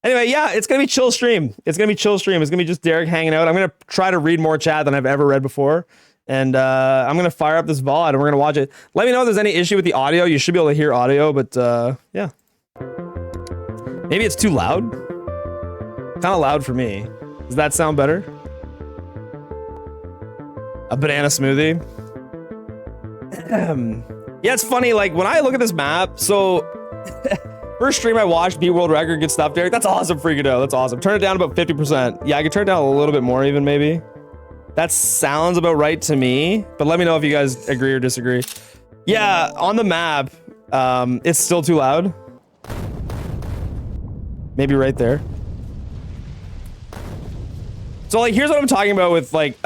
Anyway, yeah, it's gonna be chill stream. It's gonna be chill stream. It's gonna be just Derek hanging out. I'm gonna try to read more chat than I've ever read before. And I'm gonna fire up this VOD and we're gonna watch it. Let me know if there's any issue with the audio. You should be able to hear audio, but yeah. Maybe it's too loud. Kind of loud for me. Does that sound better? A banana smoothie. Yeah, it's funny. Like when I look at this map, so first stream I watched, beat world record, good stuff, Derek. That's awesome, Freakido. That's awesome. Turn it down about 50%. Yeah, I could turn it down a little bit more, even maybe. That sounds about right to me. But let me know if you guys agree or disagree. Yeah, on the map, it's still too loud. Maybe right there. So like, here's what I'm talking about with like,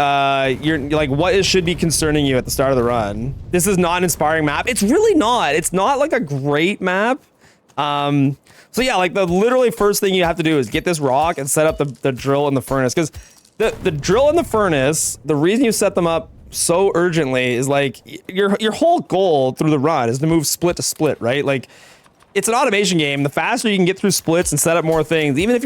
you're like, what should be concerning you at the start of the run. This is not an inspiring map. It's really not. It's not like a great map. So yeah, like the literally first thing you have to do is get this rock and set up the drill and the furnace. Because the drill and the furnace, the reason you set them up so urgently is like your whole goal through the run is to move split to split, right? Like, it's an automation game. The faster you can get through splits and set up more things, even if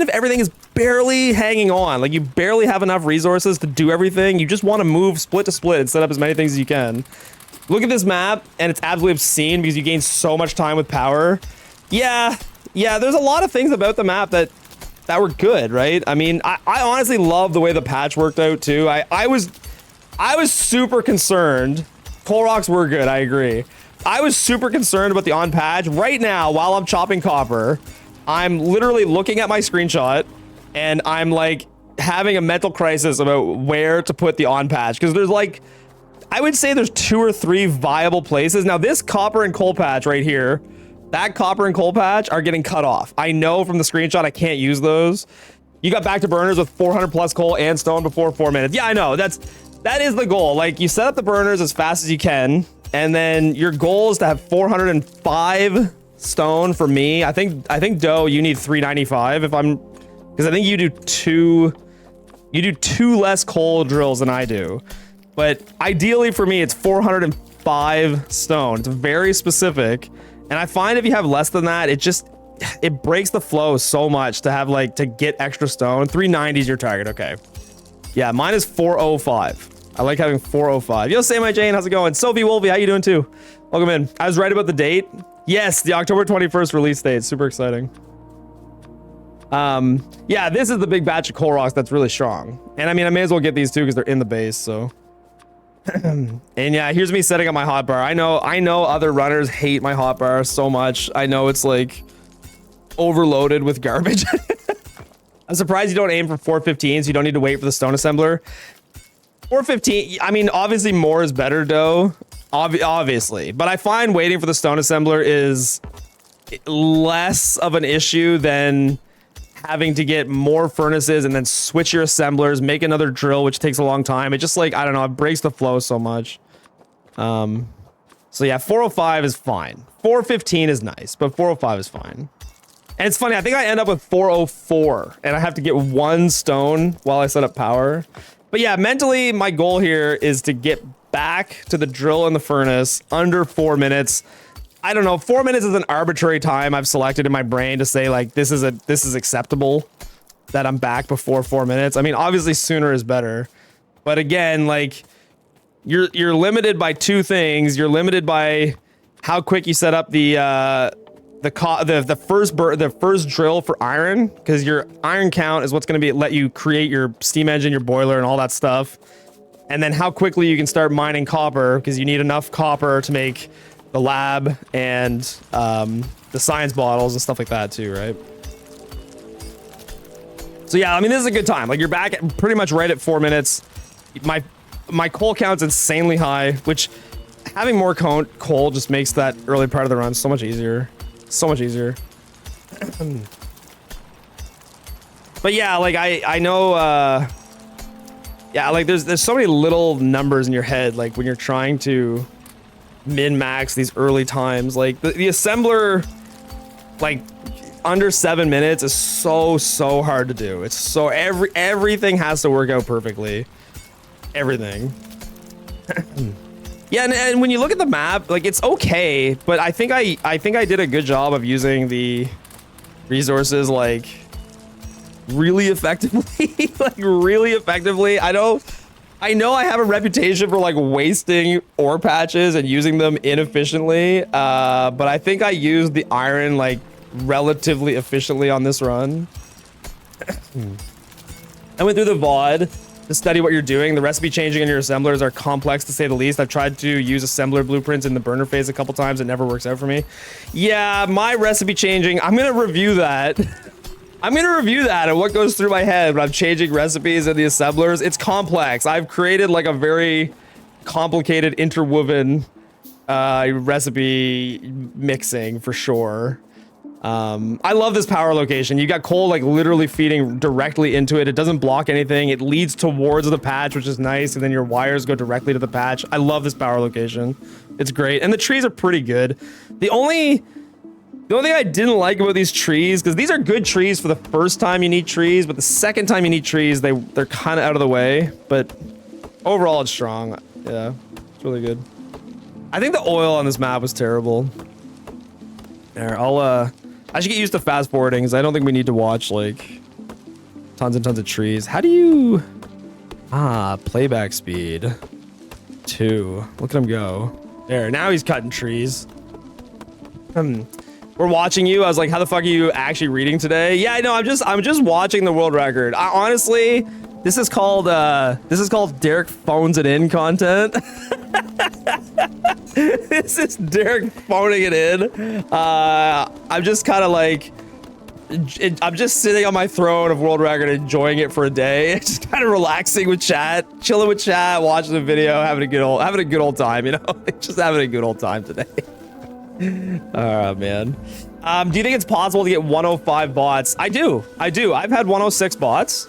everything is barely hanging on, like you barely have enough resources to do everything, you just want to move split to split and set up as many things as you can. Look at this map, and it's absolutely obscene because you gain so much time with power. Yeah, there's a lot of things about the map that were good, right? I mean, I honestly love the way the patch worked out too. I was super concerned. Coal rocks were good, I agree. I was super concerned about the on patch. Right now, while I'm chopping copper, I'm literally looking at my screenshot and I'm like having a mental crisis about where to put the on patch. Because there's like, I would say there's 2 or 3 viable places. Now this copper and coal patch right here, that copper and coal patch are getting cut off. I know from the screenshot I can't use those. You got back to burners with 400 plus coal and stone before 4 minutes. Yeah, I know. That is the goal. Like, you set up the burners as fast as you can. And then your goal is to have 405 stone for me. I think Doe, you need 395 because I think you do two less coal drills than I do. But ideally for me, it's 405 stone. It's very specific. And I find if you have less than that, it breaks the flow so much to have like, to get extra stone. 390 is your target. Okay. Yeah, mine is 405. I like having 405. Yo, say my Jane, how's it going? Sophie Wolvie, how you doing too? Welcome in. I was right about the date. Yes, the October 21st release date. Super exciting. Yeah, this is the big batch of coal rocks that's really strong. And I mean, I may as well get these too because they're in the base, so. And yeah, here's me setting up my hotbar. I know other runners hate my hotbar so much. I know it's like overloaded with garbage. I'm surprised you don't aim for 415, so you don't need to wait for the stone assembler. 415, I mean, obviously more is better, though. Obviously. But I find waiting for the stone assembler is less of an issue than having to get more furnaces and then switch your assemblers, make another drill, which takes a long time. It just like, I don't know, it breaks the flow so much. So yeah, 405 is fine. 415 is nice, but 405 is fine. And it's funny, I think I end up with 404 and I have to get 1 stone while I set up power. But yeah, mentally, my goal here is to get back to the drill and the furnace under 4 minutes. I don't know, 4 minutes is an arbitrary time I've selected in my brain to say like, this is acceptable that I'm back before 4 minutes. I mean, obviously sooner is better. But again, like you're limited by 2 things. You're limited by how quick you set up the first drill for iron, because your iron count is what's going to be let you create your steam engine, your boiler, and all that stuff. And then how quickly you can start mining copper, because you need enough copper to make the lab and the science bottles and stuff like that too, right? So yeah, I mean, this is a good time. Like, you're back at pretty much right at 4 minutes. My coal count's insanely high, which having more coal just makes that early part of the run so much easier. So much easier. But yeah, like I know yeah, like there's so many little numbers in your head, like when you're trying to min-max these early times. Like the assembler, like under 7 minutes is so hard to do. It's so everything has to work out perfectly. Everything. Yeah, and when you look at the map, like, it's okay, but I think I did a good job of using the resources like really effectively. Like really effectively. I know I have a reputation for like wasting ore patches and using them inefficiently, but I think I used the iron like relatively efficiently on this run. I went through the VOD to study what you're doing. The recipe changing in your assemblers are complex to say the least. I've tried to use assembler blueprints in the burner phase a couple times. It never works out for me. Yeah, my recipe changing, I'm gonna review that. I'm gonna review that and what goes through my head when I'm changing recipes in the assemblers. It's complex. I've created like a very complicated interwoven recipe mixing for sure. I love this power location. You got coal like literally feeding directly into it. It doesn't block anything. It leads towards the patch, which is nice, and then your wires go directly to the patch. I love this power location. It's great, and the trees are pretty good. The only thing I didn't like about these trees, because these are good trees for the first time you need trees, but the second time you need trees, they're kind of out of the way. But overall, it's strong. Yeah, it's really good. I think the oil on this map was terrible. There, I should get used to fast forwarding, because I don't think we need to watch like tons and tons of trees. How do you... playback speed 2. Look at him go. There, now he's cutting trees. We're watching you. I was like, how the fuck are you actually reading today? Yeah, I know. I'm just watching the world record. Honestly, this is called Derek phones it in content. This is Derek phoning it in. I'm just kind of like, I'm just sitting on my throne of world record, enjoying it for a day, just kind of relaxing with chat, chilling with chat, watching the video, having a good old time, you know, just having a good old time today. Oh man. Do you think it's possible to get 105 bots? I do. I've had 106 bots.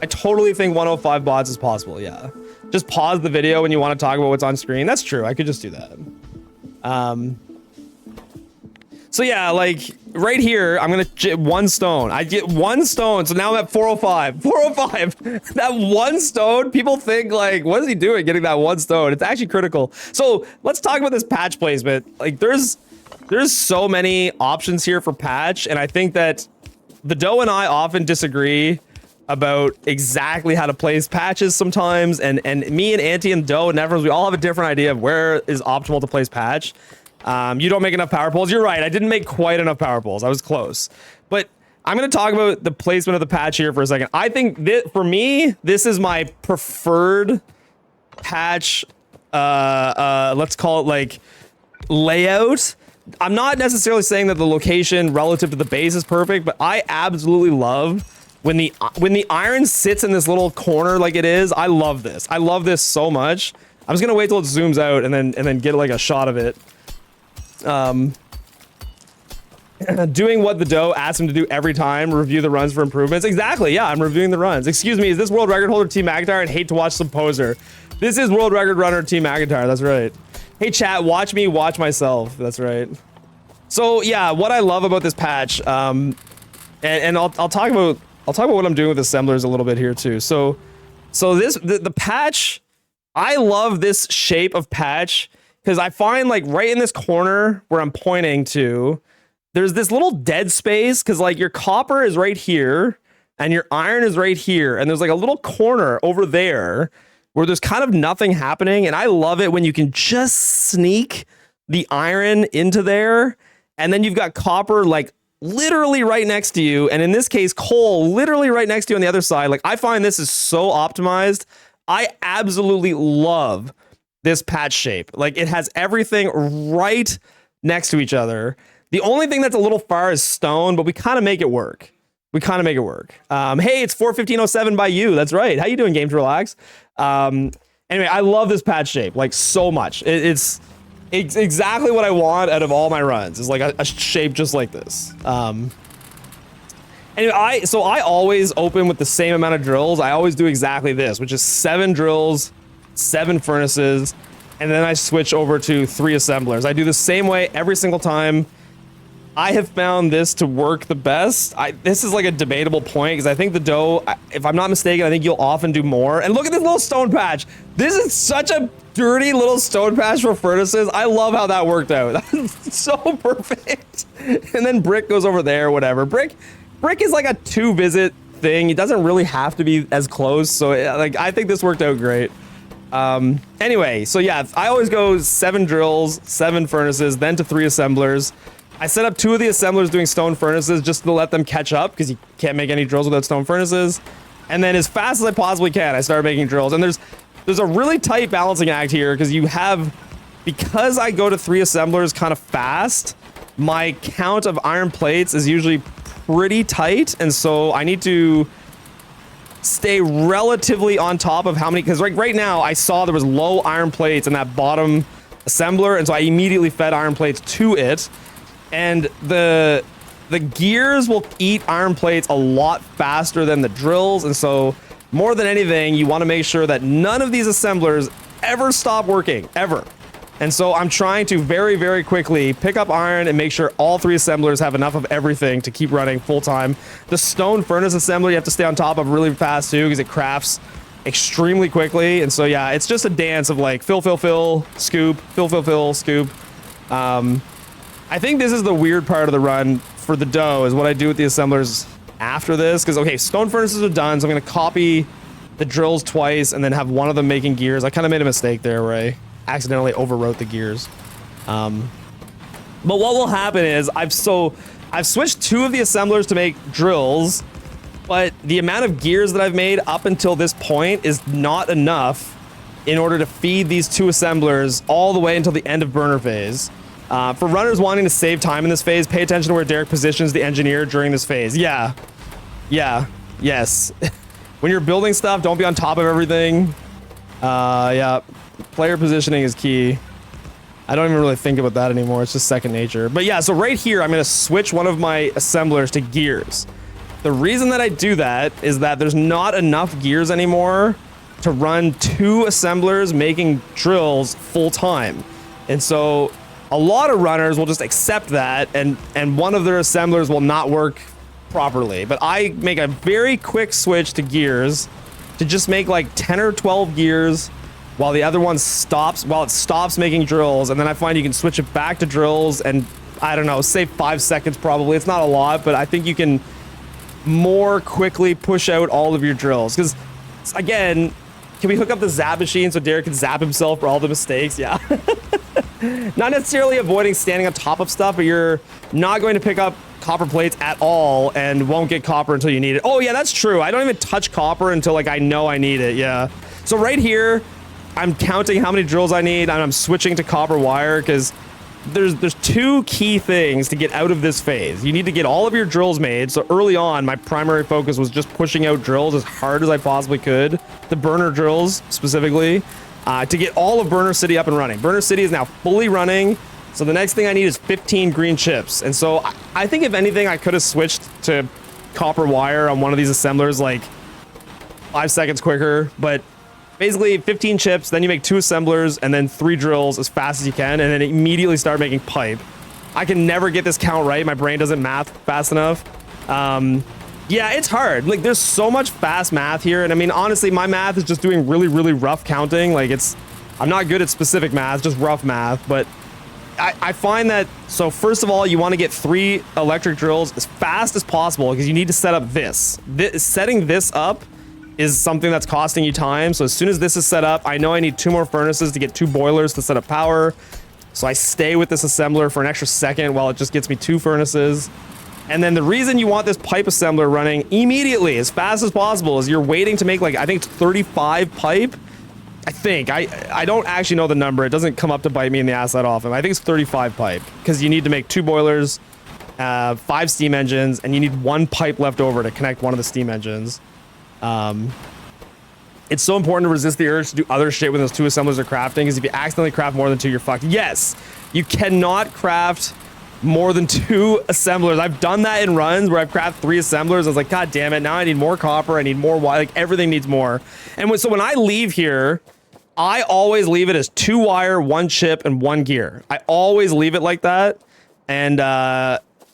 I totally think 105 bots is possible. Yeah. Just pause the video when you want to talk about what's on screen. That's true. I could just do that. So yeah, like right here, I'm gonna get 1 stone. I get 1 stone, so now I'm at 405. 405. That 1 stone, people think like, what is he doing getting that 1 stone? It's actually critical. So let's talk about this patch placement. Like there's so many options here for patch, and I think that the Doe and I often disagree about exactly how to place patches sometimes, and me and Auntie and Doe and Nevers, we all have a different idea of where is optimal to place patch. You don't make enough power poles. You're right. I didn't make quite enough power poles. I was close. But I'm going to talk about the placement of the patch here for a second. I think that for me, this is my preferred patch. Let's call it like layout. I'm not necessarily saying that the location relative to the base is perfect, but I absolutely love when the iron sits in this little corner like it is. I love this. I love this so much. I'm just going to wait till it zooms out and then get like a shot of it. Doing what the Doe asked him to do every time, review the runs for improvements. Exactly, yeah, I'm reviewing the runs. Excuse me, is this world record holder Team McIntyre? I'd hate to watch some poser. This is world record runner Team McIntyre, that's right. Hey chat, watch me watch myself, that's right. So yeah, what I love about this patch, and I'll talk about what I'm doing with assemblers a little bit here too. So the patch, I love this shape of patch, because I find like right in this corner where I'm pointing to, there's this little dead space, because like your copper is right here and your iron is right here, and there's like a little corner over there where there's kind of nothing happening, and I love it when you can just sneak the iron into there, and then you've got copper like literally right next to you, and in this case coal literally right next to you on the other side. Like I find this is so optimized. I absolutely love this patch shape. Like it has everything right next to each other. The only thing that's a little far is stone, but we kind of make it work. Hey, it's 4:15:07 by you. That's right. How you doing, Game to Relax? Anyway, I love this patch shape like so much. It's exactly what I want out of all my runs. Is like a shape just like this. Anyway, I always open with the same amount of drills. I always do exactly this, which is 7 drills, 7 furnaces, and then I switch over to 3 assemblers. I do the same way every single time. I have found this to work the best. This is like a debatable point because I think the dough, if I'm not mistaken, I think you'll often do more. And look at this little stone patch. This is such a dirty little stone patch for furnaces. I love how that worked out. That's so perfect. And then brick goes over there, whatever. Brick is like a 2-visit thing. It doesn't really have to be as close. So like, I think this worked out great. Anyway, so yeah, I always go 7 drills, 7 furnaces, then to 3 assemblers. I set up 2 of the assemblers doing stone furnaces just to let them catch up because you can't make any drills without stone furnaces. And then as fast as I possibly can, I start making drills. And there's a really tight balancing act here because I go to 3 assemblers kind of fast, my count of iron plates is usually pretty tight. And so I need to stay relatively on top of how many, because right now I saw there was low iron plates in that bottom assembler. And so I immediately fed iron plates to it. And the gears will eat iron plates a lot faster than the drills. And so more than anything, you want to make sure that none of these assemblers ever stop working, ever. And so I'm trying to very, very quickly pick up iron and make sure all 3 assemblers have enough of everything to keep running full time. The stone furnace assembly you have to stay on top of really fast too because it crafts extremely quickly. And so yeah, it's just a dance of like fill, scoop, fill, scoop. I think this is the weird part of the run for the dough is what I do with the assemblers after this. Because, okay, stone furnaces are done, so I'm going to copy the drills twice and then have one of them making gears. I kind of made a mistake there where I accidentally overwrote the gears. But what will happen is I've switched 2 of the assemblers to make drills, but the amount of gears that I've made up until this point is not enough in order to feed these 2 assemblers all the way until the end of burner phase. For runners wanting to save time in this phase, pay attention to where Derek positions the engineer during this phase. Yes. When you're building stuff, don't be on top of everything. Yeah, player positioning is key. I don't even really think about that anymore. It's just second nature. But yeah, so right here, I'm going to switch one of my assemblers to gears. The reason that I do that is that there's not enough gears anymore to run 2 assemblers making drills full time. And so a lot of runners will just accept that and one of their assemblers will not work properly. But I make a very quick switch to gears to just make like 10 or 12 gears while the other one stops making drills. And then I find you can switch it back to drills and I don't know, save 5 seconds probably. It's not a lot, but I think you can more quickly push out all of your drills. Because again, can we hook up the zap machine so Derek can zap himself for all the mistakes? Yeah. Not necessarily avoiding standing on top of stuff, but you're not going to pick up copper plates at all and won't get copper until you need it. Oh yeah, that's true. I don't even touch copper until like I know I need it. Yeah. So right here, I'm counting how many drills I need and I'm switching to copper wire because there's 2 key things to get out of this phase. You need to get all of your drills made. So early on, my primary focus was just pushing out drills as hard as I possibly could. The burner drills specifically. To get all of Burner City up and running. Burner City is now fully running, so the next thing I need is 15 green chips. And so I think if anything, I could have switched to copper wire on one of these assemblers like 5 seconds quicker, but basically 15 chips, then you make 2 assemblers, and then 3 drills as fast as you can, and then immediately start making pipe. I can never get this count right. My brain doesn't math fast enough. Yeah, it's hard. Like, there's so much fast math here. And I mean, honestly, my math is just doing really, really rough counting. Like, I'm not good at specific math, just rough math. But I find that, so first of all, you want to get 3 electric drills as fast as possible because you need to set up this. Setting this up is something that's costing you time. So as soon as this is set up, I know I need 2 more furnaces to get 2 boilers to set up power. So I stay with this assembler for an extra second while it just gets me 2 furnaces. And then the reason you want this pipe assembler running immediately as fast as possible is you're waiting to make like, I think it's 35 pipe. I think, I don't actually know the number. It doesn't come up to bite me in the ass that often. I think it's 35 pipe because you need to make 2 boilers, 5 steam engines, and you need 1 pipe left over to connect one of the steam engines. It's so important to resist the urge to do other shit when those 2 assemblers are crafting because if you accidentally craft more than 2, you're fucked. Yes, you cannot craft more than 2 assemblers. I've done that in runs where I've crafted 3 assemblers. I was like, God damn it, now I need more copper, I need more wire, like everything needs more. And so when I leave here, I always leave it as 2 wire, 1 chip, and 1 gear. I always leave it like that. And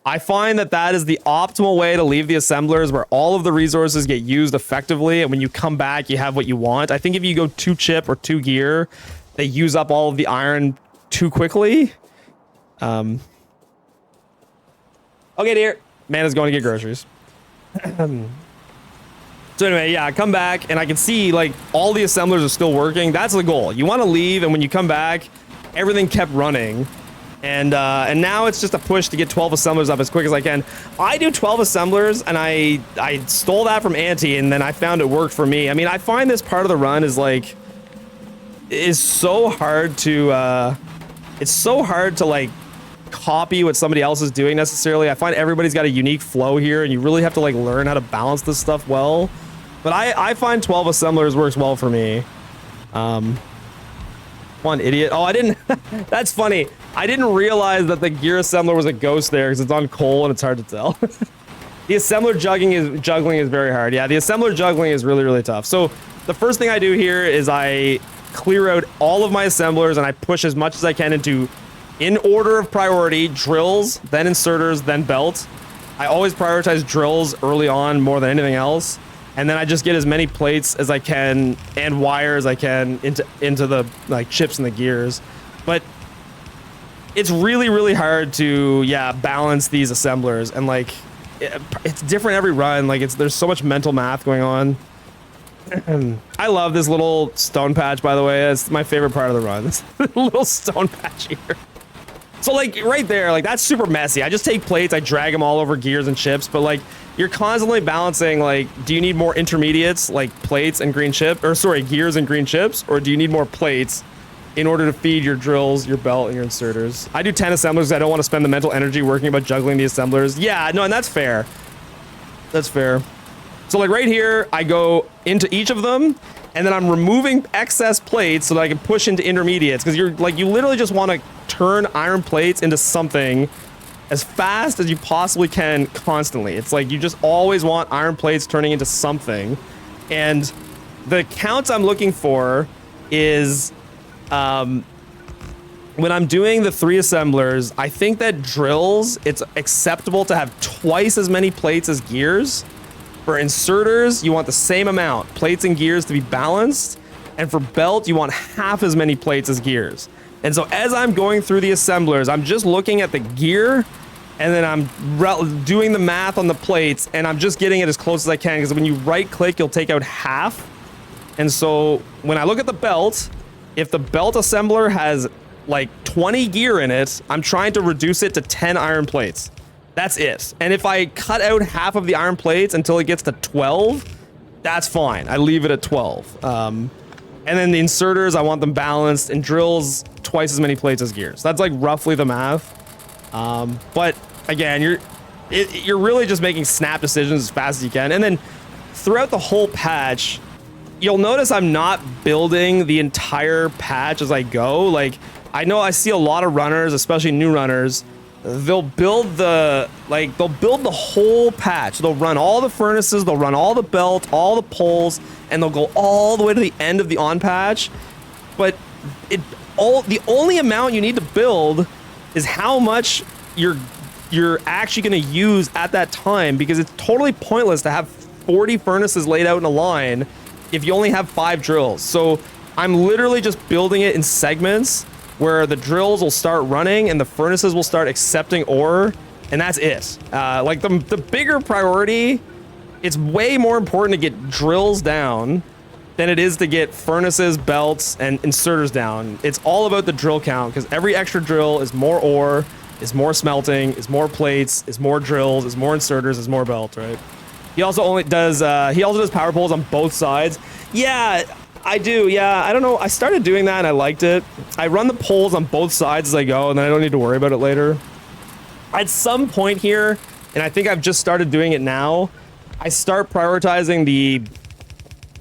I find that that is the optimal way to leave the assemblers, where all of the resources get used effectively, and when you come back, you have what you want. I think if you go 2 chip or 2 gear, they use up all of the iron too quickly. Okay, dear. Man is going to get groceries. So anyway, yeah, I come back and I can see like all the assemblers are still working. That's the goal. You want to leave, and when you come back, everything kept running. And now it's just a push to get 12 assemblers up as quick as I can. I do 12 assemblers, and I stole that from Auntie, and then I found it worked for me. I mean, I find this part of the run is like, is so hard to, it's so hard to like copy what somebody else is doing necessarily. I find everybody's got a unique flow here, and you really have to like learn how to balance this stuff well. But I find 12 assemblers works well for me. One idiot. Oh, I didn't. That's funny. I didn't realize that the gear assembler was a ghost there because it's on coal and it's hard to tell. The assembler juggling is very hard. Yeah, the assembler juggling is really, really tough. So the first thing I do here is I clear out all of my assemblers and I push as much as I can into, in order of priority, drills, then inserters, then belt. I always prioritize drills early on more than anything else. And then I just get as many plates as I can and wire as I can into the like chips and the gears. But it's really, really hard to, yeah, balance these assemblers. And like, it's different every run. Like there's so much mental math going on. I love this little stone patch, by the way. It's my favorite part of the run. This little stone patch here. So like right there, like that's super messy. I just take plates, I drag them all over gears and chips, but like you're constantly balancing, like, do you need more intermediates like plates and green chip, or sorry, gears and green chips, or do you need more plates in order to feed your drills, your belt, and your inserters? I do 10 assemblers. I don't want to spend the mental energy working about juggling the assemblers. Yeah, no, and that's fair. That's fair. So like right here, I go into each of them, and then I'm removing excess plates so that I can push into intermediates, because you're like, you literally just want to turn iron plates into something as fast as you possibly can constantly. It's like you just always want iron plates turning into something. And the counts I'm looking for is when I'm doing the 3 assemblers, I think that drills, it's acceptable to have twice as many plates as gears. For inserters, you want the same amount, plates and gears, to be balanced. And for belt, you want half as many plates as gears. And so as I'm going through the assemblers, I'm just looking at the gear, and then I'm doing the math on the plates, and I'm just getting it as close as I can, because when you right click, you'll take out half. And so when I look at the belt, if the belt assembler has like 20 gear in it, I'm trying to reduce it to 10 iron plates. That's it. And if I cut out half of the iron plates until it gets to 12, that's fine. I leave it at 12. And then the inserters, I want them balanced, and drills twice as many plates as gears. That's like roughly the math. But again, you're really just making snap decisions as fast as you can. And then throughout the whole patch, you'll notice I'm not building the entire patch as I go. Like, I know I see a lot of runners, especially new runners, they'll build the whole patch. They'll run all the furnaces, they'll run all the belt, all the poles, and they'll go all the way to the end of the on patch. But the only amount you need to build is how much you're actually going to use at that time, because it's totally pointless to have 40 furnaces laid out in a line if you only have 5 drills. So I'm literally just building it in segments where the drills will start running and the furnaces will start accepting ore, and that's it. Like the bigger priority, it's way more important to get drills down than it is to get furnaces, belts, and inserters down. It's all about the drill count, because every extra drill is more ore, is more smelting, is more plates, is more drills, is more inserters, is more belt, right? He also does power poles on both sides. Yeah, I do. Yeah, I don't know. I started doing that and I liked it. I run the poles on both sides as I go, and then I don't need to worry about it later. At some point here, and I think I've just started doing it now, I start prioritizing the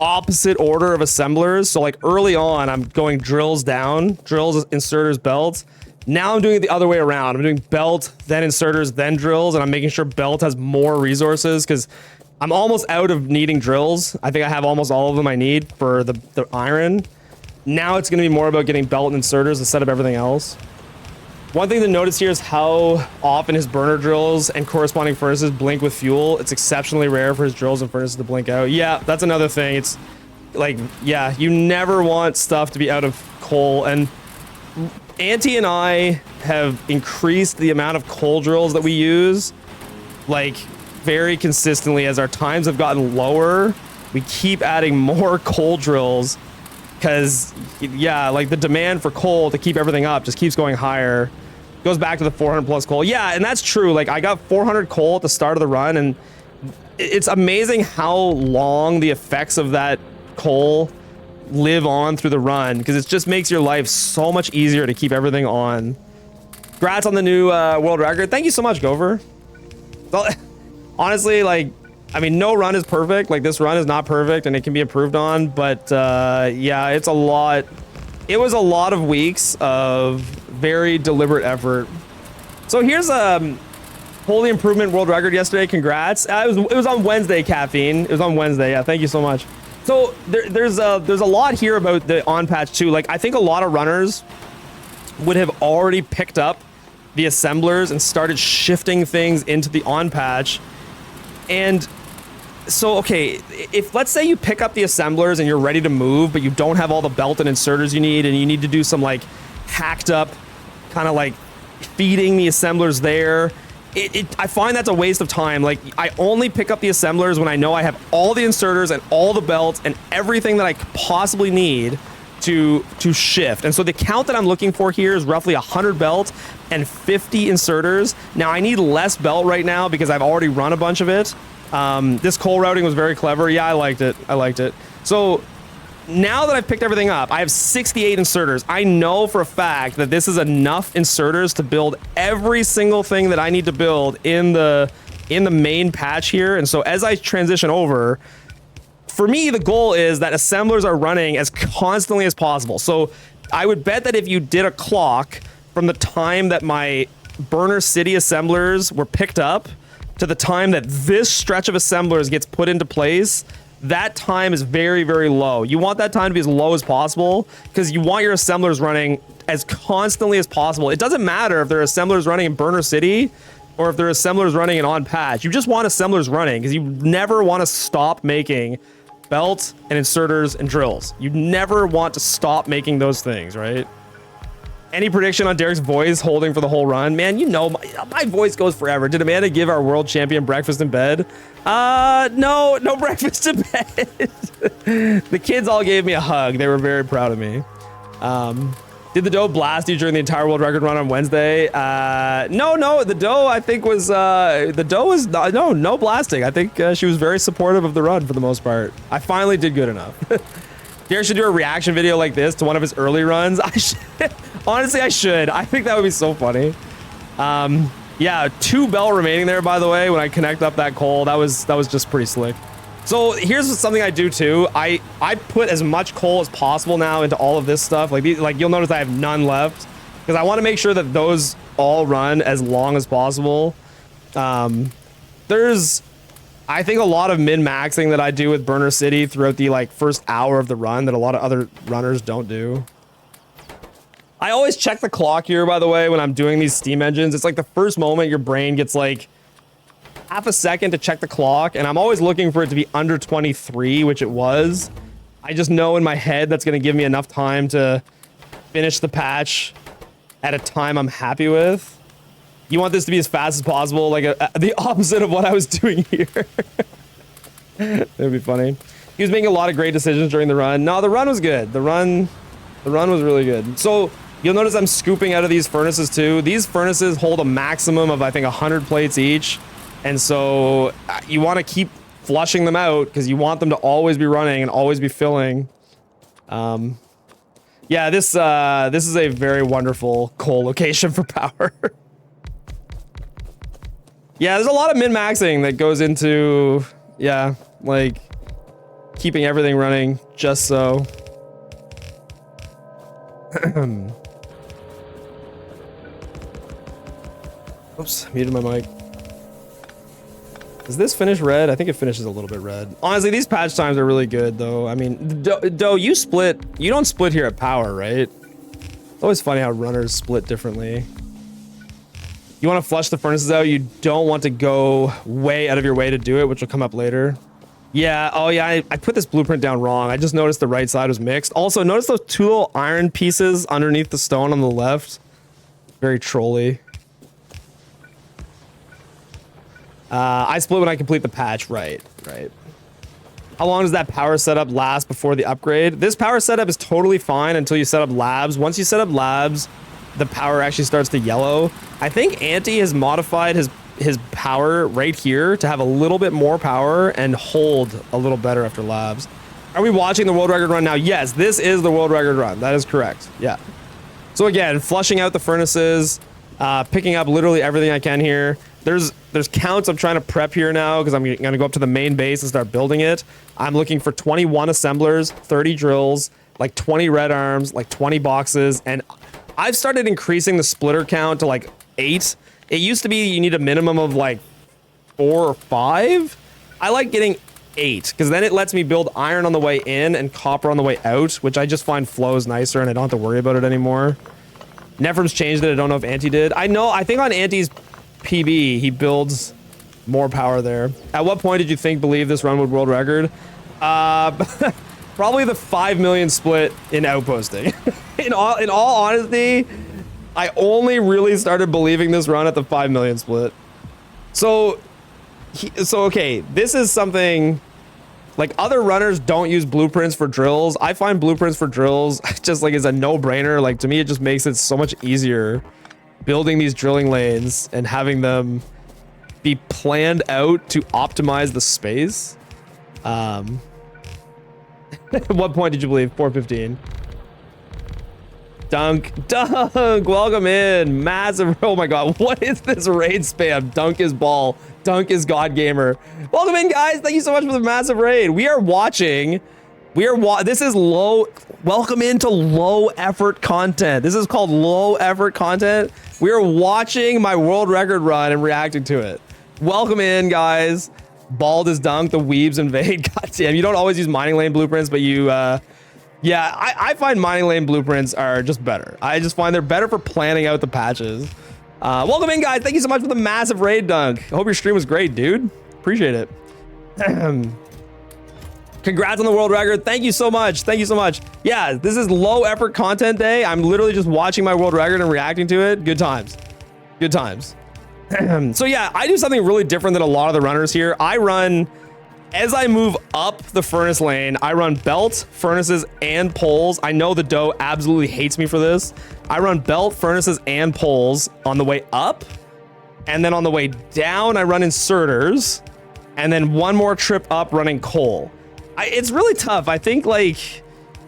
opposite order of assemblers. So like early on, I'm going drills down, drills, inserters, belts. Now I'm doing it the other way around. I'm doing belt, then inserters, then drills, and I'm making sure belt has more resources, because I'm almost out of needing drills. I think I have almost all of them I need for the iron. Now it's going to be more about getting belt and inserters instead of everything else. One thing to notice here is how often his burner drills and corresponding furnaces blink with fuel. It's exceptionally rare for his drills and furnaces to blink out. Yeah, that's another thing. It's like, yeah, you never want stuff to be out of coal. And Auntie and I have increased the amount of coal drills that we use, like, very consistently. As our times have gotten lower, we keep adding more coal drills because, yeah, like the demand for coal to keep everything up just keeps going higher. Goes back to the 400 plus coal. Yeah, and that's true. Like, I got 400 coal at the start of the run, and it's amazing how long the effects of that coal live on through the run, because it just makes your life so much easier to keep everything on. Congrats on the new world record. Thank you so much, Gopher. Honestly, like, I mean, no run is perfect. Like, this run is not perfect and it can be improved on, but yeah, it's a lot. It was a lot of weeks of very deliberate effort. So here's a holy improvement world record yesterday. Congrats. It was on Wednesday, Caffeine. It was on Wednesday. Yeah, thank you so much. So there's a lot here about the on patch too. Like, I think a lot of runners would have already picked up the assemblers and started shifting things into the on patch. And so, okay, if let's say you pick up the assemblers and you're ready to move, but you don't have all the belt and inserters you need, and you need to do some like hacked up kind of like feeding the assemblers there, I find that's a waste of time. Like, I only pick up the assemblers when I know I have all the inserters and all the belts and everything that I could possibly need to shift. And so the count that I'm looking for here is roughly 100 belts and 50 inserters. Now, I need less belt right now because I've already run a bunch of it. This coal routing was very clever. Yeah, I liked it. I liked it. So now that I've picked everything up, I have 68 inserters. I know for a fact that this is enough inserters to build every single thing that I need to build in the main patch here. And so as I transition over, for me, the goal is that assemblers are running as constantly as possible. So I would bet that if you did a clock from the time that my Burner City assemblers were picked up to the time that this stretch of assemblers gets put into place, that time is very, very low. You want that time to be as low as possible because you want your assemblers running as constantly as possible. It doesn't matter if they're assemblers running in Burner City or if they're assemblers running in on patch. You just want assemblers running because you never want to stop making belts and inserters and drills. You never want to stop making those things, right? Any prediction on Derek's voice holding for the whole run? Man, you know, my voice goes forever. Did Amanda give our world champion breakfast in bed? No breakfast in bed. The kids all gave me a hug. They were very proud of me. Did the dough blast you during the entire world record run on Wednesday? No, the dough I think was, no blasting. I think she was very supportive of the run for the most part. I finally did good enough. Derek should do a reaction video like this to one of his early runs. Honestly, I should. I think that would be so funny. Yeah, 2 bell remaining there, by the way, when I connect up that coal. That was just pretty slick. So here's something I do too. I put as much coal as possible now into all of this stuff. Like you'll notice I have none left because I want to make sure that those all run as long as possible. There's, I think, a lot of min-maxing that I do with Burner City throughout the like first hour of the run that a lot of other runners don't do. I always check the clock here, by the way, when I'm doing these steam engines. It's like the first moment your brain gets like half a second to check the clock, and I'm always looking for it to be under 23, which it was. I just know in my head that's going to give me enough time to finish the patch at a time I'm happy with. You want this to be as fast as possible, like the opposite of what I was doing here. That would be funny. He was making a lot of great decisions during the run. No, the run was good. The run was really good. So you'll notice I'm scooping out of these furnaces too. These furnaces hold a maximum of, I think, 100 plates each. And so you want to keep flushing them out because you want them to always be running and always be filling. Yeah, this is a very wonderful coal location for power. Yeah, there's a lot of min-maxing that goes into, yeah, like keeping everything running just so. Oops, muted my mic. Does this finish red? I think it finishes a little bit red. Honestly, these patch times are really good, though. I mean, Doe, you don't split here at power, right? It's always funny how runners split differently. You want to flush the furnaces out. You don't want to go way out of your way to do it, which will come up later. Yeah, oh yeah, I put this blueprint down wrong. I just noticed the right side was mixed. Also, notice those two little iron pieces underneath the stone on the left. Very trolly. I split when I complete the patch. Right. How long does that power setup last before the upgrade? This power setup is totally fine until you set up labs. Once you set up labs, the power actually starts to yellow. I think Anti has modified his power right here to have a little bit more power and hold a little better after labs. Are we watching the world record run now? Yes, this is the world record run. That is correct. Yeah. So again, flushing out the furnaces, picking up literally everything I can here. There's counts I'm trying to prep here now because I'm gonna go up to the main base and start building it. I'm looking for 21 assemblers, 30 drills, like 20 red arms, like 20 boxes, and I've started increasing the splitter count to like 8. It used to be you need a minimum of like 4 or 5. I like getting 8 because then it lets me build iron on the way in and copper on the way out, which I just find flows nicer and I don't have to worry about it anymore. Nephrim's changed it. I don't know if Anti did. I think on Anti's PB he builds more power there. At what point did you believe this run would world record? Probably the 5 million split in outposting. in all honesty, I only really started believing this run at the 5 million split. So okay, this is something like other runners don't use blueprints for drills. I find blueprints for drills just like is a no-brainer. Like to me, it just makes it so much easier building these drilling lanes and having them be planned out to optimize the space. At what point did you believe? 415. Dunk, welcome in. Massive, oh my god, what is this raid spam? Dunk is ball, Dunk is god gamer. Welcome in, guys. Thank you so much for the massive raid. We are watching, this is welcome into low effort content. This is called low effort content. We are watching my world record run and reacting to it. Welcome in, guys. Bald is Dunk, the weebs invade. God damn, you don't always use mining lane blueprints, but you, yeah, I find mining lane blueprints are just better. I just find they're better for planning out the patches. Welcome in, guys. Thank you so much for the massive raid, Dunk. I hope your stream was great, dude. Appreciate it. Congrats on the world record. Thank you so much. Thank you so much. Yeah, this is low effort content day. I'm literally just watching my world record and reacting to it. Good times. Good times. So yeah, I do something really different than a lot of the runners here. I run, as I move up the furnace lane, I run belt, furnaces, and poles. I know the dough absolutely hates me for this. I run belt, furnaces, and poles on the way up. And then on the way down, I run inserters. And then one more trip up running coal. It's really tough. I think like,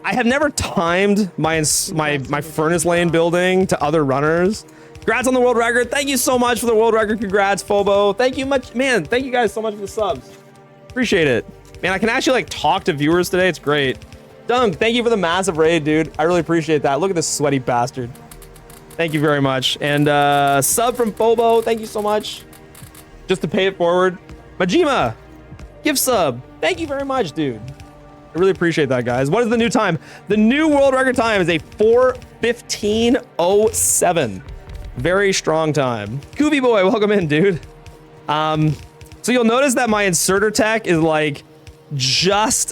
I have never timed my furnace lane building to other runners. Congrats on the world record. Thank you so much for the world record. Congrats, Phobo. Thank you much, man. Thank you guys so much for the subs. Appreciate it. Man, I can actually like talk to viewers today. It's great. Dunk, thank you for the massive raid, dude. I really appreciate that. Look at this sweaty bastard. Thank you very much. And sub from Phobo. Thank you so much. Just to pay it forward. Majima, gift sub. Thank you very much, dude. I really appreciate that, guys. What is the new time? The new world record time is a 4:15:07. Very strong time. Koobie boy, welcome in, dude. So you'll notice that my inserter tech is like just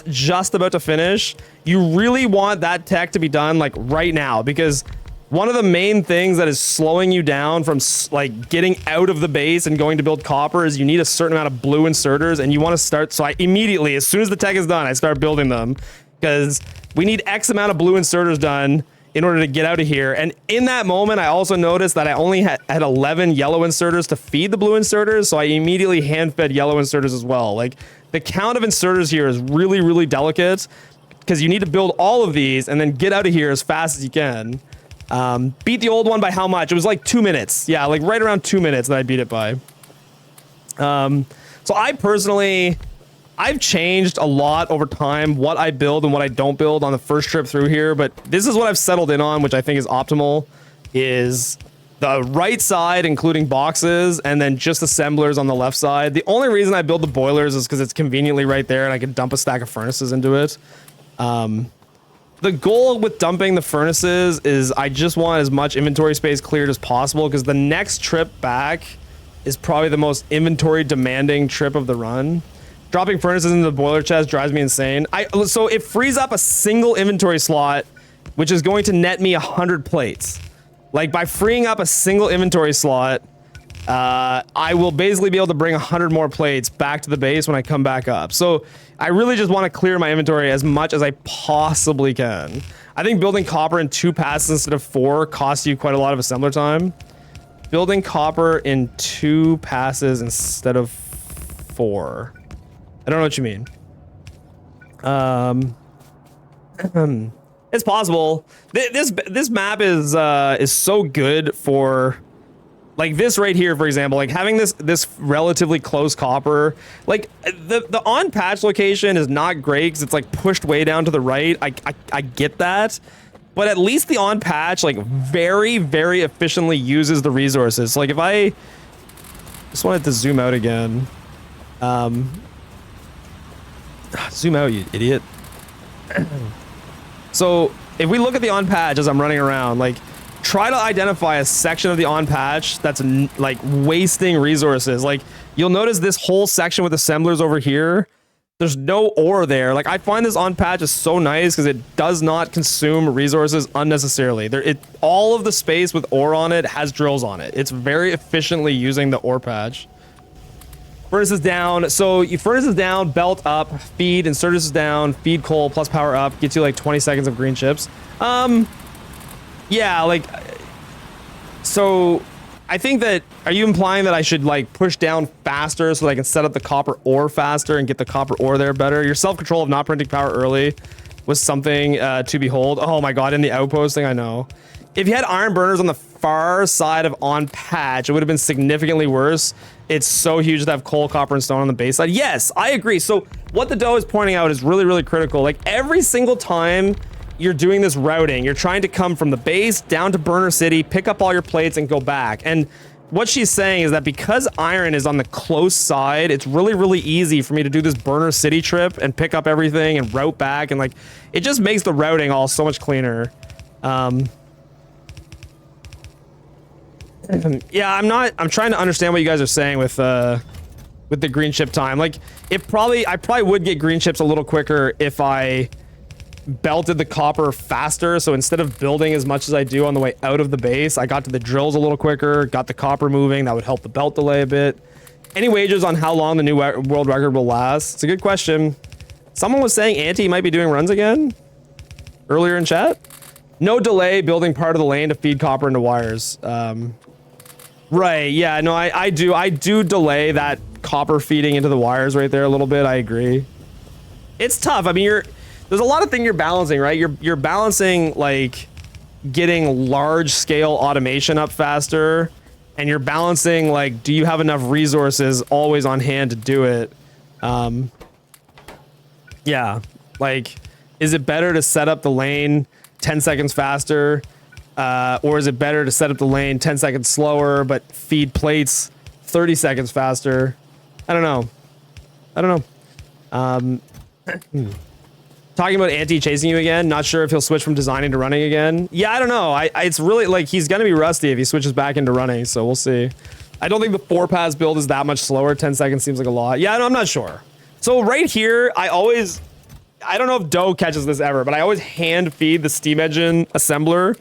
about to finish. You really want that tech to be done like right now, because one of the main things that is slowing you down from like getting out of the base and going to build copper is you need a certain amount of blue inserters, and you want to start. So I immediately, as soon as the tech is done, I start building them because we need X amount of blue inserters done in order to get out of here. And in that moment, I also noticed that I only had 11 yellow inserters to feed the blue inserters, so I immediately hand-fed yellow inserters as well. Like, the count of inserters here is really, really delicate, because you need to build all of these and then get out of here as fast as you can. Beat the old one by how much? It was like 2 minutes. Yeah, like right around 2 minutes that I beat it by. So I personally, I've changed a lot over time what I build and what I don't build on the first trip through here, but this is what I've settled in on, which I think is optimal, is the right side, including boxes, and then just assemblers on the left side. The only reason I build the boilers is because it's conveniently right there and I can dump a stack of furnaces into it. The goal with dumping the furnaces is I just want as much inventory space cleared as possible, because the next trip back is probably the most inventory demanding trip of the run. Dropping furnaces into the boiler chest drives me insane. So it frees up a single inventory slot, which is going to net me 100 plates. Like, by freeing up a single inventory slot, I will basically be able to bring 100 more plates back to the base when I come back up. So I really just want to clear my inventory as much as I possibly can. I think building copper in 2 passes instead of 4 costs you quite a lot of assembler time. Building copper in 2 passes instead of 4. I don't know what you mean. It's possible. This map is so good for, like, this right here, for example, like having this relatively close copper. Like the on patch location is not great because it's like pushed way down to the right. I get that, but at least the on patch like very efficiently uses the resources. So, like, if I just wanted to zoom out again, zoom out, you idiot. So if we look at the on patch as I'm running around, like, try to identify a section of the on patch that's like wasting resources. Like, you'll notice this whole section with assemblers over here, there's no ore there. Like, I find this on patch is so nice because it does not consume resources unnecessarily. All of the space with ore on it has drills on it. It's very efficiently using the ore patch. Furnace is down. So you furnace is down, belt up, feed, inserters is down, feed coal plus power up, gets you like 20 seconds of green chips. Yeah, like, so I think that, are you implying that I should like push down faster so that I can set up the copper ore faster and get the copper ore there better? Your self-control of not printing power early was something to behold. Oh my god, in the outpost thing, I know. If you had iron burners on the far side of on patch, it would have been significantly worse. It's so huge to have coal, copper, and stone on the base side. Yes, I agree. So what the dough is pointing out is really critical. Like, every single time you're doing this routing, you're trying to come from the base down to Burner City, pick up all your plates, and go back. And what she's saying is that because iron is on the close side, it's really easy for me to do this Burner City trip and pick up everything and route back, and like, it just makes the routing all so much cleaner. Yeah, I'm trying to understand what you guys are saying with the green chip time. Like, I probably would get green chips a little quicker if I belted the copper faster. So instead of building as much as I do on the way out of the base, I got to the drills a little quicker, got the copper moving. That would help the belt delay a bit. Any wagers on how long the new world record will last? It's a good question. Someone was saying Auntie might be doing runs again earlier in chat. No delay building part of the lane to feed copper into wires. Right, yeah, no, I do delay that copper feeding into the wires right there a little bit. I agree. It's tough. I mean, there's a lot of things you're balancing, right? You're balancing like getting large scale automation up faster, and you're balancing like, do you have enough resources always on hand to do it? Yeah, like, is it better to set up the lane 10 seconds faster? Or is it better to set up the lane 10 seconds slower, but feed plates 30 seconds faster? I don't know. Talking about Anti chasing you again. Not sure if he'll switch from designing to running again. Yeah, I don't know. It's really like, he's gonna be rusty if he switches back into running, so we'll see. I don't think the 4-pass build is that much slower. 10 seconds seems like a lot. Yeah, no, I'm not sure. So right here, I don't know if Doe catches this ever, but I always hand feed the steam engine assembler.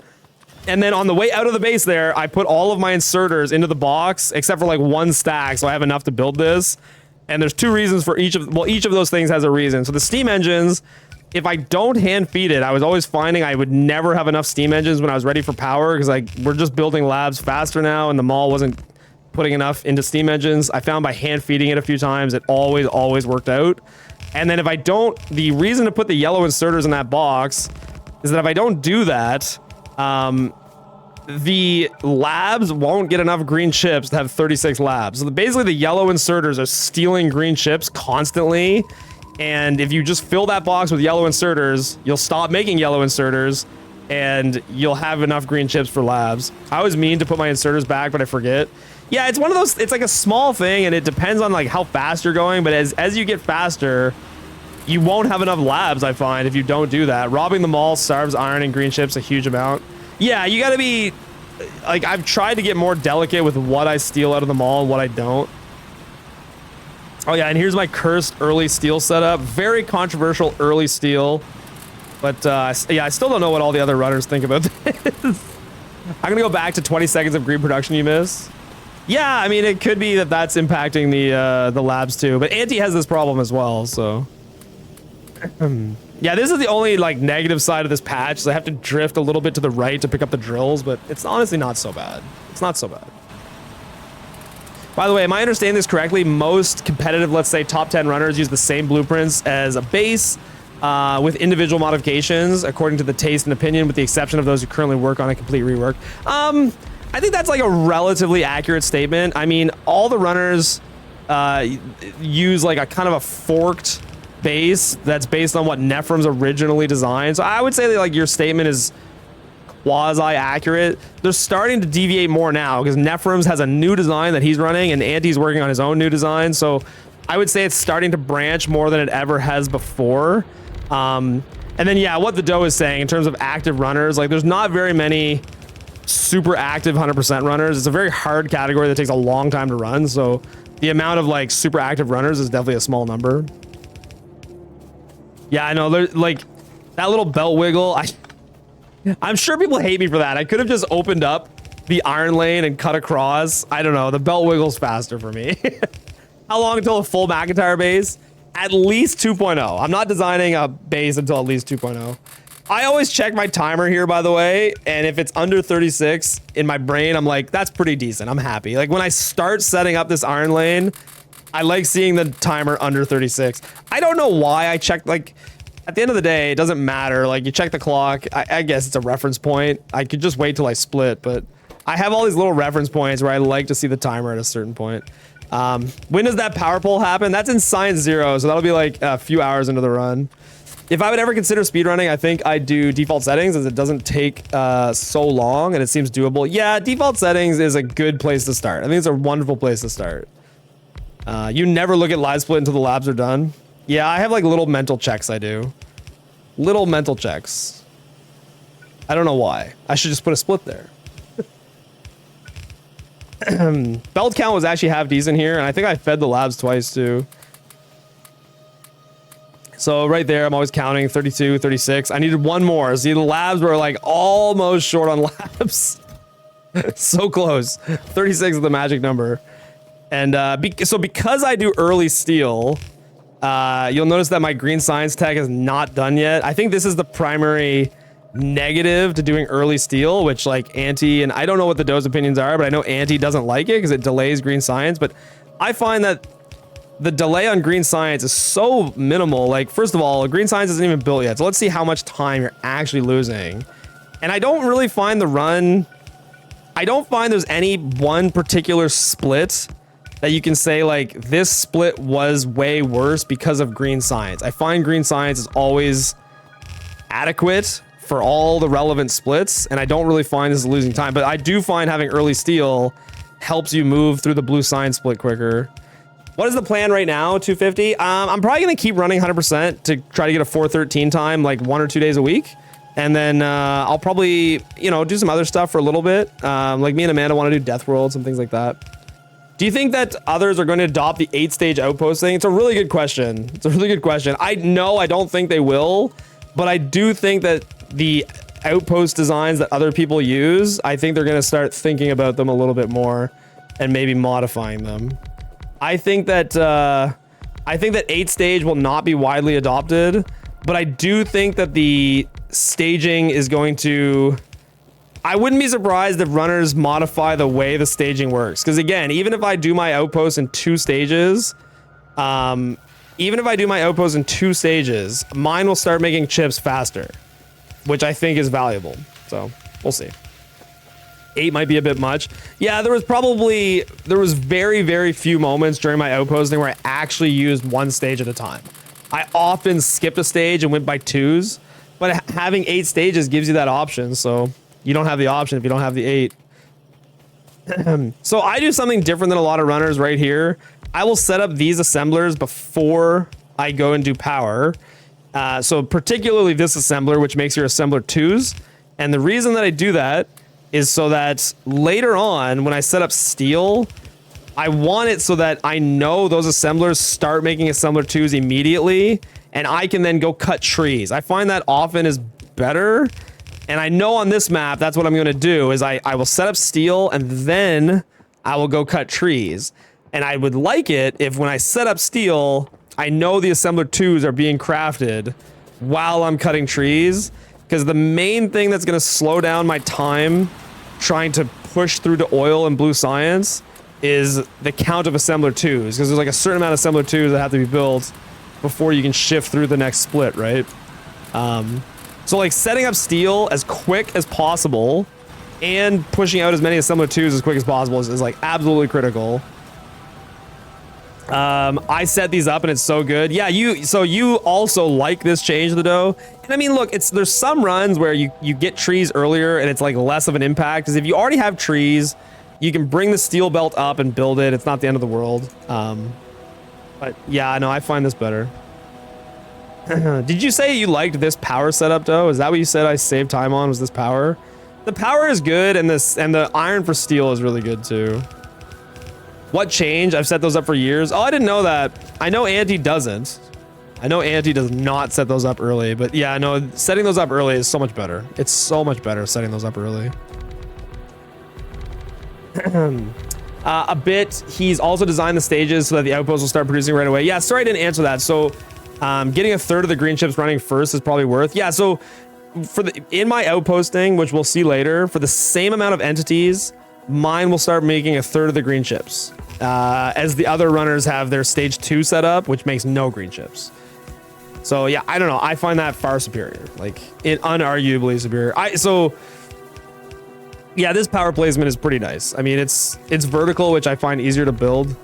And then on the way out of the base there, I put all of my inserters into the box, except for like 1 stack, so I have enough to build this. And there's 2 reasons for each of those things has a reason. So the steam engines, if I don't hand feed it, I was always finding I would never have enough steam engines when I was ready for power, because like, we're just building labs faster now, and the mall wasn't putting enough into steam engines. I found by hand feeding it a few times, it always worked out. And then if I don't, the reason to put the yellow inserters in that box is that if I don't do that, the labs won't get enough green chips to have 36 labs. So basically the yellow inserters are stealing green chips constantly. And if you just fill that box with yellow inserters, you'll stop making yellow inserters and you'll have enough green chips for labs. I always mean to put my inserters back, but I forget. Yeah, it's one of those, it's like a small thing, and it depends on like how fast you're going, but as you get faster, you won't have enough labs, I find, if you don't do that. Robbing the mall starves iron and green chips a huge amount. Yeah, you gotta be, like, I've tried to get more delicate with what I steal out of the mall and what I don't. Oh yeah, and here's my cursed early steal setup. Very controversial early steal. But yeah, I still don't know what all the other runners think about this. I'm gonna go back to 20 seconds of green production you miss. Yeah, I mean, it could be that that's impacting the labs too, but Anti has this problem as well, so. Yeah, this is the only like negative side of this patch, so I have to drift a little bit to the right to pick up the drills, but it's honestly not so bad. It's not so bad. By the way, am I understanding this correctly? Most competitive, let's say, top 10 runners use the same blueprints as a base with individual modifications, according to the taste and opinion, with the exception of those who currently work on a complete rework. I think that's like a relatively accurate statement. I mean, all the runners use like a kind of a forked base that's based on what Nephrem's originally designed. So I would say that like your statement is quasi-accurate. They're starting to deviate more now because Nephrem's has a new design that he's running and Anti's working on his own new design. So I would say it's starting to branch more than it ever has before. And then yeah, what the dough is saying in terms of active runners, like there's not very many super active 100% runners. It's a very hard category that takes a long time to run. So the amount of like super active runners is definitely a small number. Yeah, I know. There's like that little belt wiggle. I'm sure people hate me for that. I could have just opened up the iron lane and cut across. I don't know. The belt wiggle's faster for me. How long until a full McIntyre base? At least 2.0. I'm not designing a base until at least 2.0. I always check my timer here, by the way, and if it's under 36 in my brain, I'm like, that's pretty decent. I'm happy. Like when I start setting up this iron lane, I like seeing the timer under 36. I don't know why I checked, like, at the end of the day, it doesn't matter. Like, you check the clock. I guess it's a reference point. I could just wait till I split, but I have all these little reference points where I like to see the timer at a certain point. When does that power pole happen? That's in Science 0, so that'll be like a few hours into the run. If I would ever consider speedrunning, I think I'd do default settings as it doesn't take so long and it seems doable. Yeah, default settings is a good place to start. I think it's a wonderful place to start. You never look at live split until the labs are done. Yeah, I have like little mental checks I do. Little mental checks. I don't know why. I should just put a split there. Belt count was actually half decent here, and I think I fed the labs twice too. So right there, I'm always counting 32, 36. I needed one more. See, the labs were like almost short on labs. So close. 36 is the magic number. And so because I do early steal, you'll notice that my green science tech is not done yet. I think this is the primary negative to doing early steal, which like Anti, and I don't know what the doe's opinions are, but I know Anti doesn't like it because it delays green science. But I find that the delay on green science is so minimal. Like, first of all, green science isn't even built yet. So let's see how much time you're actually losing. And I don't really find the run, I don't find there's any one particular split that you can say like this split was way worse because of green science. I find green science is always adequate for all the relevant splits, and I don't really find this is losing time, but I do find having early steal helps you move through the blue science split quicker. What is the plan right now? 250? I'm probably gonna keep running 100% to try to get a 413 time like 1 or 2 days a week. And then I'll probably, you know, do some other stuff for a little bit. Like me and Amanda want to do Death World, some things like that. Do you think that others are going to adopt the 8-stage outpost thing? It's a really good question. It's a really good question. I don't think they will, but I do think that the outpost designs that other people use, I think they're going to start thinking about them a little bit more and maybe modifying them. I think that 8-stage will not be widely adopted, but I do think that the staging is going to... I wouldn't be surprised if runners modify the way the staging works. Because again, even if I do my outpost in 2 stages, mine will start making chips faster, which I think is valuable. So we'll see. 8 might be a bit much. Yeah, there was very, very few moments during my outposting where I actually used 1 stage at a time. I often skipped a stage and went by 2s, but having 8 stages gives you that option. So you don't have the option if you don't have the 8. So I do something different than a lot of runners right here. I will set up these assemblers before I go and do power. So particularly this assembler, which makes your assembler 2s. And the reason that I do that is so that later on, when I set up steel, I want it so that I know those assemblers start making assembler 2s immediately, and I can then go cut trees. I find that often is better. And I know on this map, that's what I'm going to do, is I will set up steel, and then I will go cut trees. And I would like it if when I set up steel, I know the assembler 2s are being crafted while I'm cutting trees, because the main thing that's going to slow down my time trying to push through to oil and blue science is the count of assembler 2s, because there's like a certain amount of assembler 2s that have to be built before you can shift through the next split, right? So like setting up steel as quick as possible and pushing out as many assembler 2s as quick as possible is like absolutely critical. I set these up and it's so good. Yeah, you also like this change, though. And I mean, look, there's some runs where you get trees earlier and it's like less of an impact, because if you already have trees, you can bring the steel belt up and build it. It's not the end of the world. But yeah, no, I find this better. Did you say you liked this power setup, though? Is that what you said I saved time on, was this power? The power is good, and the iron for steel is really good too. What change? I've set those up for years. Oh, I didn't know that. I know Anti doesn't. I know Anti does not set those up early, but yeah, no, setting those up early is so much better. It's so much better setting those up early. A bit, he's also designed the stages so that the outpost will start producing right away. Yeah, sorry I didn't answer that. So getting a third of the green chips running first is probably worth. Yeah, so in my outposting, which we'll see later, for the same amount of entities, mine will start making a third of the green chips, as the other runners have their stage 2 set up, which makes no green chips. So yeah, I don't know. I find that far superior, like unarguably superior. So yeah, this power placement is pretty nice. I mean, it's vertical, which I find easier to build,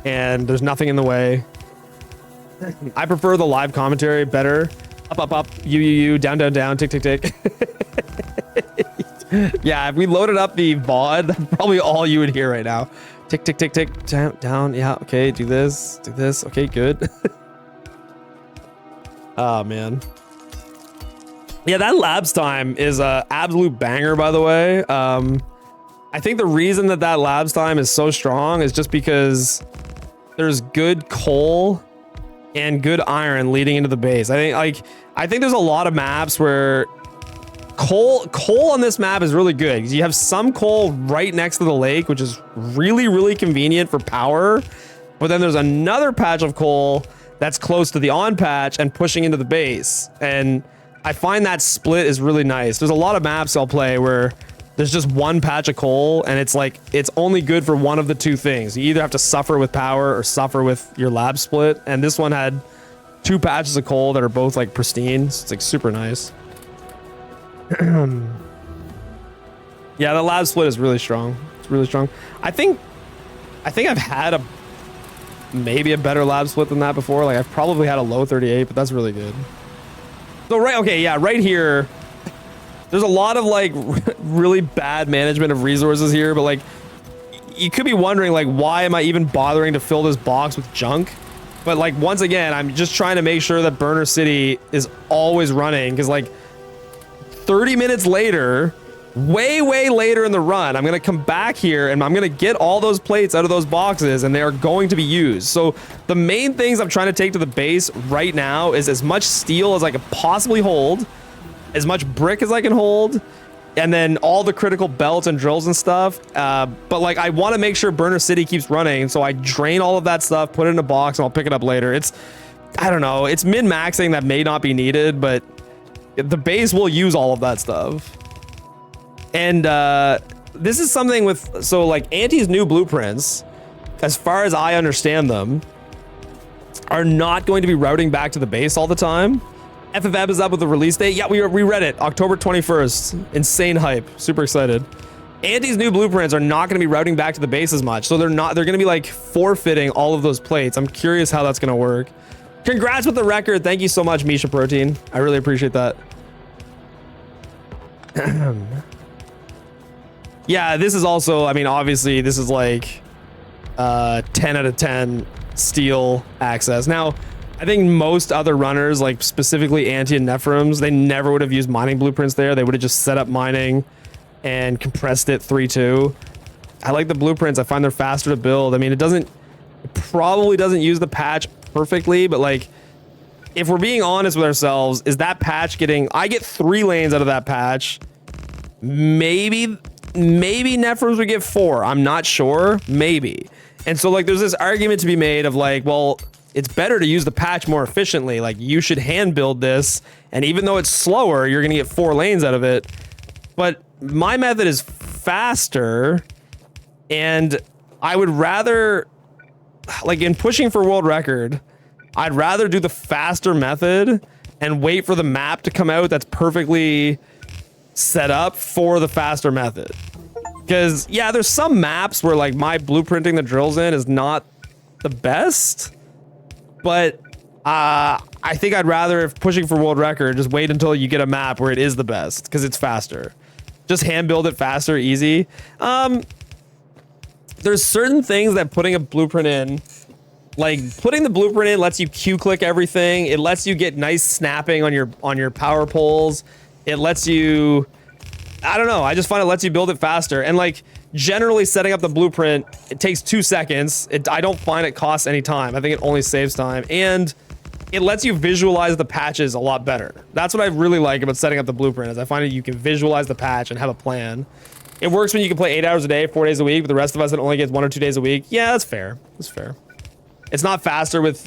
and there's nothing in the way. I prefer the live commentary better. Up, up, up, you, down, down, down, tick, tick, tick. Yeah, if we loaded up the VOD, that's probably all you would hear right now. Tick, tick, tick, tick, down, down. Yeah, okay, do this, okay, good. Oh, man. Yeah, that labs time is a absolute banger, by the way. I think the reason that labs time is so strong is just because there's good coal and good iron leading into the base. I think there's a lot of maps where coal on this map is really good, because you have some coal right next to the lake, which is really, really convenient for power. But then there's another patch of coal that's close to the on patch and pushing into the base. And I find that split is really nice. There's a lot of maps I'll play where there's just one patch of coal, and it's like, it's only good for one of the two things. You either have to suffer with power or suffer with your lab split. And this one had 2 patches of coal that are both like pristine. So it's like super nice. Yeah, the lab split is really strong. It's really strong. I think I've had maybe a better lab split than that before. Like I've probably had a low 38, but that's really good. So right here, there's a lot of like really bad management of resources here, but like you could be wondering like, why am I even bothering to fill this box with junk? But like, once again, I'm just trying to make sure that Burner City is always running, because like 30 minutes later, way later in the run, I'm gonna come back here and I'm gonna get all those plates out of those boxes, and they are going to be used. So the main things I'm trying to take to the base right now is as much steel as I could possibly hold, as much brick as I can hold, and then all the critical belts and drills and stuff. But like, I want to make sure Burner City keeps running, so I drain all of that stuff, put it in a box, and I'll pick it up later. I don't know, it's min-maxing that may not be needed, but the base will use all of that stuff. And this is something with, so like Anti's new blueprints, as far as I understand them, are not going to be routing back to the base all the time. FFF is up with the release date. Yeah, we read it, October 21st. Insane hype, super excited. Anti's new blueprints are not going to be routing back to the base as much, so they're going to be like forfeiting all of those plates. I'm curious how that's going to work. Congrats with the record. Thank you so much, Misha Protein. I really appreciate that. Yeah, this is also, I mean, obviously this is like 10 out of 10 steel access. Now, I think most other runners, like specifically Anti and Nephrons, they never would have used mining blueprints there. They would have just set up mining and compressed it 3-2. I like the blueprints. I find they're faster to build. I mean, it probably doesn't use the patch perfectly, but like, if we're being honest with ourselves, is that patch I get 3 lanes out of that patch. Maybe Nephrons would get 4. I'm not sure. Maybe. And so like, there's this argument to be made of like, well, it's better to use the patch more efficiently. Like, you should hand build this. And even though it's slower, you're going to get 4 lanes out of it. But my method is faster. And I would rather, like in pushing for world record, I'd rather do the faster method and wait for the map to come out that's perfectly set up for the faster method. Because, yeah, there's some maps where, like, my blueprinting the drills in is not the best. But I think I'd rather, if pushing for world record, just wait until you get a map where it is the best, because it's faster. Just hand build it faster, easy. There's certain things that putting a blueprint in, like putting the blueprint in lets you Q click everything. It lets you get nice snapping on your power poles. It lets you, I don't know. I just find it lets you build it faster. And like generally setting up the blueprint, it takes 2 seconds. I don't find it costs any time. I think it only saves time, and it lets you visualize the patches a lot better. That's what I really like about setting up the blueprint, is I find that you can visualize the patch and have a plan. It works when you can play 8 hours a day, 4 days a week, but the rest of us that only gets 1 or 2 days a week. Yeah, that's fair. That's fair. It's not faster with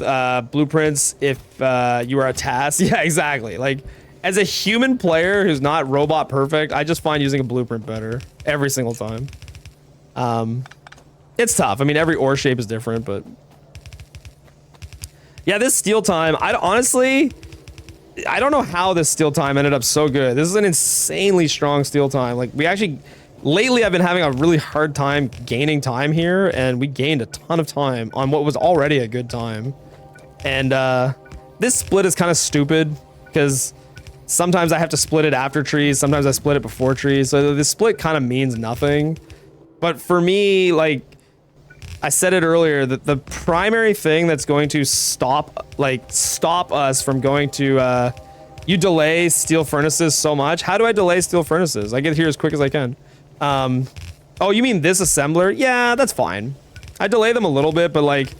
blueprints if you are a task. Yeah, exactly. Like, as a human player who's not robot perfect, I just find using a blueprint better every single time. It's tough. I mean, every ore shape is different, but yeah, this steal time, honestly, I don't know how this steal time ended up so good. This is an insanely strong steal time. Like, lately I've been having a really hard time gaining time here, and we gained a ton of time on what was already a good time. And this split is kind of stupid, because sometimes I have to split it after trees, sometimes I split it before trees, so this split kind of means nothing. But for me, like I said it earlier, that the primary thing that's going to stop us from going to you delay steel furnaces so much. How do I delay steel furnaces? I get here as quick as I can. Oh, you mean this assembler? Yeah, that's fine. I delay them a little bit, but like,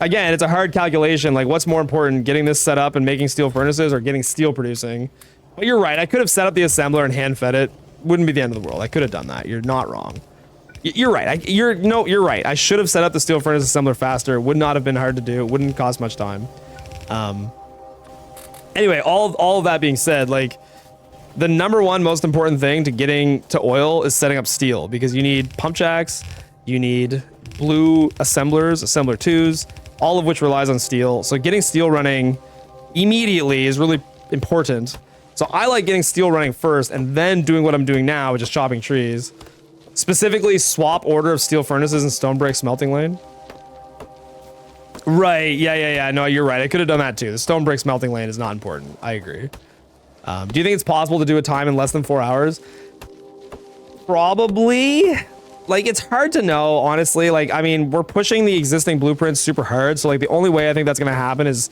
again, it's a hard calculation. Like, what's more important, getting this set up and making steel furnaces, or getting steel producing? But you're right. I could have set up the assembler and hand fed it. Wouldn't be the end of the world. I could have done that. You're not wrong. You're right. You're right. I should have set up the steel furnace assembler faster. It would not have been hard to do. It wouldn't cost much time. Anyway, all of that being said, like, the number one most important thing to getting to oil is setting up steel, because you need pump jacks, you need blue assemblers, assembler 2s, all of which relies on steel. So getting steel running immediately is really important. So I like getting steel running first and then doing what I'm doing now, which is chopping trees. Specifically, swap order of steel furnaces and stone break smelting lane. Right, yeah. No, you're right. I could have done that too. The stone break smelting lane is not important. I agree. Do you think it's possible to do a time in less than 4 hours? Probably. Like, it's hard to know, honestly. Like, I mean, we're pushing the existing blueprints super hard. So, like, the only way I think that's going to happen is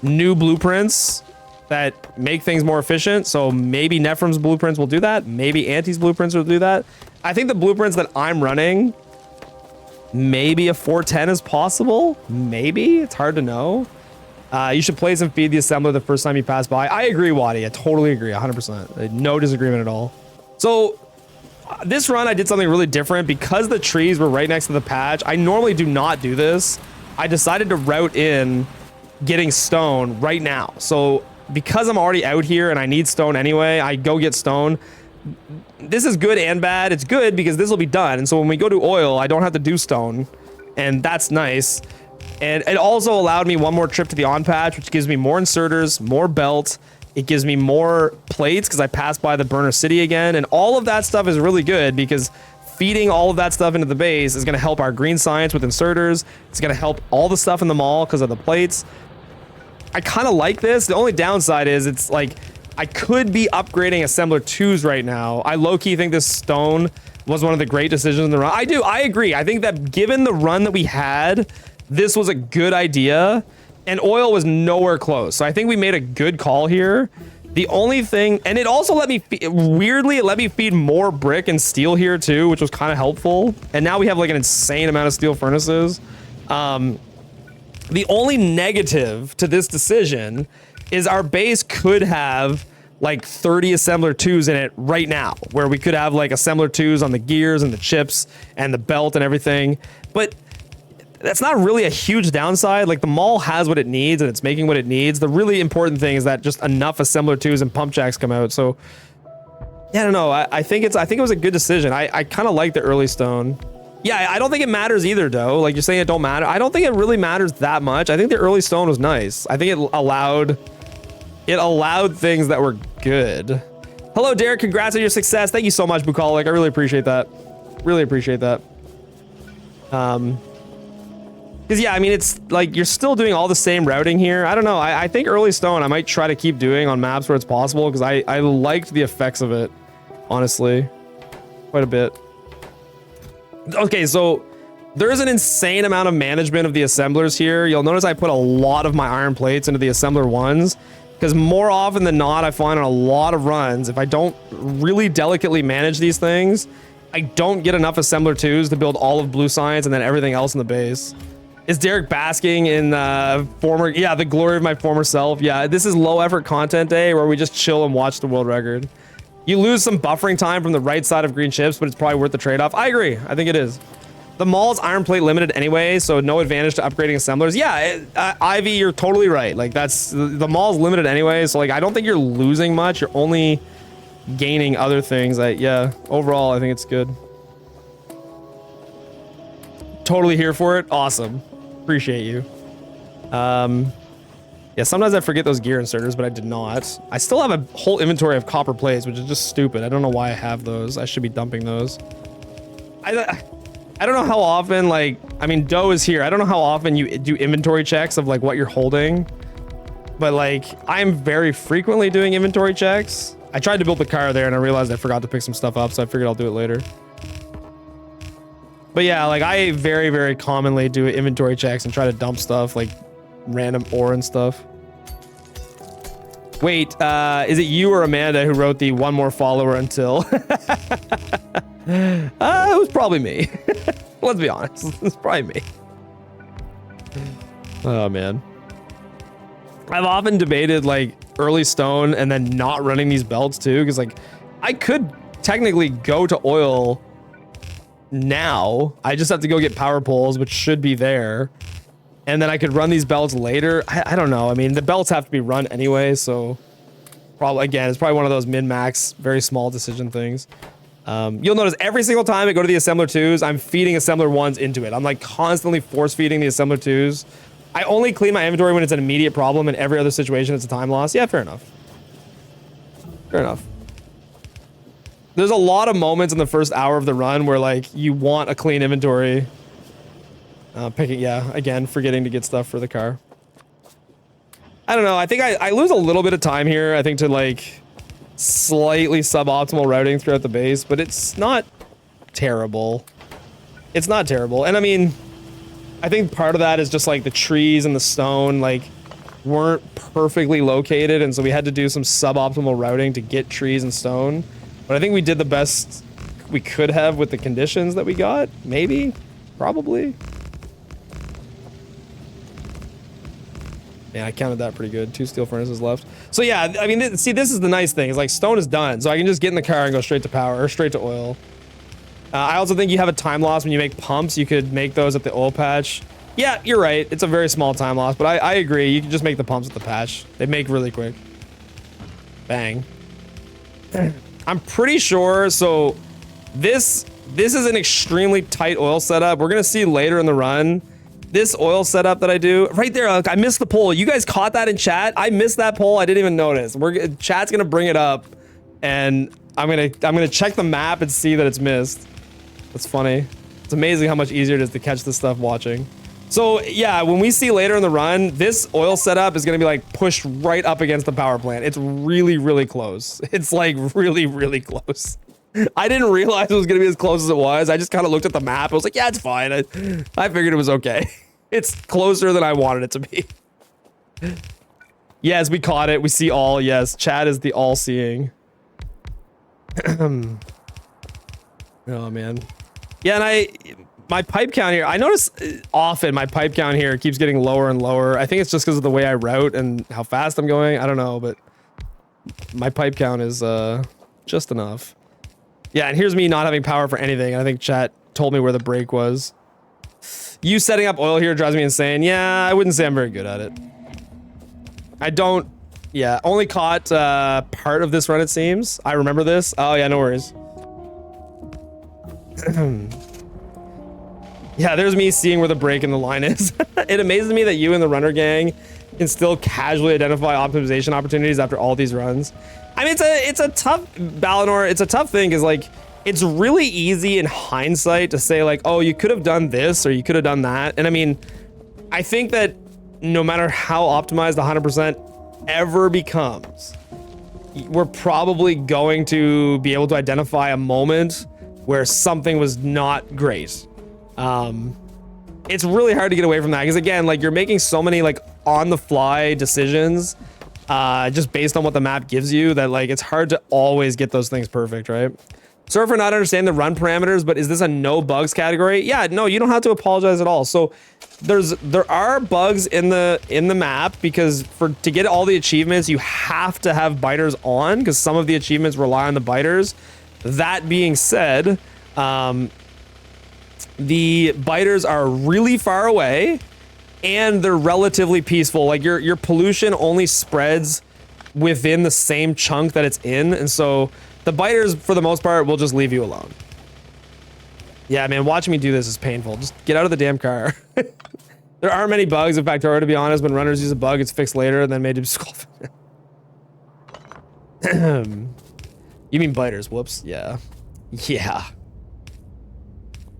new blueprints that make things more efficient. So maybe Nephrom's blueprints will do that. Maybe Anti's blueprints will do that. I think the blueprints that I'm running, maybe a 410 is possible. Maybe. It's hard to know. You should place and feed the assembler the first time you pass by. I agree, Waddy. I totally agree, 100%. No disagreement at all. So this run, I did something really different because the trees were right next to the patch. I normally do not do this. I decided to route in getting stone right now. So because I'm already out here and I need stone anyway, I go get stone. This is good and bad. It's good because this will be done. And so when we go to oil, I don't have to do stone. And that's nice. And it also allowed me one more trip to the on patch, which gives me more inserters, more belt. It gives me more plates because I passed by the burner city again. And all of that stuff is really good because feeding all of that stuff into the base is going to help our green science with inserters. It's going to help all the stuff in the mall because of the plates. I kind of like this. The only downside is it's like I could be upgrading assembler 2s right now. I low-key think this stone was one of the great decisions in the run. I agree. I think that given the run that we had, this was a good idea. and oil was nowhere close. So I think we made a good call here. The only thing, and it also let me, weirdly, it let me feed more brick and steel here too, which was kind of helpful. And now we have like an insane amount of steel furnaces. The only negative to this decision is our base could have like 30 assembler 2s in it right now, where we could have like assembler 2s on the gears and the chips and the belt and everything. But that's not really a huge downside. Like the mall has what it needs and it's making what it needs. The really important thing is that just enough assembler 2s and pump jacks come out. So yeah, I don't know. I think it was a good decision. I kind of like the early stone. Yeah, I don't think it matters either, though. Like you're saying it don't matter. I don't think it really matters that much. I think the early stone was nice. I think it allowed things that were good. Hello, Derek. Congrats on your success. Thank you so much, Bucolic. I really appreciate that. Really appreciate that. Because yeah, I mean, it's like you're still doing all the same routing here. I don't know. I think early stone I might try to keep doing on maps where it's possible because I liked the effects of it, honestly, quite a bit. Okay, so there's an insane amount of management of the assemblers here. You'll notice I put a lot of my iron plates into the assembler 1s because more often than not, I find on a lot of runs, if I don't really delicately manage these things, I don't get enough assembler 2s to build all of blue science and then everything else in the base. Is Derek basking in the glory of my former self? Yeah, this is low effort content day where we just chill and watch the world record. You lose some buffering time from the right side of green chips, but it's probably worth the trade-off. I agree. I think it is. The mall's iron plate limited anyway, so no advantage to upgrading assemblers. Yeah, Ivy, you're totally right. Like that's the mall's limited anyway, so like I don't think you're losing much. You're only gaining other things. Yeah, overall, I think it's good. Totally here for it. Awesome. Appreciate you. Yeah, sometimes I forget those gear inserters, but I did not. I still have a whole inventory of copper plates, which is just stupid. I don't know why I have those. I should be dumping those. I don't know how often, like, I mean, Doe is here. I don't know how often you do inventory checks of like what you're holding, but like I'm very frequently doing inventory checks. I tried to build the car there and I realized I forgot to pick some stuff up, so I figured I'll do it later. But yeah, like I very, very commonly do inventory checks and try to dump stuff like random ore and stuff. Wait, is it you or Amanda who wrote the one more follower until? It was probably me. Let's be honest. It's probably me. Oh man. I've often debated like early stone and then not running these belts too, because like I could technically go to oil now. I just have to go get power poles, which should be there. And then I could run these belts later. I don't know. I mean, the belts have to be run anyway, so probably, again, it's probably one of those min-max, very small decision things. You'll notice every single time I go to the assembler 2s, I'm feeding assembler 1s into it. I'm like constantly force feeding the assembler 2s. I only clean my inventory when it's an immediate problem. In every other situation, it's a time loss. Yeah, fair enough. Fair enough. There's a lot of moments in the first hour of the run where like you want a clean inventory. Again, forgetting to get stuff for the car. I don't know. I think I lose a little bit of time here. I think to like slightly suboptimal routing throughout the base, but it's not terrible. It's not terrible. And I mean, I think part of that is just like the trees and the stone like weren't perfectly located. And so we had to do some suboptimal routing to get trees and stone. But I think we did the best we could have with the conditions that we got. Maybe, probably. Yeah, I counted that pretty good. 2 steel furnaces left. So yeah, I mean, see, this is the nice thing. Is like stone is done, so I can just get in the car and go straight to power or straight to oil. I also think you have a time loss when you make pumps. You could make those at the oil patch. Yeah, you're right. It's a very small time loss, but I agree. You can just make the pumps at the patch. They make really quick. Bang. I'm pretty sure. So this is an extremely tight oil setup. We're gonna see later in the run. This oil setup that I do right there, I missed the poll. You guys caught that in chat? I missed that poll. I didn't even notice. Chat's gonna bring it up, and I'm gonna check the map and see that it's missed. That's funny. It's amazing how much easier it is to catch this stuff watching. So yeah, when we see later in the run, this oil setup is gonna be like pushed right up against the power plant. It's really, really close. It's like really, really close. I didn't realize it was gonna be as close as it was. I just kind of looked at the map. I was like, yeah, it's fine. I figured it was okay. It's closer than I wanted it to be. Yes, we caught it. We see all. Yes, Chad is the all-seeing. Oh man. Yeah, and my pipe count here, I notice often my pipe count here keeps getting lower and lower. I think it's just because of the way I route and how fast I'm going. I don't know, but my pipe count is just enough. Yeah, and here's me not having power for anything. I think chat told me where the break was. You setting up oil here drives me insane. Yeah, I wouldn't say I'm very good at it. I don't... Yeah, only caught part of this run, it seems. I remember this. Oh, yeah, no worries. Yeah, there's me seeing where the break in the line is. It amazes me that you and the runner gang can still casually identify optimization opportunities after all these runs. I mean, it's a tough... Balinor, it's a tough thing, because, like, it's really easy in hindsight to say, like, oh, you could have done this, or you could have done that. And I mean, I think that no matter how optimized 100% ever becomes, we're probably going to be able to identify a moment where something was not great. It's really hard to get away from that, because again, like, you're making so many like on the fly decisions just based on what the map gives you that, like, it's hard to always get those things perfect, right? Sorry for not understanding the run parameters, but is this a no bugs category? Yeah, no, you don't have to apologize at all. So there are bugs in the map, because to get all the achievements, you have to have biters on, because some of the achievements rely on the biters. That being said, the biters are really far away and they're relatively peaceful. Like, your pollution only spreads within the same chunk that it's in, and so the biters, for the most part, will just leave you alone. Yeah, man, watching me do this is painful. Just get out of the damn car. There aren't many bugs in Factorio, to be honest. When runners use a bug, it's fixed later and then made to disqualify. You mean biters? Whoops. Yeah. Yeah.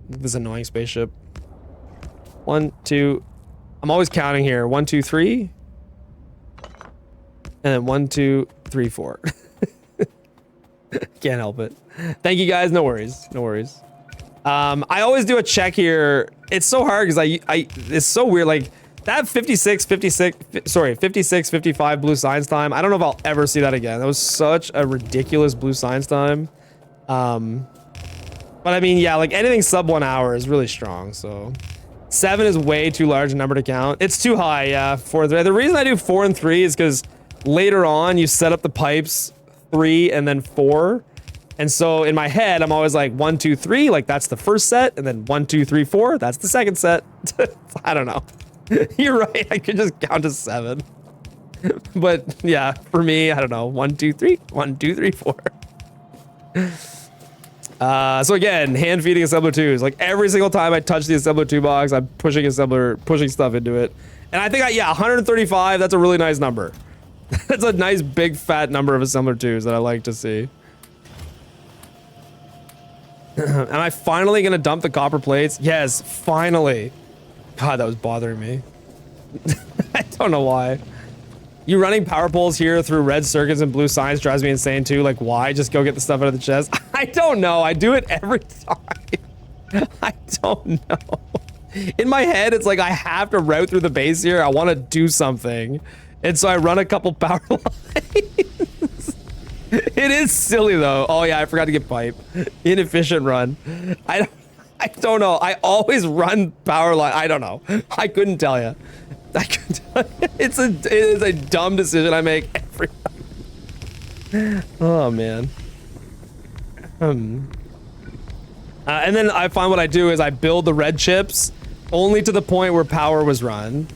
This annoying spaceship. 1, 2. I'm always counting here. 1, 2, 3. And then 1, 2, 3, 4. Can't help it. Thank you guys. No worries. No worries. I always do a check here. It's so hard because it's so weird. Like, that 56, 55 blue science time. I don't know if I'll ever see that again. That was such a ridiculous blue science time. But I mean, yeah, like, anything sub 1 hour is really strong. So 7 is way too large a number to count. It's too high. Yeah. 4 3. The reason I do 4 and 3 is because later on you set up the pipes 3 and then 4. And so in my head, I'm always like 1, 2, 3, like that's the first set, and then 1, 2, 3, 4, that's the second set. I don't know. You're right, I could just count to 7. But yeah, for me, I don't know. 1, 2, 3, 1, 2, 3, 4. So again, hand feeding assembler 2s. Like, every single time I touch the assembler 2 box, I'm pushing stuff into it. And I think, yeah, 135, that's a really nice number. That's a nice big fat number of assembler 2s that I like to see. Am I finally gonna dump the copper plates? Yes, finally. God, that was bothering me. I don't know why. You running power poles here through red circuits and blue signs drives me insane too. Like, why? Just go get the stuff out of the chest? I don't know. I do it every time. I don't know. In my head, it's like I have to route through the base here. I want to do something. And so I run a couple power lines. It is silly though. Oh yeah, I forgot to get pipe. Inefficient run. I don't know. I always run power line. I don't know. I couldn't tell you. It is a dumb decision I make every time. Oh man. And then I find what I do is I build the red chips only to the point where power was run,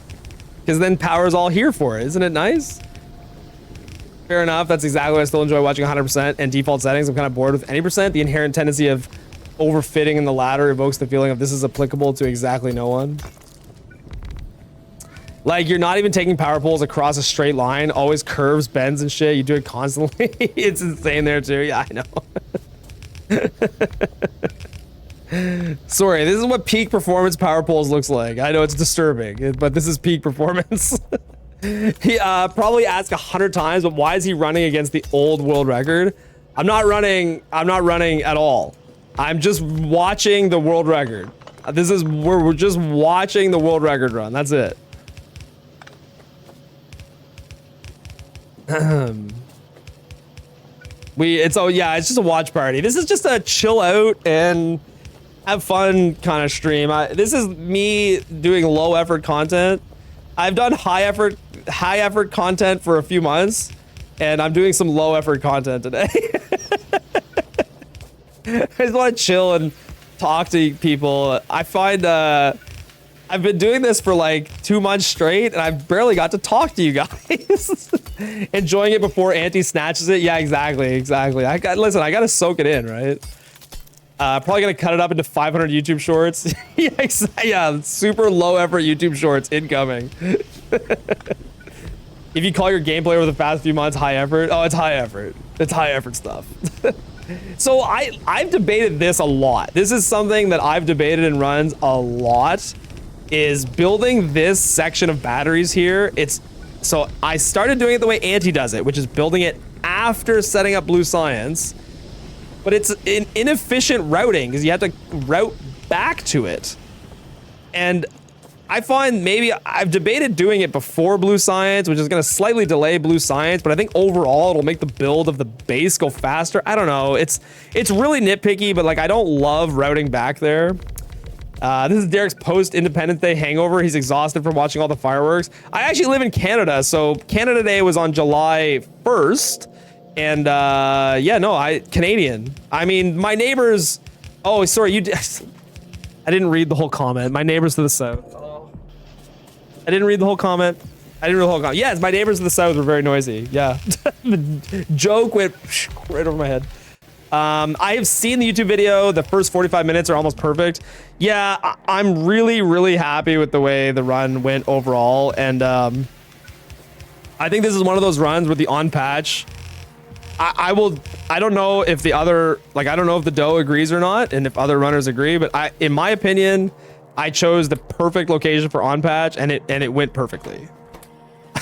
because then power is all here for it. Isn't it nice? Fair enough. That's exactly why I still enjoy watching 100% and default settings. I'm kind of bored with any percent. The inherent tendency of overfitting in the ladder evokes the feeling of this is applicable to exactly no one. Like, you're not even taking power poles across a straight line, always curves, bends and shit. You do it constantly. It's insane there too. Yeah, I know. Sorry, this is what peak performance power poles looks like. I know it's disturbing, but this is peak performance. He probably asked 100 times, but why is he running against the old world record? I'm not running at all. I'm just watching the world record. We're just watching the world record run. That's it. It's just a watch party. This is just a chill out and have fun kind of stream. This is me doing low effort content. I've done high effort content for a few months, and I'm doing some low effort content today. I just want to chill and talk to people. I find I've been doing this for like 2 months straight, and I've barely got to talk to you guys. Enjoying it before Auntie snatches it. Yeah, exactly. Listen, I gotta soak it in, right? Probably gonna cut it up into 500 YouTube shorts. Yeah, super low effort YouTube shorts incoming. If you call your gameplay over the past few months high effort, oh, it's high effort. It's high effort stuff. So I've debated this a lot. This is something that I've debated in runs a lot, is building this section of batteries here. So I started doing it the way Auntie does it, which is building it after setting up blue science. But it's an inefficient routing because you have to route back to it. And I find maybe I've debated doing it before blue science, which is going to slightly delay blue science, but I think overall it'll make the build of the base go faster. I don't know. It's really nitpicky, but like I don't love routing back there. This is Derek's post-Independence Day hangover. He's exhausted from watching all the fireworks. I actually live in Canada, so Canada Day was on July 1st. And yeah, no, Canadian. I mean, my neighbors. Oh, sorry, I didn't read the whole comment. My neighbors to the south. Oh. I didn't read the whole comment. Yes, my neighbors to the south were very noisy. Yeah. The joke went right over my head. I have seen the YouTube video. The first 45 minutes are almost perfect. Yeah, I'm really, really happy with the way the run went overall. And I think this is one of those runs with the on patch. I don't know if I don't know if the doe agrees or not, and if other runners agree, but in my opinion, I chose the perfect location for on patch, and it went perfectly.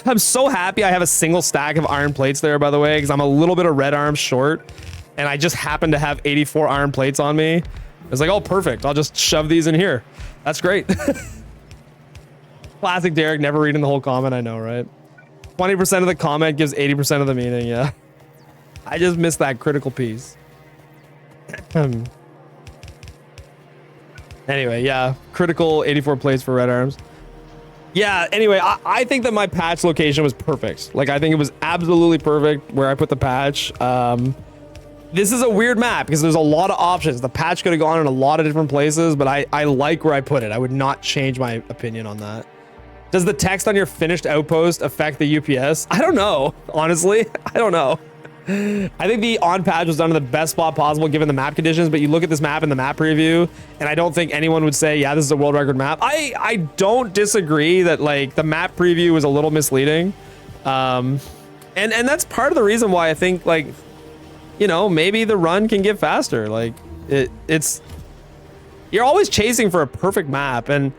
I'm so happy I have a single stack of iron plates there, by the way, because I'm a little bit of red arms short, and I just happen to have 84 iron plates on me. It's like, oh, perfect. I'll just shove these in here. That's great. Classic Derek, never reading the whole comment. I know, right? 20% of the comment gives 80% of the meaning. Yeah. I just missed that critical piece. Anyway, yeah. Critical 84 plates for red arms. Yeah, anyway, I think that my patch location was perfect. Like, I think it was absolutely perfect where I put the patch. This is a weird map because there's a lot of options. The patch could have gone in a lot of different places, but I like where I put it. I would not change my opinion on that. Does the text on your finished outpost affect the UPS? I don't know, honestly. I don't know. I think the on patch was done in the best spot possible given the map conditions, but you look at this map in the map preview, and I don't think anyone would say, yeah, this is a world record map. I don't disagree that like the map preview was a little misleading. And that's part of the reason why I think like, you know, maybe the run can get faster. Like it's, you're always chasing for a perfect map, and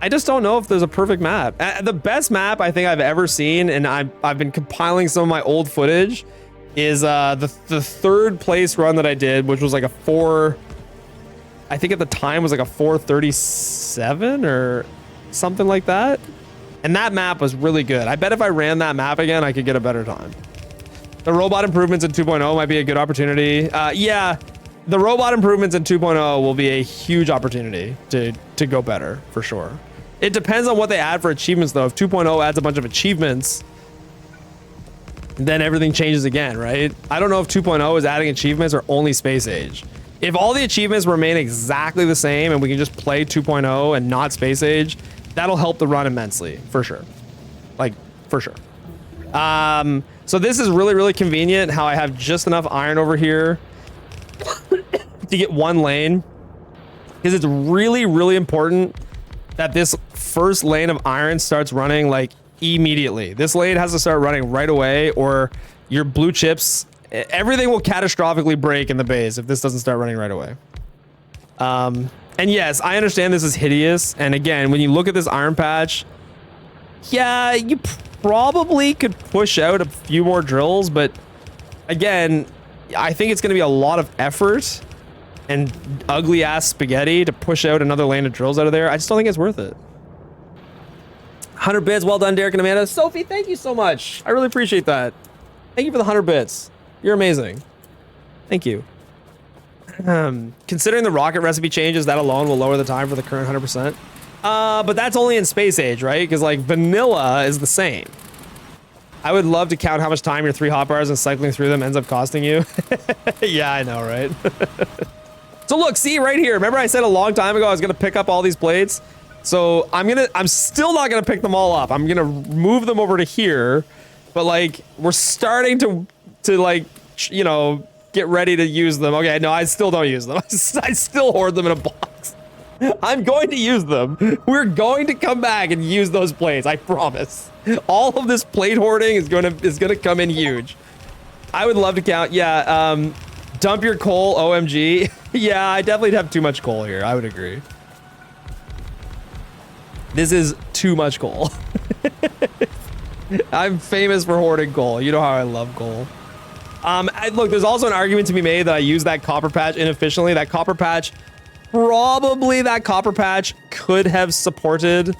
I just don't know if there's a perfect map. The best map I think I've ever seen, and I've been compiling some of my old footage, is the third place run that I did, which was like I think at the time was like a 4:37 or something like that. And that map was really good. I bet if I ran that map again, I could get a better time. The robot improvements in 2.0 might be a good opportunity. Yeah, the robot improvements in 2.0 will be a huge opportunity to go better for sure. It depends on what they add for achievements though. If 2.0 adds a bunch of achievements, then everything changes again, right? I don't know if 2.0 is adding achievements or only space age. If all the achievements remain exactly the same and we can just play 2.0 and not space age, that'll help the run immensely, for sure. Like, for sure. So this is really, really convenient how I have just enough iron over here to get one lane. Because it's really, really important that this first lane of iron starts running like immediately. This lane has to start running right away, or your blue chips, everything will catastrophically break in the base if this doesn't start running right away. And yes, I understand this is hideous. And again, when you look at this iron patch, yeah, you probably could push out a few more drills, but again, I think it's going to be a lot of effort and ugly ass spaghetti to push out another lane of drills out of there. I just don't think it's worth it. 100 bits, well done, Derek and Amanda. Sophie, thank you so much. I really appreciate that. Thank you for the 100 bits. You're amazing. Thank you. Considering the rocket recipe changes, that alone will lower the time for the current 100%. But that's only in space age, right? Because like vanilla is the same. I would love to count how much time your 3 hotbars and cycling through them ends up costing you. Yeah, I know, right? So look, see right here. Remember I said a long time ago I was gonna pick up all these plates? So I'm still not gonna pick them all up. I'm gonna move them over to here. But like, we're starting to like, you know, get ready to use them. Okay, no, I still don't use them. I still hoard them in a box. I'm going to use them. We're going to come back and use those plates. I promise. All of this plate hoarding is gonna come in huge. I would love to count. Yeah, dump your coal. OMG. Yeah, I definitely have too much coal here. I would agree. This is too much coal. I'm famous for hoarding coal. You know how I love coal. Look, there's also an argument to be made that I use that copper patch inefficiently. That copper patch could have supported.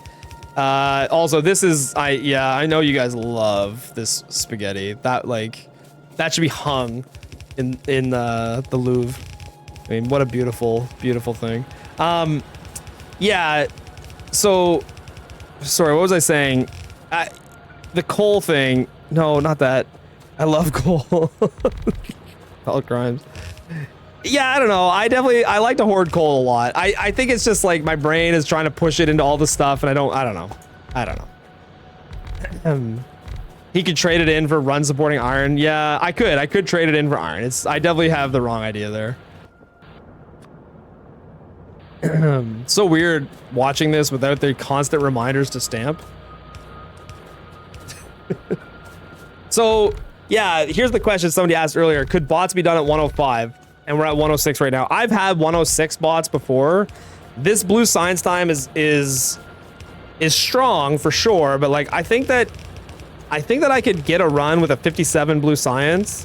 Also, this is, I know you guys love this spaghetti. That should be hung in the Louvre. I mean, what a beautiful, beautiful thing. Yeah, so, sorry, what was I saying? The coal thing, no, not that. I love coal. All crimes. Yeah, I don't know. I like to hoard coal a lot. I think it's just like my brain is trying to push it into all the stuff, and I don't know. He could trade it in for run supporting iron. Yeah, I could trade it in for iron. I definitely have the wrong idea there. So weird watching this without the constant reminders to stamp. So yeah, here's the question somebody asked earlier. Could bots be done at 105? And we're at 106 right now. I've had 106 bots before. This blue science time is strong for sure, but like I think that I could get a run with a 57 blue science,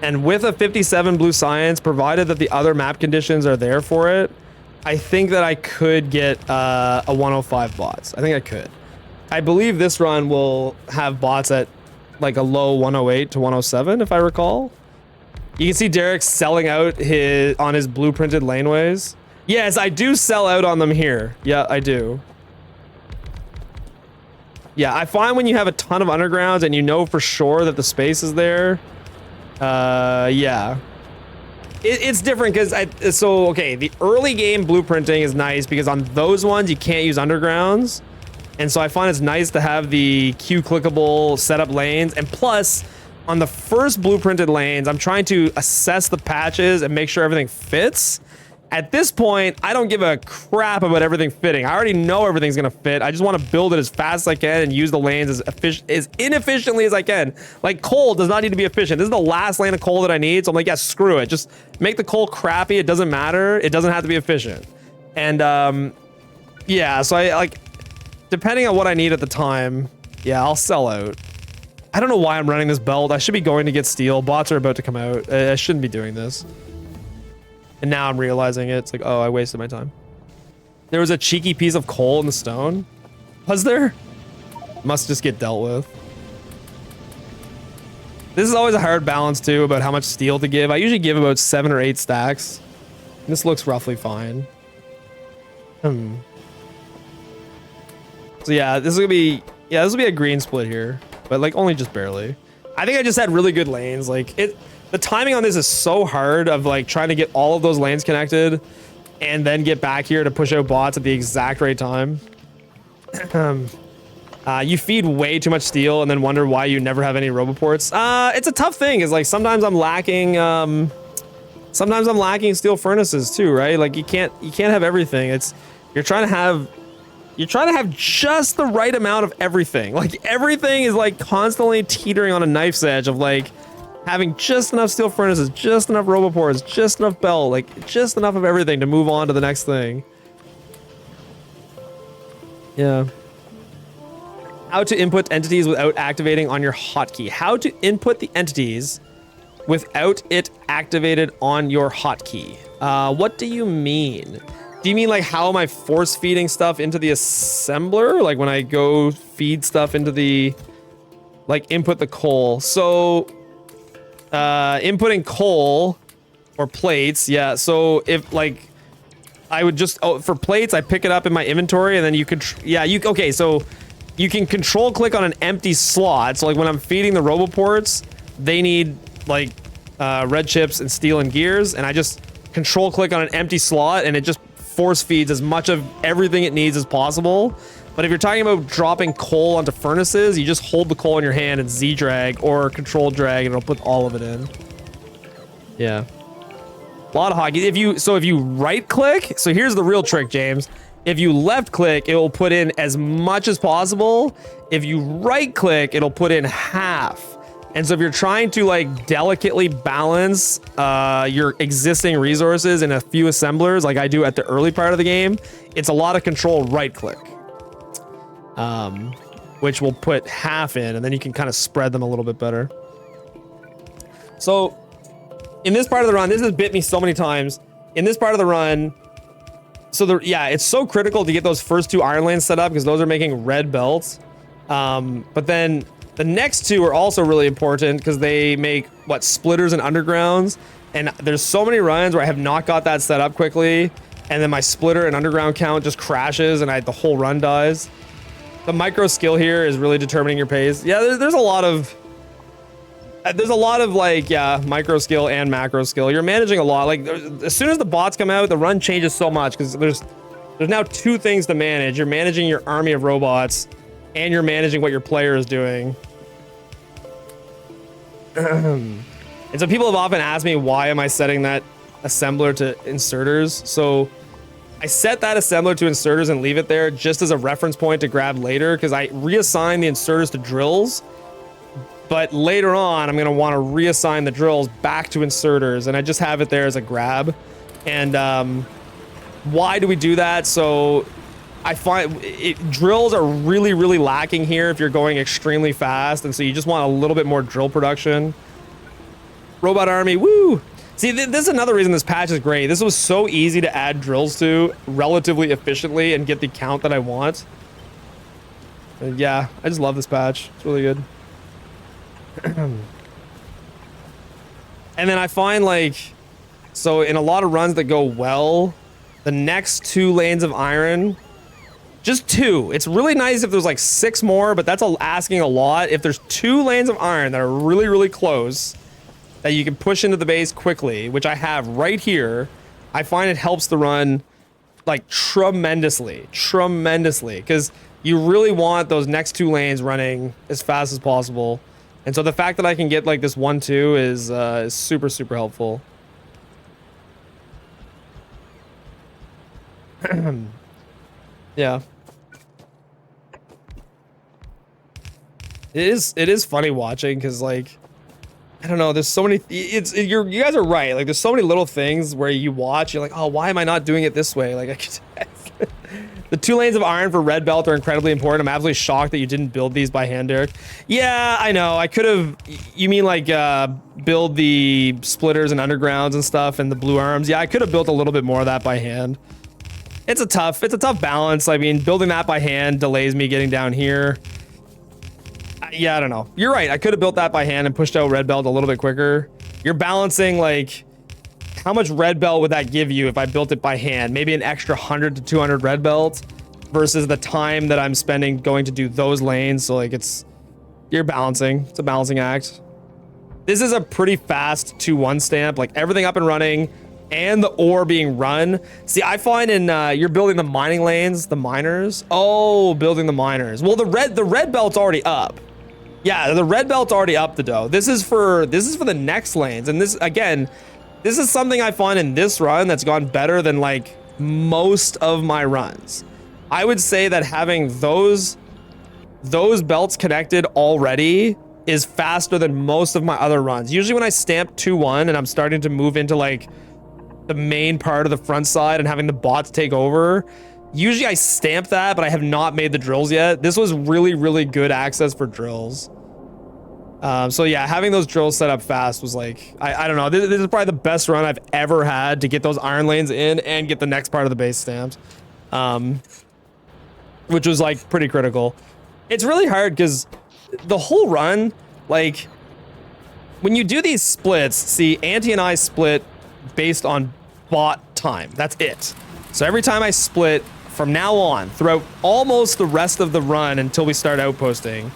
and with a 57 blue science, provided that the other map conditions are there for it, I think that I could get a 105 bots. I think I could. I believe this run will have bots at like a low 108 to 107, if I recall. You can see Derek selling out on his blueprinted laneways. Yes, I do sell out on them here. Yeah, I do. Yeah, I find when you have a ton of undergrounds and you know for sure that the space is there, yeah. It's different because okay, the early game blueprinting is nice because on those ones you can't use undergrounds. And so I find it's nice to have the Q clickable setup lanes. And plus, on the first blueprinted lanes, I'm trying to assess the patches and make sure everything fits. At this point, I don't give a crap about everything fitting. I already know everything's gonna fit. I just want to build it as fast as I can and use the lanes as inefficiently as I can. Like, coal does not need to be efficient. This is the last lane of coal that I need, so I'm like, yeah, screw it. Just make the coal crappy. It doesn't matter. It doesn't have to be efficient. And, yeah, so I, like, depending on what I need at the time, yeah, I'll sell out. I don't know why I'm running this belt. I should be going to get steel. Bots are about to come out. I shouldn't be doing this. And now I'm realizing it. It's like, oh, I wasted my time. There was a cheeky piece of coal in the stone. Was there? Must just get dealt with. This is always a hard balance too about how much steel to give. I usually give about 7 or 8 stacks. This looks roughly fine. So yeah, this will be a green split here, but like only just barely. I think I just had really good lanes. Like the timing on this is so hard of like trying to get all of those lanes connected and then get back here to push out bots at the exact right time. You feed way too much steel and then wonder why you never have any roboports. It's a tough thing. Is like sometimes I'm lacking steel furnaces too, right? Like you can't have everything. You're trying to have just the right amount of everything. Like everything is like constantly teetering on a knife's edge of like having just enough steel furnaces, just enough roboports, just enough belt, like just enough of everything to move on to the next thing. Yeah. How to input entities without activating on your hotkey. How to input the entities without it activated on your hotkey. What do you mean? Do you mean like how am I force feeding stuff into the assembler? Like when I go feed stuff into the, like input the coal. So inputting coal or plates. Yeah, so if like I would just for plates I pick it up in my inventory and then you could okay, so you can control click on an empty slot. So like when I'm feeding the roboports, they need like red chips and steel and gears, and I just control click on an empty slot and it just force feeds as much of everything it needs as possible. But if you're talking about dropping coal onto furnaces, you just hold the coal in your hand and Z drag or control drag and it'll put all of it in. Yeah. A lot of hockey. If you right click, so here's the real trick, James. If you left click, it will put in as much as possible. If you right click, it'll put in half. And so if you're trying to like delicately balance your existing resources in a few assemblers, like I do at the early part of the game, it's a lot of control right click. Which will put half in, and then you can kind of spread them a little bit better. So in this part of the run, this has bit me so many times. In this part of the run, so it's so critical to get those first 2 iron lanes set up because those are making red belts. But then the next 2 are also really important because they make what, splitters and undergrounds. And there's so many runs where I have not got that set up quickly, and then my splitter and underground count just crashes and the whole run dies. The micro skill here is really determining your pace. Yeah, there's a lot of like, yeah, micro skill and macro skill. You're managing a lot. Like as soon as the bots come out, the run changes so much because there's now 2 things to manage. You're managing your army of robots and you're managing what your player is doing. And so people have often asked me, why am I setting that assembler to inserters? So I set that assembler to inserters and leave it there just as a reference point to grab later, because I reassign the inserters to drills. But later on, I'm going to want to reassign the drills back to inserters, and I just have it there as a grab. And why do we do that? So I find drills are really, really lacking here if you're going extremely fast, and so you just want a little bit more drill production. Robot army, woo! See, this is another reason this patch is great. This was so easy to add drills to relatively efficiently and get the count that I want. And yeah, I just love this patch. It's really good. And then I find like, so in a lot of runs that go well, the next 2 lanes of iron, just 2. It's really nice if there's like 6 more, but that's asking a lot. If there's 2 lanes of iron that are really, really close, that you can push into the base quickly, which I have right here, I find it helps the run like tremendously, because you really want those next 2 lanes running as fast as possible. And so the fact that I can get like this 1-2 is super, super helpful. Yeah. It is funny watching because like, I don't know, there's so many, you guys are right. Like there's so many little things where you watch, you're like, oh, why am I not doing it this way? Like I could, the 2 lanes of iron for red belt are incredibly important. I'm absolutely shocked that you didn't build these by hand, Derek. Yeah, I know. I could have, you mean like build the splitters and undergrounds and stuff and the blue arms. Yeah, I could have built a little bit more of that by hand. It's a tough balance. I mean, building that by hand delays me getting down here. Yeah, I don't know. You're right. I could have built that by hand and pushed out red belt a little bit quicker. You're balancing like, how much red belt would that give you if I built it by hand? Maybe an extra 100 to 200 red belt versus the time that I'm spending going to do those lanes. So like you're balancing. It's a balancing act. This is a pretty fast 2-1 stamp, like everything up and running and the ore being run. See, I find in you're building the mining lanes, the miners. Oh, building the miners. Well, the red belt's already up. Yeah, the red belt's already up the dough. This is for the next lanes. And this, again, this is something I find in this run that's gone better than like most of my runs. I would say that having those belts connected already is faster than most of my other runs. Usually when I stamp 2-1 and I'm starting to move into like the main part of the front side and having the bots take over, usually I stamp that, but I have not made the drills yet. This was really, really good access for drills. So yeah, having those drills set up fast was like, I don't know. This is probably the best run I've ever had to get those iron lanes in and get the next part of the base stamped. Which was like pretty critical. It's really hard because the whole run, like when you do these splits, see, Auntie and I split based on bot time. That's it. So every time I split from now on throughout almost the rest of the run until we start outposting,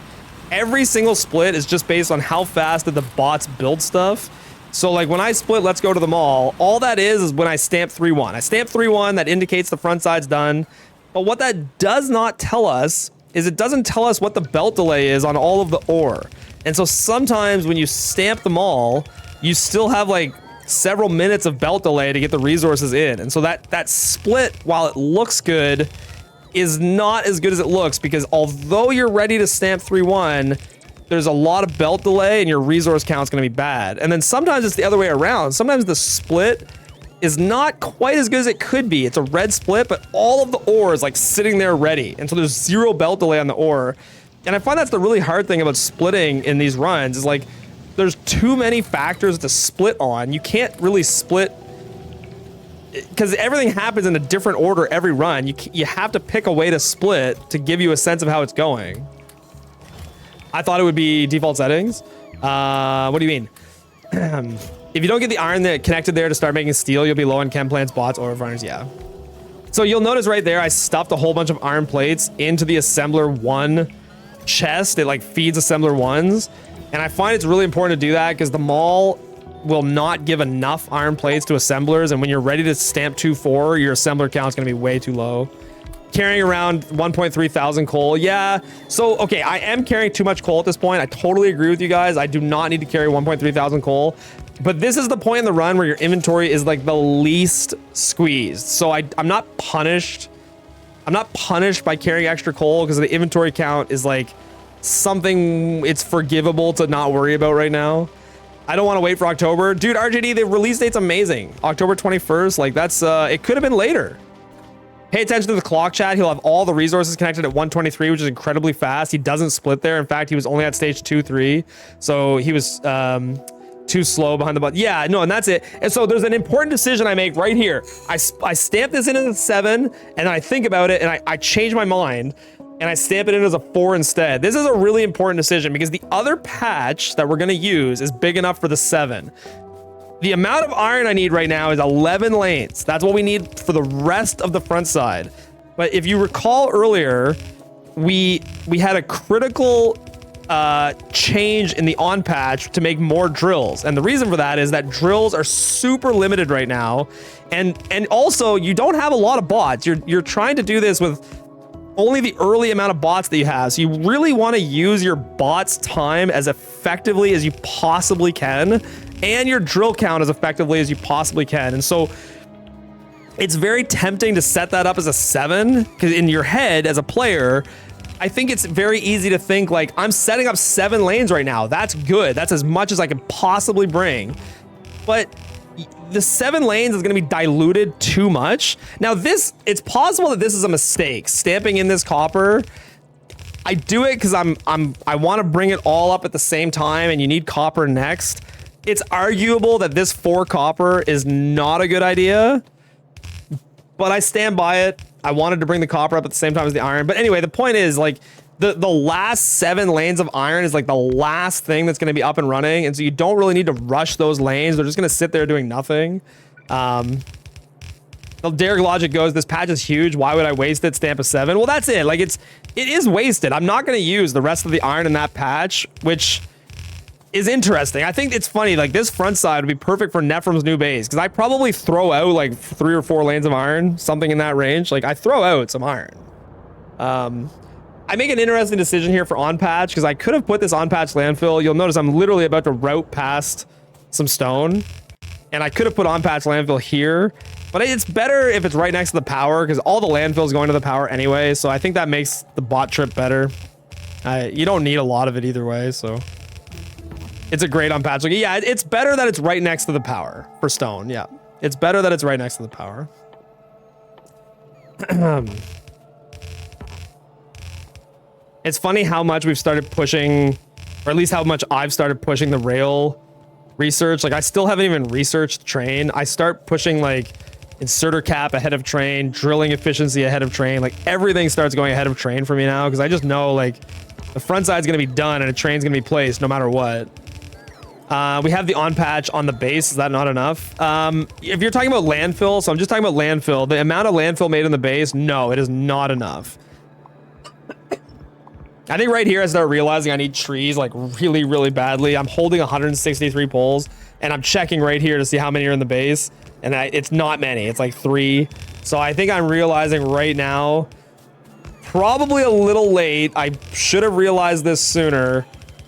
every single split is just based on how fast did the bots build stuff. So like when I split Let's Go to the Mall, all that is when I stamp 3-1. I stamp 3-1, that indicates the front side's done. But what that does not tell us is it doesn't tell us what the belt delay is on all of the ore. And so sometimes when you stamp them all, you still have like several minutes of belt delay to get the resources in. And so that split, while it looks good, is not as good as it looks, because although you're ready to stamp 3-1, there's a lot of belt delay and your resource count's gonna be bad. And then sometimes it's the other way around. Sometimes the split is not quite as good as it could be. It's a red split, but all of the ore is like sitting there ready. And so there's 0 belt delay on the ore. And I find that's the really hard thing about splitting in these runs, is like, there's too many factors to split on. You can't really split because everything happens in a different order every run. You have to pick a way to split to give you a sense of how it's going. I thought it would be default settings. What do you mean? If you don't get the iron that connected there to start making steel, you'll be low on chem plants, bots, ore refiners. Yeah. So you'll notice right there, I stuffed a whole bunch of iron plates into the assembler 1 chest. It like feeds assembler 1s. And I find it's really important to do that because the mall will not give enough iron plates to assemblers. And when you're ready to stamp 2-4, your assembler count is going to be way too low. Carrying around 1.3 thousand coal. Yeah. So, okay, I am carrying too much coal at this point. I totally agree with you guys. I do not need to carry 1.3 thousand coal. But this is the point in the run where your inventory is like the least squeezed. So I'm not punished. I'm not punished by carrying extra coal because the inventory count is like something it's forgivable to not worry about right now. I don't want to wait for October. Dude, RJD, the release date's amazing. October 21st, like that's, it could have been later. Pay attention to the clock, chat. He'll have all the resources connected at 123, which is incredibly fast. He doesn't split there. In fact, he was only at stage 2-3. So he was too slow behind the button. Yeah, no, and that's it. And so there's an important decision I make right here. I stamp this in as a 7, and I think about it, and I change my mind. And I stamp it in as a 4 instead. This is a really important decision because the other patch that we're gonna use is big enough for the 7. The amount of iron I need right now is 11 lanes. That's what we need for the rest of the front side. But if you recall earlier, we had a critical change in the on patch to make more drills. And the reason for that is that drills are super limited right now. And also you don't have a lot of bots. You're trying to do this with only the early amount of bots that you have. So you really want to use your bots time as effectively as you possibly can, and your drill count as effectively as you possibly can. And so it's very tempting to set that up as a 7, because in your head as a player, I think it's very easy to think like, I'm setting up 7 lanes right now. That's good. That's as much as I can possibly bring. But the 7 lanes is going to be diluted too much. Now it's possible that this is a mistake. Stamping in this copper, I do it because I want to bring it all up at the same time, and you need copper next. It's arguable that this 4 copper is not a good idea, but I stand by it. I wanted to bring the copper up at the same time as the iron. But anyway, the point is like the last 7 lanes of iron is like the last thing that's going to be up and running. And so you don't really need to rush those lanes. They're just going to sit there doing nothing. The Derek logic goes, this patch is huge. Why would I waste it? Stamp a 7. Well, that's it. Like it is wasted. I'm not going to use the rest of the iron in that patch, which is interesting. I think it's funny. Like this front side would be perfect for Nephrim's new base, because I probably throw out like 3 or 4 lanes of iron, something in that range. Like I throw out some iron. I make an interesting decision here for on patch because I could have put this on patch landfill. You'll notice I'm literally about to route past some stone, and I could have put on patch landfill here, but it's better if it's right next to the power because all the landfill is going to the power anyway. So I think that makes the bot trip better. You don't need a lot of it either way, so it's a great on patch. Like, yeah, it's better that it's right next to the power for stone. Yeah, it's better that it's right next to the power. It's funny how much we've started pushing, or at least how much I've started pushing the rail research. Like I still haven't even researched train. I start pushing like inserter cap ahead of train, drilling efficiency ahead of train. Like everything starts going ahead of train for me now, because I just know like the front side's gonna be done and a train's gonna be placed no matter what. We have the on patch on the base. Is that not enough? If you're talking about landfill, so I'm just talking about landfill. The amount of landfill made in the base, no, it is not enough. I think right here I start realizing I need trees like really, really badly. I'm holding 163 poles, and I'm checking right here to see how many are in the base, and it's not many. It's like 3. So I think I'm realizing right now, probably a little late. I should have realized this sooner,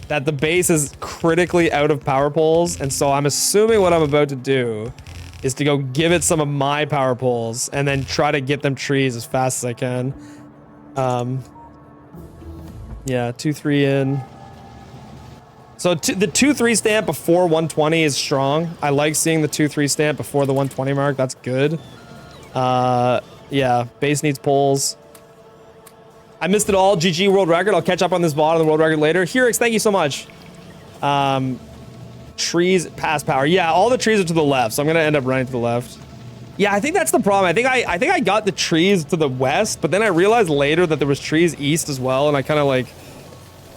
that the base is critically out of power poles, and so I'm assuming what I'm about to do is to go give it some of my power poles and then try to get them trees as fast as I can. Yeah, 2-3 in. So the 2-3 stamp before 120 is strong. I like seeing the 2-3 stamp before the 120 mark. That's good. Yeah, base needs poles. I missed it all. GG world record. I'll catch up on this bot on the world record later. Hirix, thank you so much. Trees pass power. Yeah, all the trees are to the left, so I'm gonna end up running to the left. Yeah, I think that's the problem. I think I got the trees to the west, but then I realized later that there was trees east as well, and I kind of like,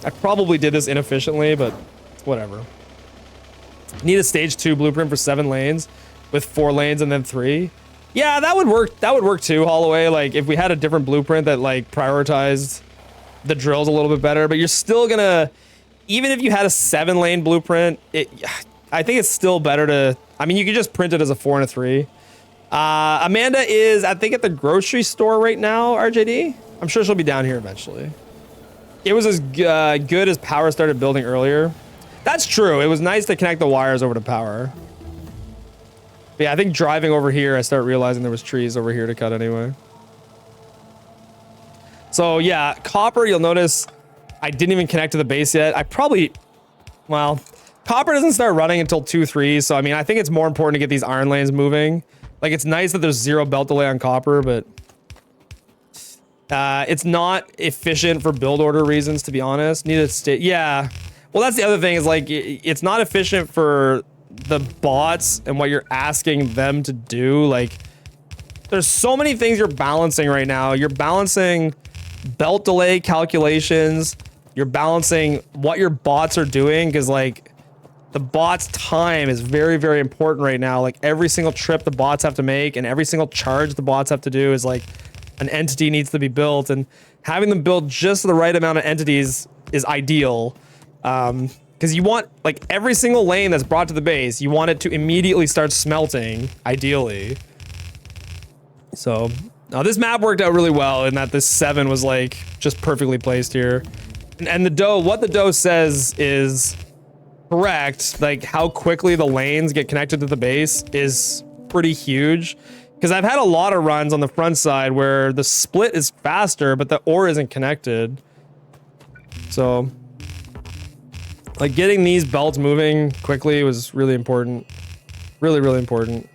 I probably did this inefficiently, but whatever. Need a stage 2 blueprint for 7 lanes with 4 lanes and then 3. Yeah, that would work. That would work too, Holloway. Like if we had a different blueprint that like prioritized the drills a little bit better, but you're still gonna, even if you had a 7-lane blueprint, I think it's still better to, I mean, you could just print it as a 4 and a 3. Amanda is, I think, at the grocery store right now, RJD. I'm sure she'll be down here eventually. It was as good as power started building earlier. That's true. It was nice to connect the wires over to power. But yeah, I think driving over here, I start realizing there was trees over here to cut anyway. So yeah, copper, you'll notice I didn't even connect to the base yet. I probably, well, copper doesn't start running until 2-3. So I mean, I think it's more important to get these iron lanes moving. Like, it's nice that there's 0 belt delay on copper, but it's not efficient for build order reasons, to be honest. Need to stay. Yeah. Well, that's the other thing is like, it's not efficient for the bots and what you're asking them to do. Like, there's so many things you're balancing right now. You're balancing belt delay calculations. You're balancing what your bots are doing, because like, the bots' time is very, very important right now. Like every single trip the bots have to make and every single charge the bots have to do is like an entity needs to be built, and having them build just the right amount of entities is ideal. Because you want like every single lane that's brought to the base, you want it to immediately start smelting, ideally. So this map worked out really well in that this 7 was like just perfectly placed here. And the dough, what the dough says is correct. Like how quickly the lanes get connected to the base is pretty huge, because I've had a lot of runs on the front side where the split is faster but the ore isn't connected. So like getting these belts moving quickly was really important. Really, really important.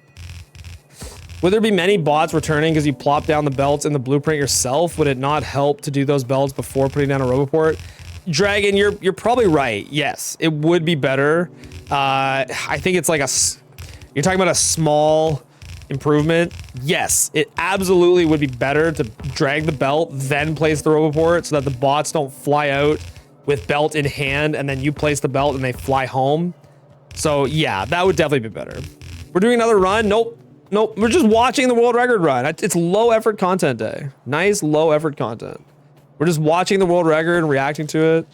Would there be many bots returning because you plop down the belts in the blueprint yourself? Would it not help to do those belts before putting down a roboport? Dragon, you're probably right. Yes, it would be better. I think it's like you're talking about a small improvement. Yes, it absolutely would be better to drag the belt, then place the roboport so that the bots don't fly out with belt in hand and then you place the belt and they fly home. So yeah, that would definitely be better. We're doing another run. Nope. We're just watching the world record run. It's low effort content day. Nice low effort content. We're just watching the world record and reacting to it.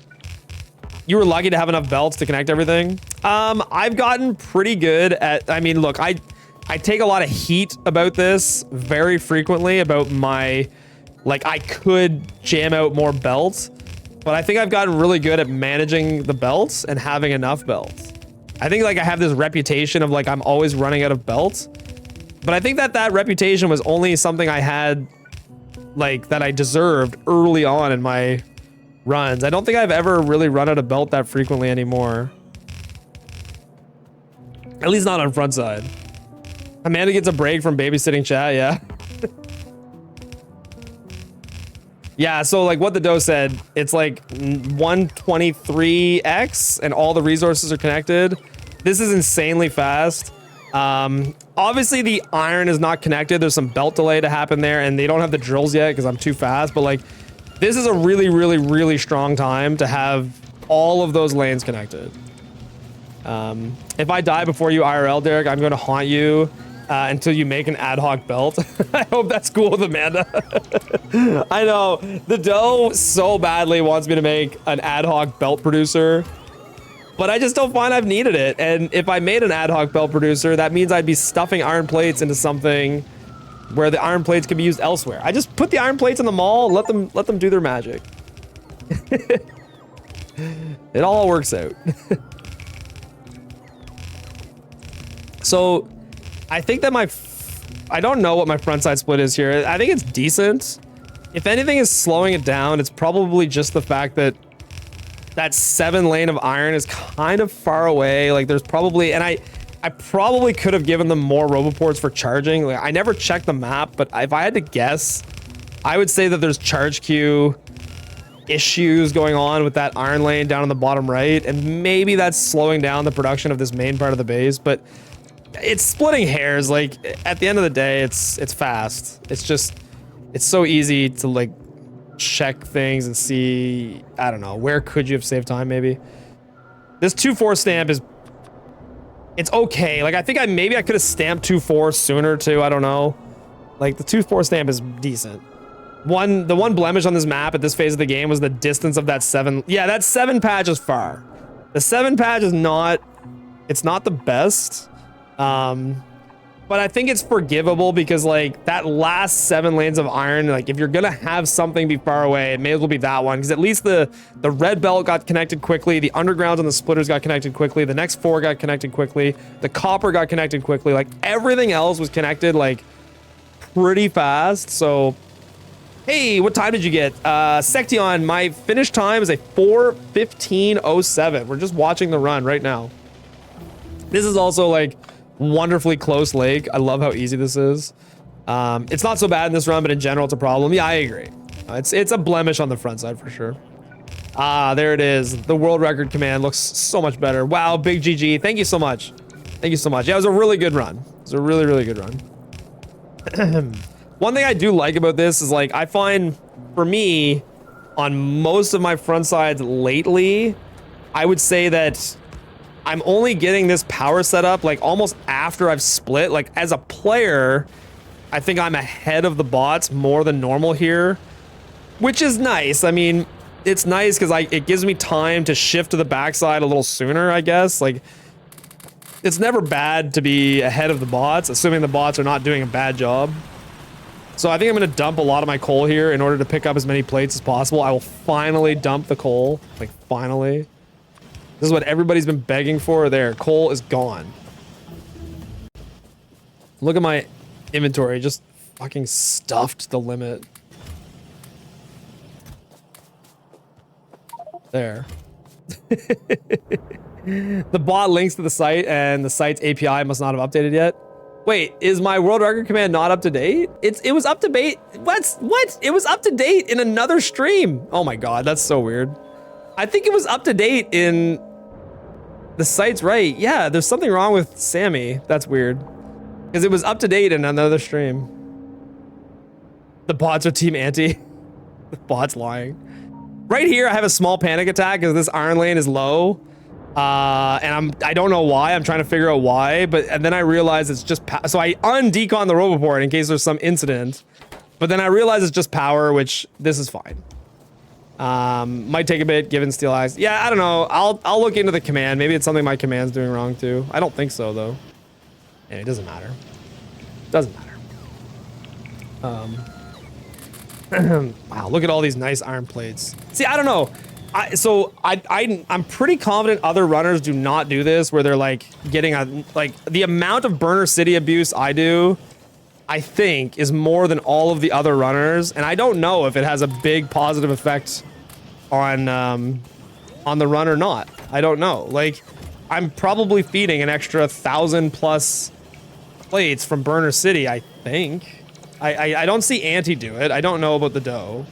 You were lucky to have enough belts to connect everything. I've gotten pretty good at, I mean, look, I take a lot of heat about this very frequently about my, like, I could jam out more belts, but I think I've gotten really good at managing the belts and having enough belts. I think like I have this reputation of like, I'm always running out of belts, but I think that reputation was only something I had like that I deserved early on in my runs. I don't think I've ever really run out of belt that frequently anymore. At least not on front side. Amanda gets a break from babysitting chat, yeah. Yeah, so like what the dough said, it's like 123x and all the resources are connected. This is insanely fast. Obviously the iron is not connected. There's some belt delay to happen there and they don't have the drills yet because I'm too fast, but like this is a really, really, really strong time to have all of those lanes connected. If I die before you IRL, Derek, I'm going to haunt you until you make an ad hoc belt. I hope that's cool with Amanda. I know. The dough so badly wants me to make an ad hoc belt producer, but I just don't find I've needed it. And if I made an ad hoc belt producer, that means I'd be stuffing iron plates into something where the iron plates could be used elsewhere. I just put the iron plates in the mall, let them do their magic. It all works out. So I think that I don't know what my front side split is here. I think it's decent. If anything is slowing it down, it's probably just the fact that that 7 lane of iron is kind of far away. Like there's probably, and I probably could have given them more roboports for charging. Like, I never checked the map, but if I had to guess, I would say that there's charge queue issues going on with that iron lane down in the bottom right, and maybe that's slowing down the production of this main part of the base, but it's splitting hairs. Like at the end of the day, it's fast. It's just, it's so easy to like check things and see, I don't know, where could you have saved time maybe? This 2-4 stamp is, it's okay. Like I think maybe I could have stamped 2-4 sooner too, I don't know. Like the 2-4 stamp is decent. The one blemish on this map at this phase of the game was the distance of that 7. Yeah, that 7 patch is far. The 7 patch is not, it's not the best. But I think it's forgivable because like that last 7 lanes of iron, like if you're gonna have something be far away, it may as well be that one, because at least the red belt got connected quickly, the undergrounds and the splitters got connected quickly, the next 4 got connected quickly, the copper got connected quickly, like everything else was connected like pretty fast. So hey, what time did you get? Section, my finish time is a 4:15:07. We're just watching the run right now. This is also like wonderfully close lake. I love how easy this is. It's not so bad in this run, but in general, it's a problem. Yeah, I agree. It's a blemish on the front side for sure. There it is. The world record command looks so much better. Wow, big GG. Thank you so much. Thank you so much. Yeah, it was a really good run. It was a really, really good run. One thing I do like about this is like, I find for me on most of my front sides lately, I would say that I'm only getting this power setup like almost after I've split. Like as a player, I think I'm ahead of the bots more than normal here, which is nice. I mean, it's nice because it gives me time to shift to the backside a little sooner, I guess. Like it's never bad to be ahead of the bots, assuming the bots are not doing a bad job. So I think I'm going to dump a lot of my coal here in order to pick up as many plates as possible. I will finally dump the coal. Like, finally. This is what everybody's been begging for. There, coal is gone. Look at my inventory. Just fucking stuffed to the limit. There. The bot links to the site, and the site's API must not have updated yet. Wait, is my world record command not up to date? It was up to date. What? It was up to date in another stream. Oh my god, that's so weird. I think it was up to date in the site's right. Yeah, there's something wrong with Sammy. That's weird. Because it was up to date in another stream. The bots are team anti. The bot's lying. Right here, I have a small panic attack because this iron lane is low. And I don't know why. I'm trying to figure out why, and then I realize it's just so I undecon the roboport in case there's some incident, but then I realize it's just power, which this is fine. Might take a bit given steel eyes. Yeah, I don't know. I'll look into the command. Maybe it's something my command's doing wrong too. I don't think so though. And it doesn't matter. Doesn't matter. Wow, look at all these nice iron plates. See, I don't know. I'm pretty confident other runners do not do this, where they're like getting the amount of burner city abuse I do, I think, is more than all of the other runners, and I don't know if it has a big positive effect on the run or not. I don't know. Like, I'm probably feeding an extra 1,000+ plates from burner city, I think. I don't see Anti do it. I don't know about the dough.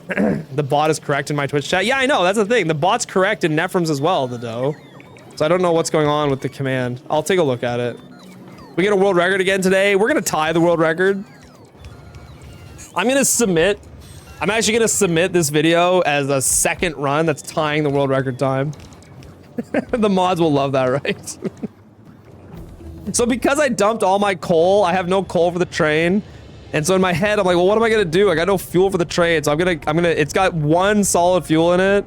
The bot is correct in my Twitch chat. Yeah, I know. That's the thing. The bot's correct in Nephrim's as well, the dough. So I don't know what's going on with the command. I'll take a look at it. We get a world record again today. We're going to tie the world record. I'm actually going to submit this video as a second run that's tying the world record time. The mods will love that, right? So because I dumped all my coal, I have no coal for the train. And so in my head, I'm like, well, what am I gonna do? I got no fuel for the train. So it's got one solid fuel in it.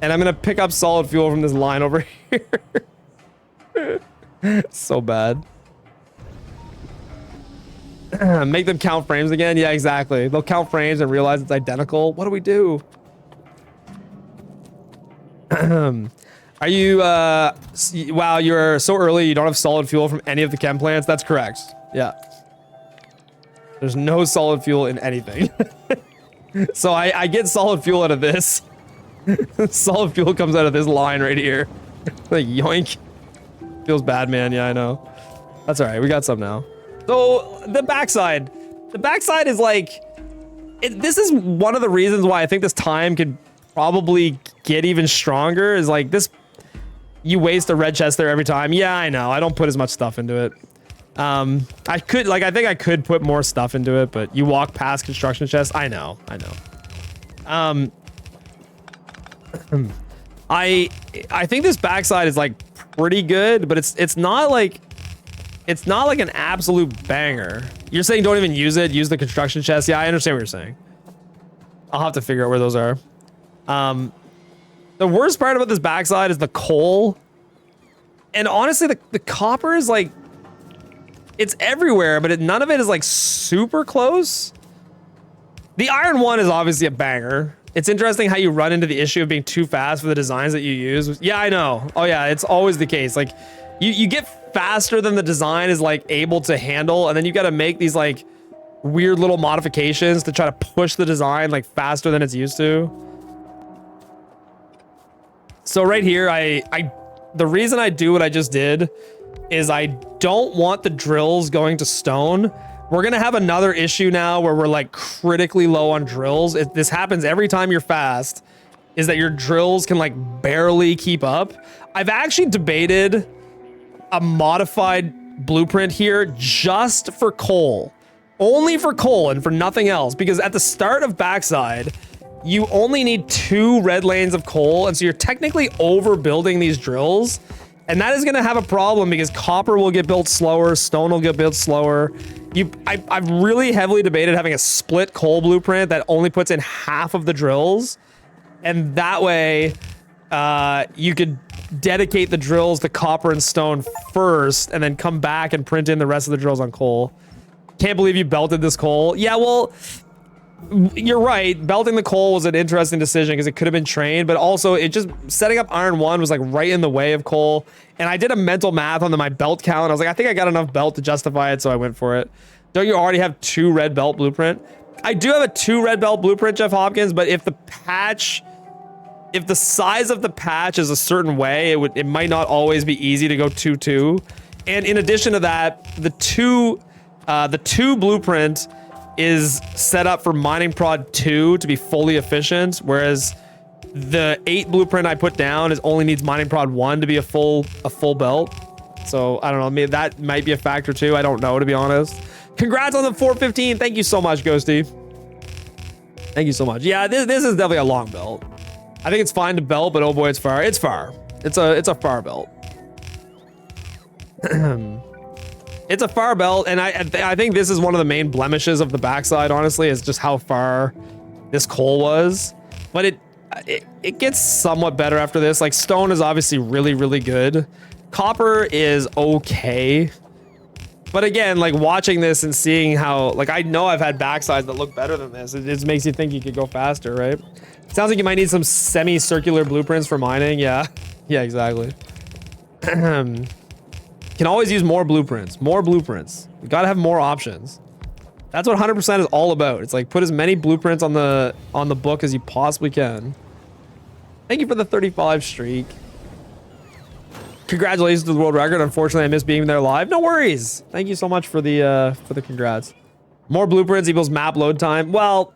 And I'm gonna pick up solid fuel from this line over here. So bad. Make them count frames again? Yeah, exactly. They'll count frames and realize it's identical. What do we do? Are you, wow, you're so early, you don't have solid fuel from any of the chem plants? That's correct. Yeah. There's no solid fuel in anything. So I get solid fuel out of this. Solid fuel comes out of this line right here. Like, yoink. Feels bad, man. Yeah, I know. That's all right. We got some now. So, the backside. The backside is like... this is one of the reasons why I think this time could probably get even stronger. Is like, this... You waste a red chest there every time. Yeah, I know. I don't put as much stuff into it. I could... Like, I think I could put more stuff into it, but you walk past construction chests. I know. I know. I think this backside is like pretty good, but it's not like an absolute banger. You're saying don't even use it, use the construction chest. Yeah, I understand what you're saying. I'll have to figure out where those are. The worst part about this backside is the coal. And honestly, the copper is like, it's everywhere, but none of it is like super close. The iron one is obviously a banger. It's interesting how you run into the issue of being too fast for the designs that you use. Yeah, I know. Oh yeah, it's always the case. Like, you get faster than the design is like able to handle, and then you got to make these like weird little modifications to try to push the design like faster than it's used to. So right here, the reason I do what I just did is I don't want the drills going to stone. We're gonna have another issue now where we're like critically low on drills. This happens every time you're fast, is that your drills can like barely keep up. I've actually debated a modified blueprint here just for coal. Only for coal and for nothing else. Because at the start of backside, you only need 2 red lanes of coal. And so you're technically overbuilding these drills. And that is gonna have a problem because copper will get built slower, stone will get built slower. I've really heavily debated having a split coal blueprint that only puts in half of the drills. And that way, you could dedicate the drills to copper and stone first and then come back and print in the rest of the drills on coal. Can't believe you belted this coal. Yeah, well, you're right. Belting the coal was an interesting decision because it could have been trained, but also it just setting up iron 1 was like right in the way of coal. And I did a mental math on my belt count. I was like, I think I got enough belt to justify it, so I went for it. Don't you already have 2 red belt blueprint? I do have a 2 red belt blueprint, Jeff Hopkins, but if the size of the patch is a certain way, it might not always be easy to go 2-2. And in addition to that, the 2 blueprint is set up for mining prod 2 to be fully efficient, whereas the 8 blueprint I put down only needs mining prod 1 to be a full belt. So I don't know, maybe that might be a factor too. I don't know, to be honest. Congrats on the 415. Thank you so much, Ghosty. Thank you so much. Yeah, this is definitely a long belt. I think it's fine to belt, but oh boy, it's far. It's far. It's a far belt. It's a far belt, and I think this is one of the main blemishes of the backside, honestly, is just how far this coal was. But it gets somewhat better after this. Like, stone is obviously really, really good. Copper is okay. But again, like, watching this and seeing how, like, I know I've had backsides that look better than this. It just makes you think you could go faster, right? Sounds like you might need some semi-circular blueprints for mining. Yeah. Yeah, exactly. Can always use more blueprints. More blueprints. You gotta have more options. That's what 100% is all about. It's like, put as many blueprints on the book as you possibly can. Thank you for the 35 streak. Congratulations to the world record. Unfortunately, I missed being there live. No worries. Thank you so much for the congrats. More blueprints equals map load time. Well,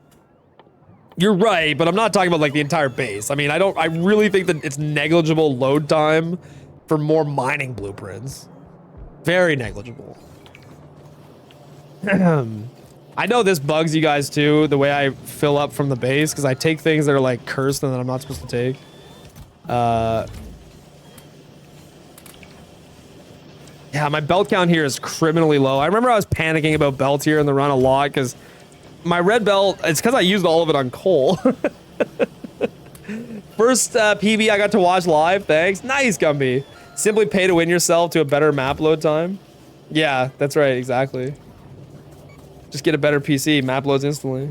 you're right, but I'm not talking about like the entire base. I mean, I really think that it's negligible load time for more mining blueprints. Very negligible. I know this bugs you guys too, the way I fill up from the base, because I take things that are like cursed and that I'm not supposed to take. Yeah, my belt count here is criminally low. I remember I was panicking about belt here in the run a lot because my red belt, it's because I used all of it on coal. First PB I got to watch live. Thanks. Nice, Gumby. Simply pay to win yourself to a better map load time. Yeah, that's right. Exactly. Just get a better PC. Map loads instantly.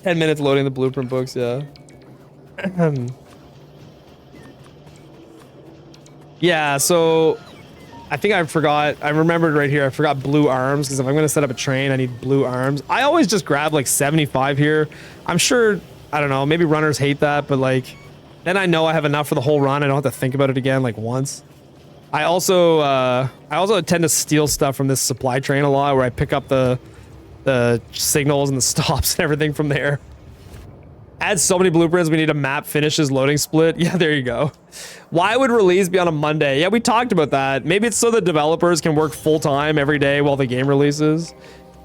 10 minutes loading the blueprint books. Yeah. Yeah, so I think I forgot. I remembered right here. I forgot blue arms because if I'm going to set up a train, I need blue arms. I always just grab like 75 here. I'm sure, I don't know, maybe runners hate that, but like, then I know I have enough for the whole run. I don't have to think about it again like once. I also tend to steal stuff from this supply train a lot where I pick up the signals and the stops and everything from there. Add so many blueprints, we need a map finishes loading split. Yeah, there you go. Why would release be on a Monday? Yeah, we talked about that. Maybe it's so the developers can work full-time every day while the game releases.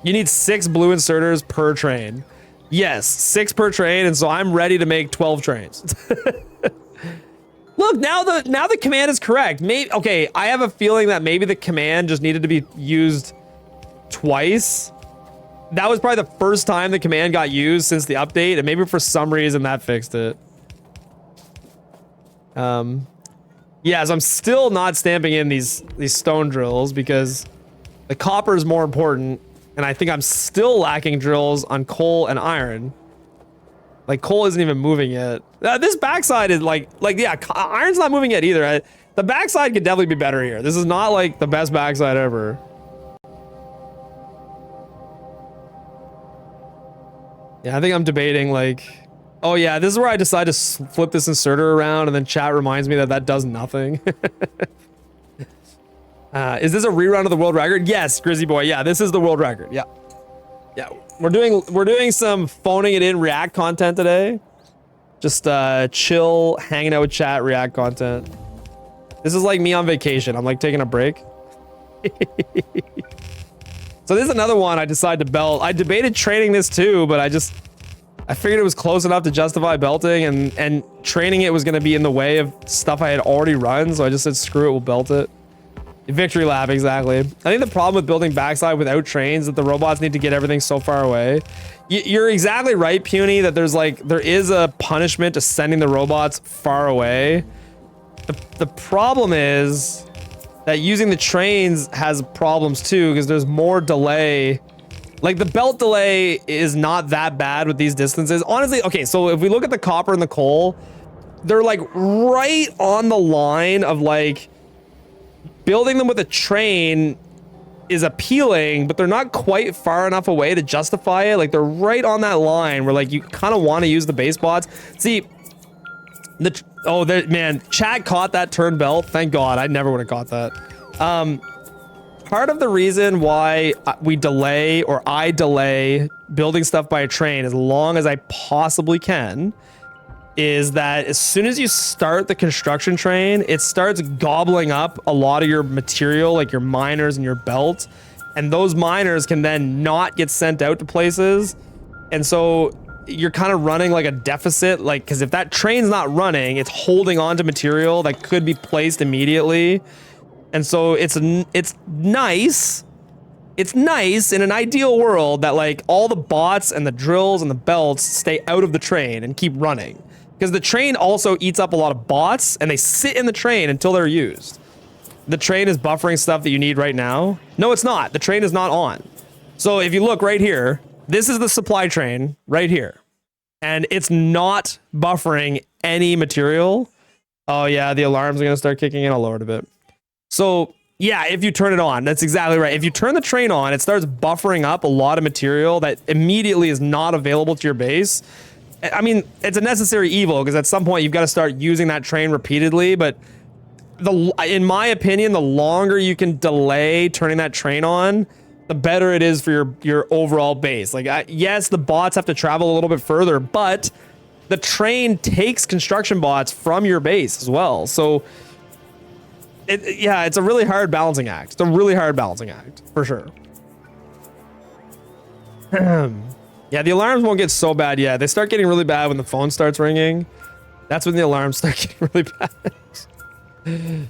You need 6 blue inserters per train. Yes, 6 per train, and so I'm ready to make 12 trains. Look, now the command is correct. Maybe, okay, I have a feeling that maybe the command just needed to be used twice. That was probably the first time the command got used since the update, and maybe for some reason that fixed it. Yeah, so I'm still not stamping in these stone drills because the copper is more important, and I think I'm still lacking drills on coal and iron. Like, coal isn't even moving yet. This backside is like yeah, iron's not moving yet either. The backside could definitely be better here. This is not like the best backside ever. Yeah, I think I'm debating like, oh yeah, this is where I decide to flip this inserter around and then chat reminds me that that does nothing. Is this a rerun of the world record? Yes, Grizzy Boy. Yeah, this is the world record. Yeah. Yeah, we're doing some phoning it in React content today. Just chill, hanging out with chat, React content. This is like me on vacation. I'm like taking a break. So this is another one I decided to belt. I debated training this too, but I figured it was close enough to justify belting, and training it was going to be in the way of stuff I had already run, so I just said screw it, we'll belt it. Victory lap, exactly. I think the problem with building backside without trains is that the robots need to get everything so far away. You're exactly right, Puny, that there is a punishment to sending the robots far away. The problem is that using the trains has problems too, because there's more delay. Like, the belt delay is not that bad with these distances. Honestly, okay, so if we look at the copper and the coal, they're like right on the line of like, building them with a train is appealing, but they're not quite far enough away to justify it. Like, they're right on that line where like you kind of want to use the base bots. See, man, chat caught that turn belt. Thank God, I never would have caught that. Part of the reason why we delay, or I delay building stuff by a train as long as I possibly can, is that as soon as you start the construction train, it starts gobbling up a lot of your material, like your miners and your belt, and those miners can then not get sent out to places, and so you're kind of running like a deficit, like, because if that train's not running, it's holding on to material that could be placed immediately, and so it's nice in an ideal world that like all the bots and the drills and the belts stay out of the train and keep running. Because the train also eats up a lot of bots, and they sit in the train until they're used. The train is buffering stuff that you need right now. No, it's not. The train is not on. So if you look right here, this is the supply train right here. And it's not buffering any material. Oh yeah, the alarms are going to start kicking in. I'll lower it a bit. So yeah, if you turn it on, that's exactly right. If you turn the train on, it starts buffering up a lot of material that immediately is not available to your base. I mean, it's a necessary evil because at some point you've got to start using that train repeatedly, but in my opinion, the longer you can delay turning that train on, the better it is for your overall base. Like, yes, the bots have to travel a little bit further, but the train takes construction bots from your base as well. So, yeah, it's a really hard balancing act. It's a really hard balancing act, for sure. Yeah, the alarms won't get so bad yet. They start getting really bad when the phone starts ringing. That's when the alarms start getting really bad.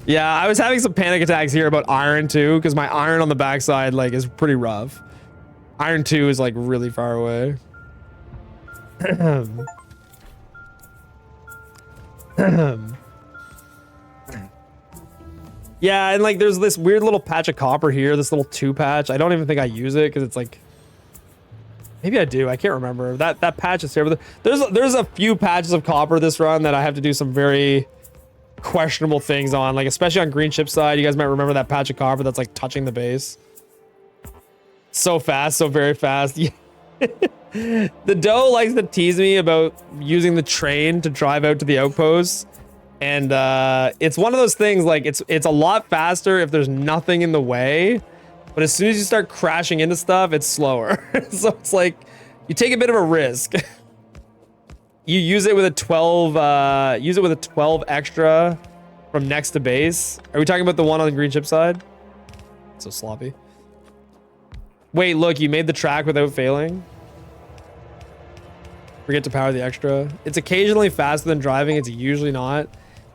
Yeah, I was having some panic attacks here about iron 2 because my iron on the backside like is pretty rough. Iron 2 is like really far away. Yeah, and like there's this weird little patch of copper here, this little 2 patch. I don't even think I use it because it's like, maybe I do. I can't remember. That patch is terrible. There's a few patches of copper this run that I have to do some very questionable things on, like especially on green chip side. You guys might remember that patch of copper that's like touching the base. So fast, so very fast. The dough likes to tease me about using the train to drive out to the outpost. And it's one of those things, like it's a lot faster if there's nothing in the way, but as soon as you start crashing into stuff, it's slower. So it's like you take a bit of a risk. You use it with a 12 extra from next to base. Are we talking about the one on the green chip side? So sloppy. Wait, look, you made the track without failing. Forget to power the extra. It's occasionally faster than driving. It's usually not.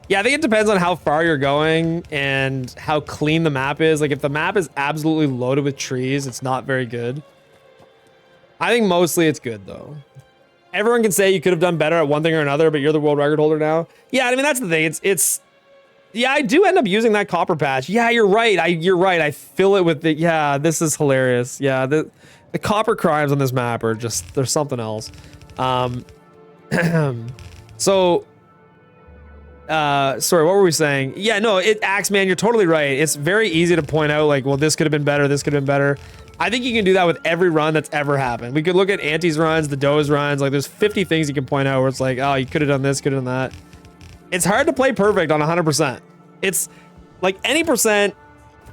Yeah, I think it depends on how far you're going and how clean the map is. Like if the map is absolutely loaded with trees, it's not very good. I think mostly it's good though. Everyone can say you could have done better at one thing or another, but you're the world record holder now. Yeah, I mean, that's the thing. Yeah, I do end up using that copper patch. Yeah, you're right. You're right. I fill it with the, yeah, this is hilarious. Yeah, the copper crimes on this map are just, there's something else. So, sorry, what were we saying? Yeah, no, Axeman, you're totally right. It's very easy to point out like, well, this could have been better. This could have been better. I think you can do that with every run that's ever happened. We could look at Anti's runs, the Doe's runs. Like there's 50 things you can point out where it's like, oh, you could have done this, could have done that. It's hard to play perfect on 100%. It's like any percent,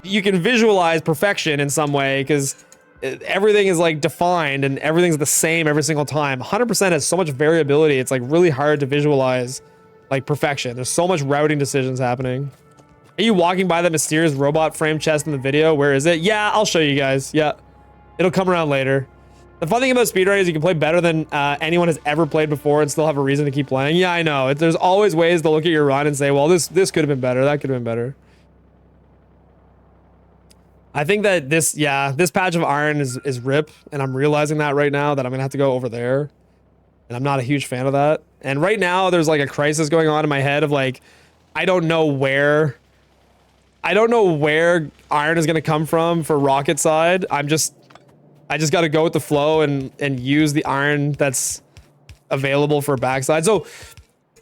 you can visualize perfection in some way because everything is like defined and everything's the same every single time. 100% has so much variability. It's like really hard to visualize like perfection. There's so much routing decisions happening. Are you walking by that mysterious robot frame chest in the video? Where is it? Yeah, I'll show you guys. Yeah, it'll come around later. The fun thing about speedrunning is you can play better than anyone has ever played before and still have a reason to keep playing. Yeah, I know. There's always ways to look at your run and say, well, this could have been better. That could have been better. I think that this patch of iron is rip, and I'm realizing that right now that I'm gonna have to go over there, and I'm not a huge fan of that. And right now there's like a crisis going on in my head of like, I don't know where iron is gonna come from for rocket side. I just got to go with the flow and use the iron that's available for backside. So,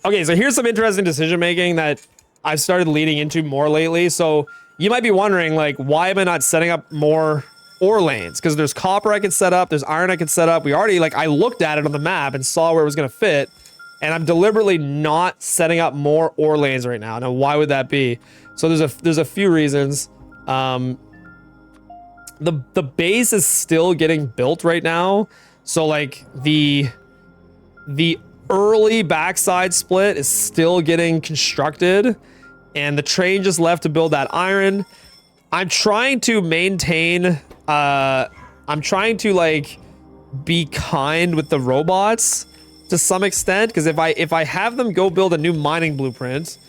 okay, so here's some interesting decision making that I've started leading into more lately. So you might be wondering, like, why am I not setting up more ore lanes? Because there's copper I can set up, there's iron I can set up. We already, like, I looked at it on the map and saw where it was going to fit, and I'm deliberately not setting up more ore lanes right now. Now, why would that be? So there's a few reasons. The base is still getting built right now, so like the early backside split is still getting constructed, and the train just left to build that iron. I'm trying to maintain I'm trying to like be kind with the robots to some extent, because if I have them go build a new mining blueprint,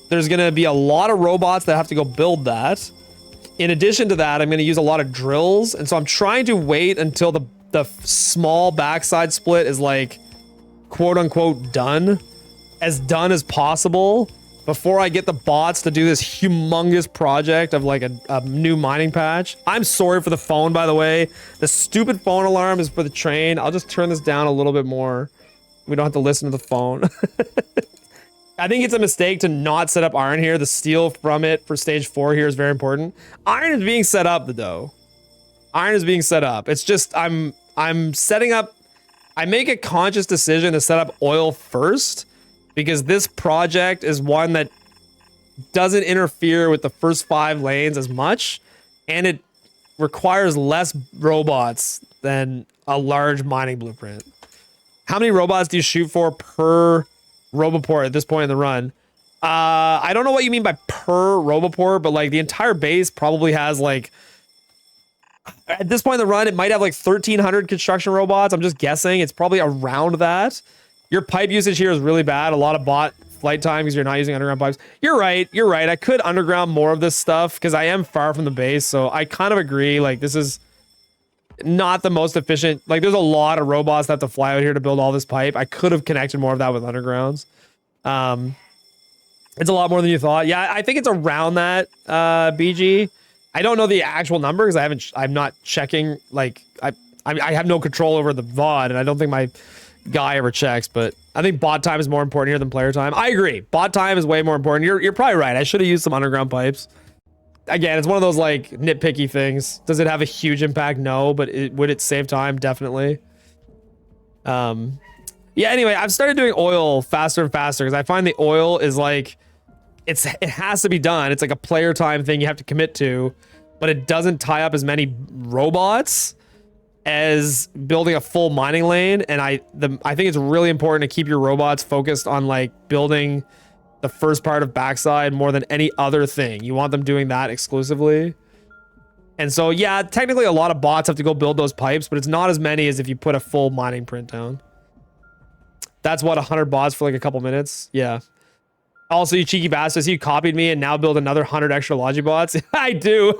there's gonna be a lot of robots that have to go build that. In addition to that, I'm going to use a lot of drills, and so I'm trying to wait until the small backside split is like quote unquote done as possible before I get the bots to do this humongous project of like a new mining patch. I'm sorry for the phone, by the way. The stupid phone alarm is for the train. I'll just turn this down a little bit more. We don't have to listen to the phone. I think it's a mistake to not set up iron here. The steel from it for stage 4 here is very important. Iron is being set up though. Iron is being set up. It's just I'm setting up. I make a conscious decision to set up oil first because this project is one that doesn't interfere with the first 5 lanes as much, and it requires less robots than a large mining blueprint. How many robots do you shoot for per Roboport at this point in the run? I don't know what you mean by per Roboport, but like the entire base probably has like, at this point in the run, it might have like 1,300 construction robots. I'm just guessing. It's probably around that. Your pipe usage here is really bad. A lot of bot flight time because you're not using underground pipes. You're right. You're right. I could underground more of this stuff because I am far from the base. So I kind of agree. Like, this is not the most efficient. Like, there's a lot of robots that have to fly out here to build all this pipe. I could have connected more of that with undergrounds. It's a lot more than you thought. Yeah, I think it's around that, BG. I don't know the actual number because I'm not checking. Like, I have no control over the VOD, and I don't think my guy ever checks, but I think bot time is more important here than player time. I agree. Bot time is way more important. You're probably right. I should have used some underground pipes. Again, it's one of those like nitpicky things. Does it have a huge impact? No, but would it save time? Definitely. Yeah, anyway, I've started doing oil faster and faster because I find the oil is like, it has to be done. It's like a player time thing you have to commit to, but it doesn't tie up as many robots as building a full mining lane. And I think it's really important to keep your robots focused on like building the first part of backside more than any other thing. You want them doing that exclusively. And so, yeah, technically a lot of bots have to go build those pipes, but it's not as many as if you put a full mining print down. That's what, 100 bots for like a couple minutes? Yeah. Also, you cheeky bastards, you copied me and now build another 100 extra Logibots? I do.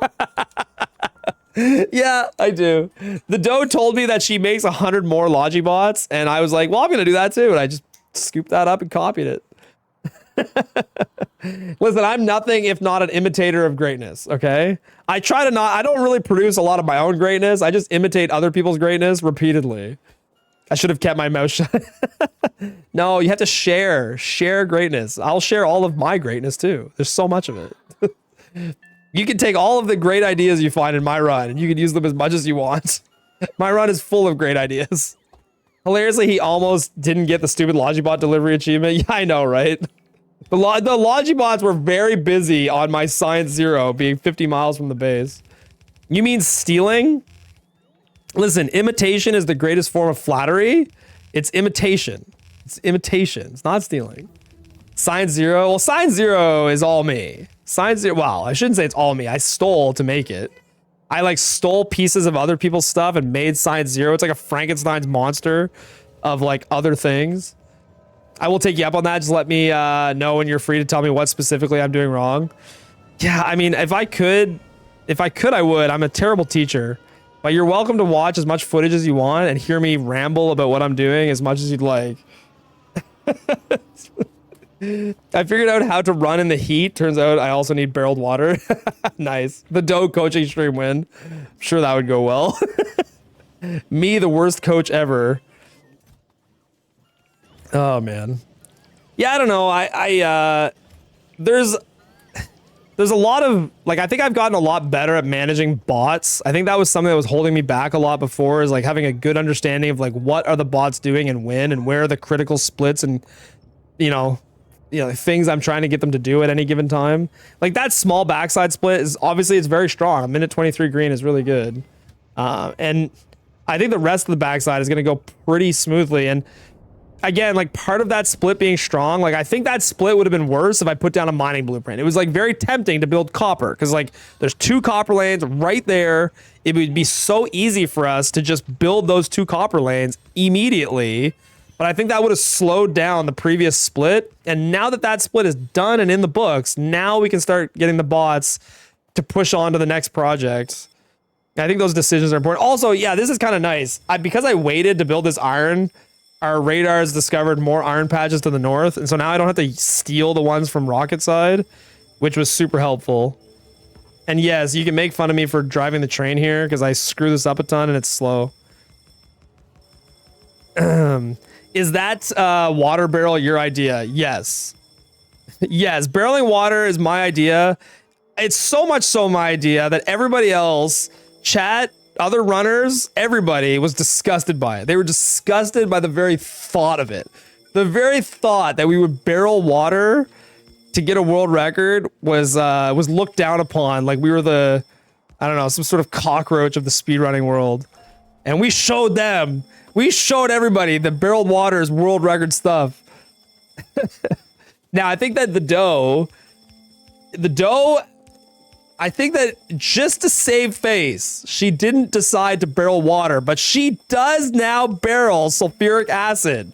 Yeah, I do. The doe told me that she makes 100 more Logibots, and I was like, well, I'm going to do that too. And I just scooped that up and copied it. Listen, I'm nothing if not an imitator of greatness, okay? I don't really produce a lot of my own greatness. I just imitate other people's greatness repeatedly. I should have kept my mouth shut. No, you have to share greatness. I'll share all of my greatness too. There's so much of it. You can take all of the great ideas you find in my run and you can use them as much as you want. My run is full of great ideas. Hilariously, he almost didn't get the stupid Logibot delivery achievement. Yeah, I know, right? The Logibots were very busy on my Science Zero, being 50 miles from the base. You mean stealing? Listen, imitation is the greatest form of flattery. It's imitation. It's imitation. It's not stealing. Science Zero. Well, Science Zero is all me. Science Zero. Well, I shouldn't say it's all me. I stole to make it. I like stole pieces of other people's stuff and made Science Zero. It's like a Frankenstein's monster of like other things. I will take you up on that. Just let me know when you're free to tell me what specifically I'm doing wrong. Yeah, I mean, if I could, I would. I'm a terrible teacher. But you're welcome to watch as much footage as you want and hear me ramble about what I'm doing as much as you'd like. I figured out how to run in the heat. Turns out I also need barreled water. Nice. The doe coaching stream win. I'm sure that would go well. Me, the worst coach ever. Oh, man. Yeah, I don't know. There's a lot of, like, I think I've gotten a lot better at managing bots. I think that was something that was holding me back a lot before, is like having a good understanding of like what are the bots doing and when and where are the critical splits and, you know, things I'm trying to get them to do at any given time. Like that small backside split is obviously it's very strong. A minute 23 green is really good. And I think the rest of the backside is going to go pretty smoothly. And again, like part of that split being strong, like I think that split would have been worse if I put down a mining blueprint. It was like very tempting to build copper because like there's 2 copper lanes right there. It would be so easy for us to just build those 2 copper lanes immediately. But I think that would have slowed down the previous split. And now that that split is done and in the books, now we can start getting the bots to push on to the next project. I think those decisions are important. Also, yeah, this is kind of nice. Because I waited to build this iron, our radars discovered more iron patches to the north. And so now I don't have to steal the ones from Rocket Side, which was super helpful. And yes, you can make fun of me for driving the train here because I screw this up a ton and it's slow. Is that water barrel your idea? Yes. Yes, barreling water is my idea. It's so much so my idea that everybody else, chat, other runners, everybody was disgusted by it. They were disgusted by the very thought of it. The very thought that we would barrel water to get a world record was looked down upon. Like we were the, I don't know, some sort of cockroach of the speedrunning world. And we showed them. We showed everybody that barreled water is world record stuff. Now, I think that the doe, I think that just to save face, she didn't decide to barrel water, but she does now barrel sulfuric acid.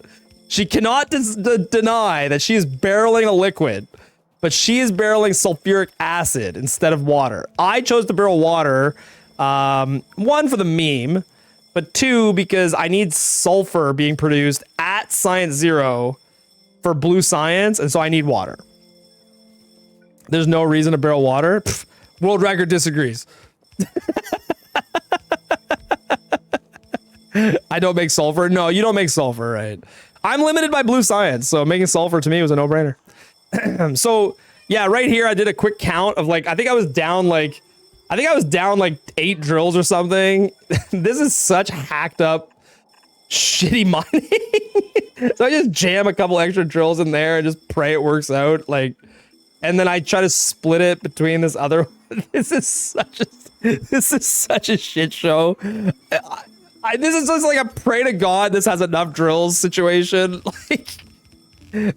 She cannot deny that she is barreling a liquid, but she is barreling sulfuric acid instead of water. I chose to barrel water, one, for the meme, but two, because I need sulfur being produced at Science Zero for blue science, and so I need water. There's no reason to barrel water. Pfft, world record disagrees. I don't make sulfur. No, you don't make sulfur, right? I'm limited by blue science, so making sulfur to me was a no-brainer. So yeah, right here I did a quick count of like, I think I was down like 8 drills or something. This is such hacked up, shitty mining. So I just jam a couple extra drills in there and just pray it works out. Like, and then I try to split it between this other. This is such a shit show. This is just like a pray to God this has enough drills situation. Like,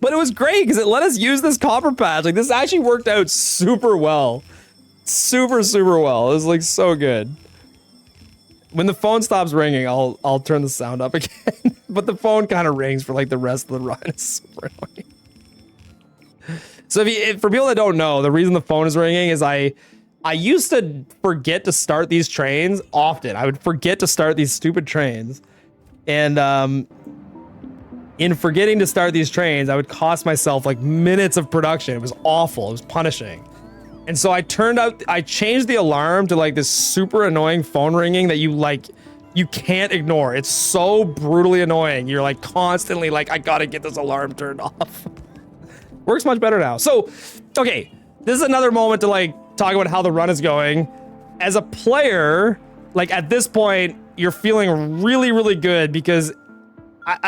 but it was great because it let us use this copper patch. Like, this actually worked out super well. Super well. It was like so good. When the phone stops ringing, I'll turn the sound up again. But the phone kind of rings for like the rest of the run. It's super annoying. So for people that don't know, the reason the phone is ringing is I used to forget to start these trains often. I would forget to start these stupid trains. And in forgetting to start these trains, I would cost myself like minutes of production. It was awful. It was punishing. And so I changed the alarm to like this super annoying phone ringing that you can't ignore. It's so brutally annoying. You're like constantly like, I gotta get this alarm turned off. Works much better now. So, okay, this is another moment to like talk about how the run is going. As a player, like at this point, you're feeling really good because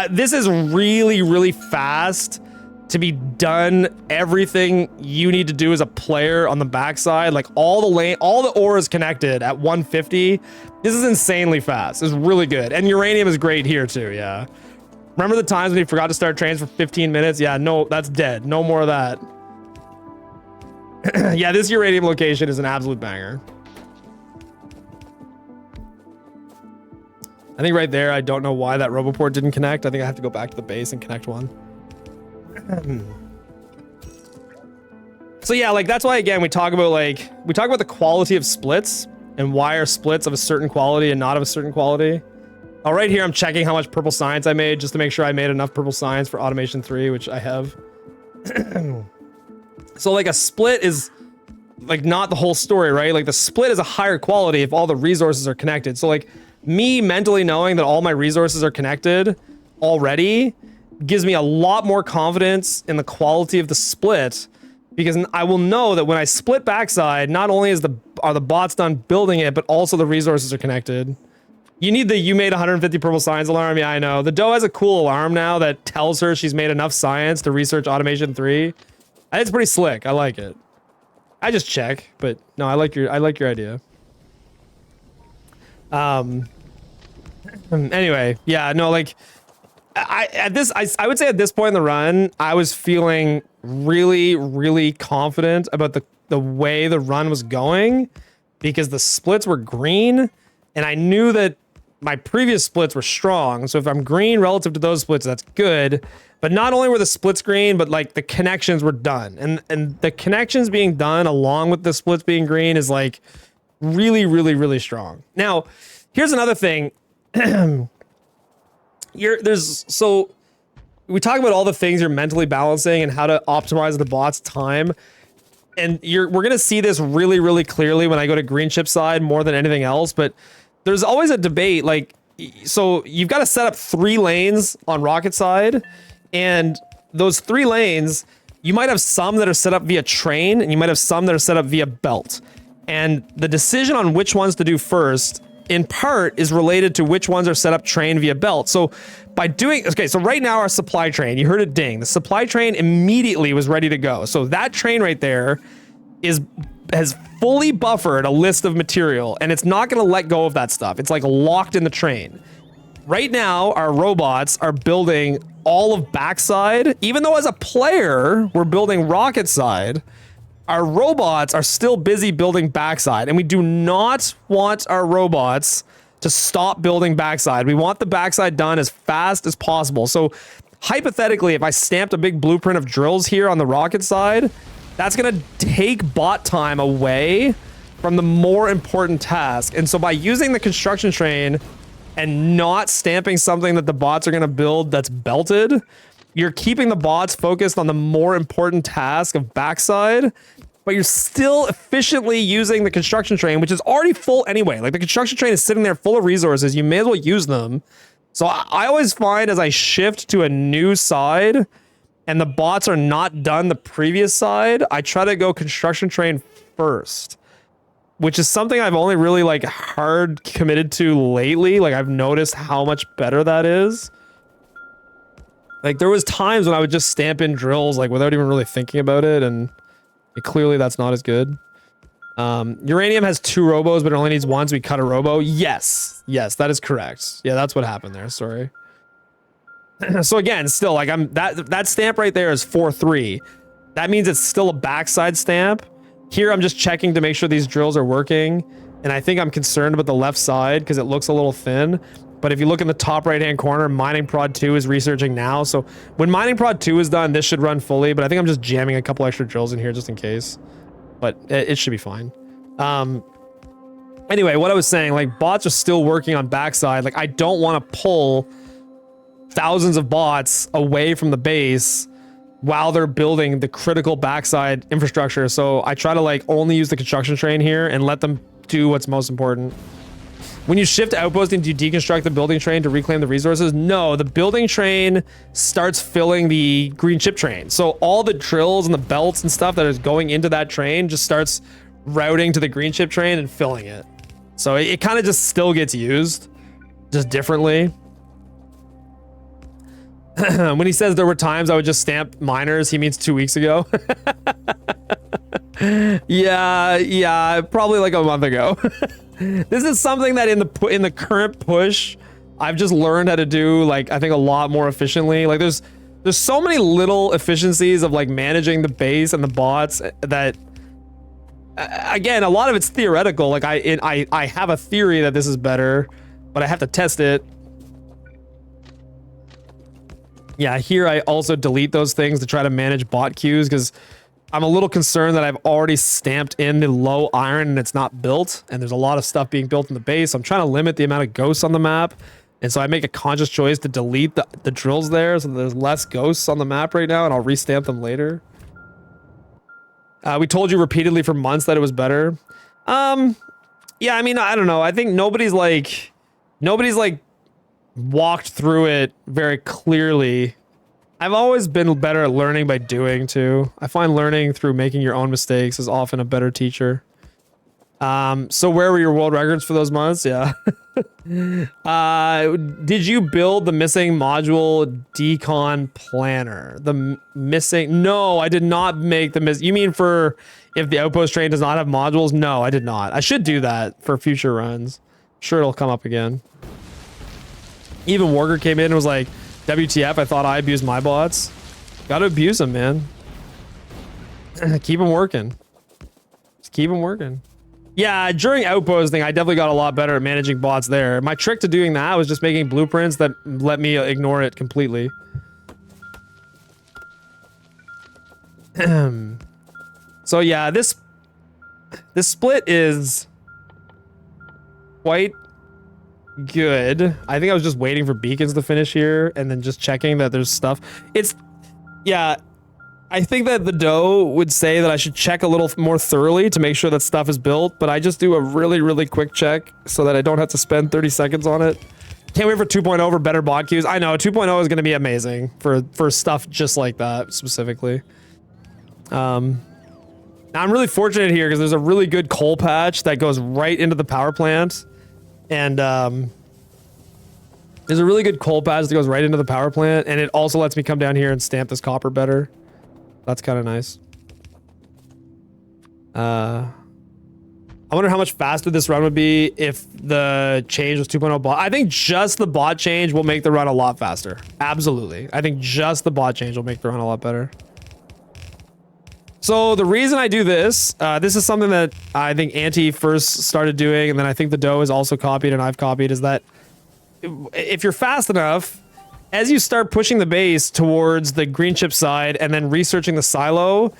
this is really fast to be done everything you need to do as a player on the backside. Like all the ore is connected at 150. This is insanely fast. It's really good. And uranium is great here too, yeah. Remember the times when you forgot to start trains for 15 minutes? Yeah, no, that's dead. No more of that. Yeah, this uranium location is an absolute banger. I think right there, I don't know why that roboport didn't connect. I think I have to go back to the base and connect one. So yeah, like that's why again we talk about the quality of splits and why are splits of a certain quality and not of a certain quality. Oh, right here I'm checking how much purple science I made just to make sure I made enough purple science for automation 3, which I have. So like a split is like not the whole story, right? Like the split is a higher quality if all the resources are connected. So like me mentally knowing that all my resources are connected already gives me a lot more confidence in the quality of the split, because I will know that when I split backside, not only are the bots done building it, but also the resources are connected. You need the you made 150 purple science alarm. Yeah, I know. The doe has a cool alarm now that tells her she's made enough science to research automation 3. And it's pretty slick. I like it. I just check, but no, I like your idea. Anyway, yeah, no, like I would say at this point in the run, I was feeling really confident about the way the run was going, because the splits were green and I knew that my previous splits were strong. So if I'm green relative to those splits, that's good. But not only were the splits green, but like the connections were done, and the connections being done along with the splits being green is like really strong. Now, here's another thing. So we talk about all the things you're mentally balancing and how to optimize the bot's time. And we're going to see this really clearly when I go to green chip side more than anything else. But there's always a debate. Like, so you've got to set up 3 lanes on rocket side, and those 3 lanes, you might have some that are set up via train and you might have some that are set up via belt. And the decision on which ones to do first in part is related to which ones are set up train via belt. So by doing, okay, so right now our supply train, you heard it ding. The supply train immediately was ready to go. So that train right there has fully buffered a list of material, and it's not going to let go of that stuff. It's like locked in the train. Right now, our robots are building all of backside. Even though as a player, we're building rocket side, our robots are still busy building backside, and we do not want our robots to stop building backside. We want the backside done as fast as possible. So hypothetically, if I stamped a big blueprint of drills here on the rocket side, that's going to take bot time away from the more important task. And so by using the construction train and not stamping something that the bots are going to build that's belted, you're keeping the bots focused on the more important task of backside, but you're still efficiently using the construction train, which is already full anyway. Like, the construction train is sitting there full of resources. You may as well use them. So I always find as I shift to a new side and the bots are not done the previous side, I try to go construction train first, which is something I've only really like hard committed to lately. Like, I've noticed how much better that is. Like, there was times when I would just stamp in drills like without even really thinking about it, and clearly that's not as good. Uranium has 2 robos, but it only needs 1, so we cut a robo. Yes, that is correct. Yeah, that's what happened there. Sorry. So again, still, like, that stamp right there is 4-3. That means it's still a backside stamp. Here, I'm just checking to make sure these drills are working, and I think I'm concerned about the left side because it looks a little thin. But if you look in the top right-hand corner, Mining Prod 2 is researching now. So when Mining Prod 2 is done, this should run fully. But I think I'm just jamming a couple extra drills in here just in case. But it should be fine. Anyway, what I was saying, like, bots are still working on backside. Like, I don't want to pull thousands of bots away from the base while they're building the critical backside infrastructure. So I try to, like, only use the construction train here and let them do what's most important. When you shift outposting, do you deconstruct the building train to reclaim the resources? No, the building train starts filling the green chip train. So all the drills and the belts and stuff that is going into that train just starts routing to the green chip train and filling it. So it kind of just still gets used, just differently. When he says there were times I would just stamp miners, he means 2 weeks ago. Yeah, probably like a month ago. This is something that in the current push, I've just learned how to do, like, I think a lot more efficiently. Like, there's so many little efficiencies of, like, managing the base and the bots that, again, a lot of it's theoretical. Like, I have a theory that this is better, but I have to test it. Yeah, here I also delete those things to try to manage bot queues because I'm a little concerned that I've already stamped in the low iron and it's not built, and there's a lot of stuff being built in the base. I'm trying to limit the amount of ghosts on the map, and so I make a conscious choice to delete the drills there so there's less ghosts on the map right now, and I'll restamp them later. We told you repeatedly for months that it was better. Yeah, I mean, I don't know. I think nobody's like walked through it very clearly. I've always been better at learning by doing too. I find learning through making your own mistakes is often a better teacher. So where were your world records for those months? Yeah. Did you build the missing module decon planner? No, I did not make the you mean for if the outpost train does not have modules? No, I did not. I should do that for future runs. Sure, it'll come up again. Even Warger came in and was like, WTF, I thought I abused my bots. Gotta abuse them, man. Keep them working. Just keep them working. Yeah, during outposting, I definitely got a lot better at managing bots there. My trick to doing that was just making blueprints that let me ignore it completely. So yeah, this split is quite good. I think I was just waiting for beacons to finish here and then just checking that there's stuff. Yeah, I think that the dough would say that I should check a little more thoroughly to make sure that stuff is built, but I just do a really, really quick check so that I don't have to spend 30 seconds on it. Can't wait for 2.0 for better bot queues. I know 2.0 is going to be amazing for stuff just like that specifically. Now I'm really fortunate here because there's a really good coal patch that goes right into the power plant. And there's a really good coal patch that goes right into the power plant, and it also lets me come down here and stamp this copper better. That's kind of nice. I wonder how much faster this run would be if the change was 2.0 bot. I think just the bot change will make the run a lot faster. Absolutely. I think just the bot change will make the run a lot better. So the reason I do this, this is something that I think Anti first started doing, and then I think the dough is also copied and I've copied, is that if you're fast enough as you start pushing the base towards the green chip side and then researching the silo,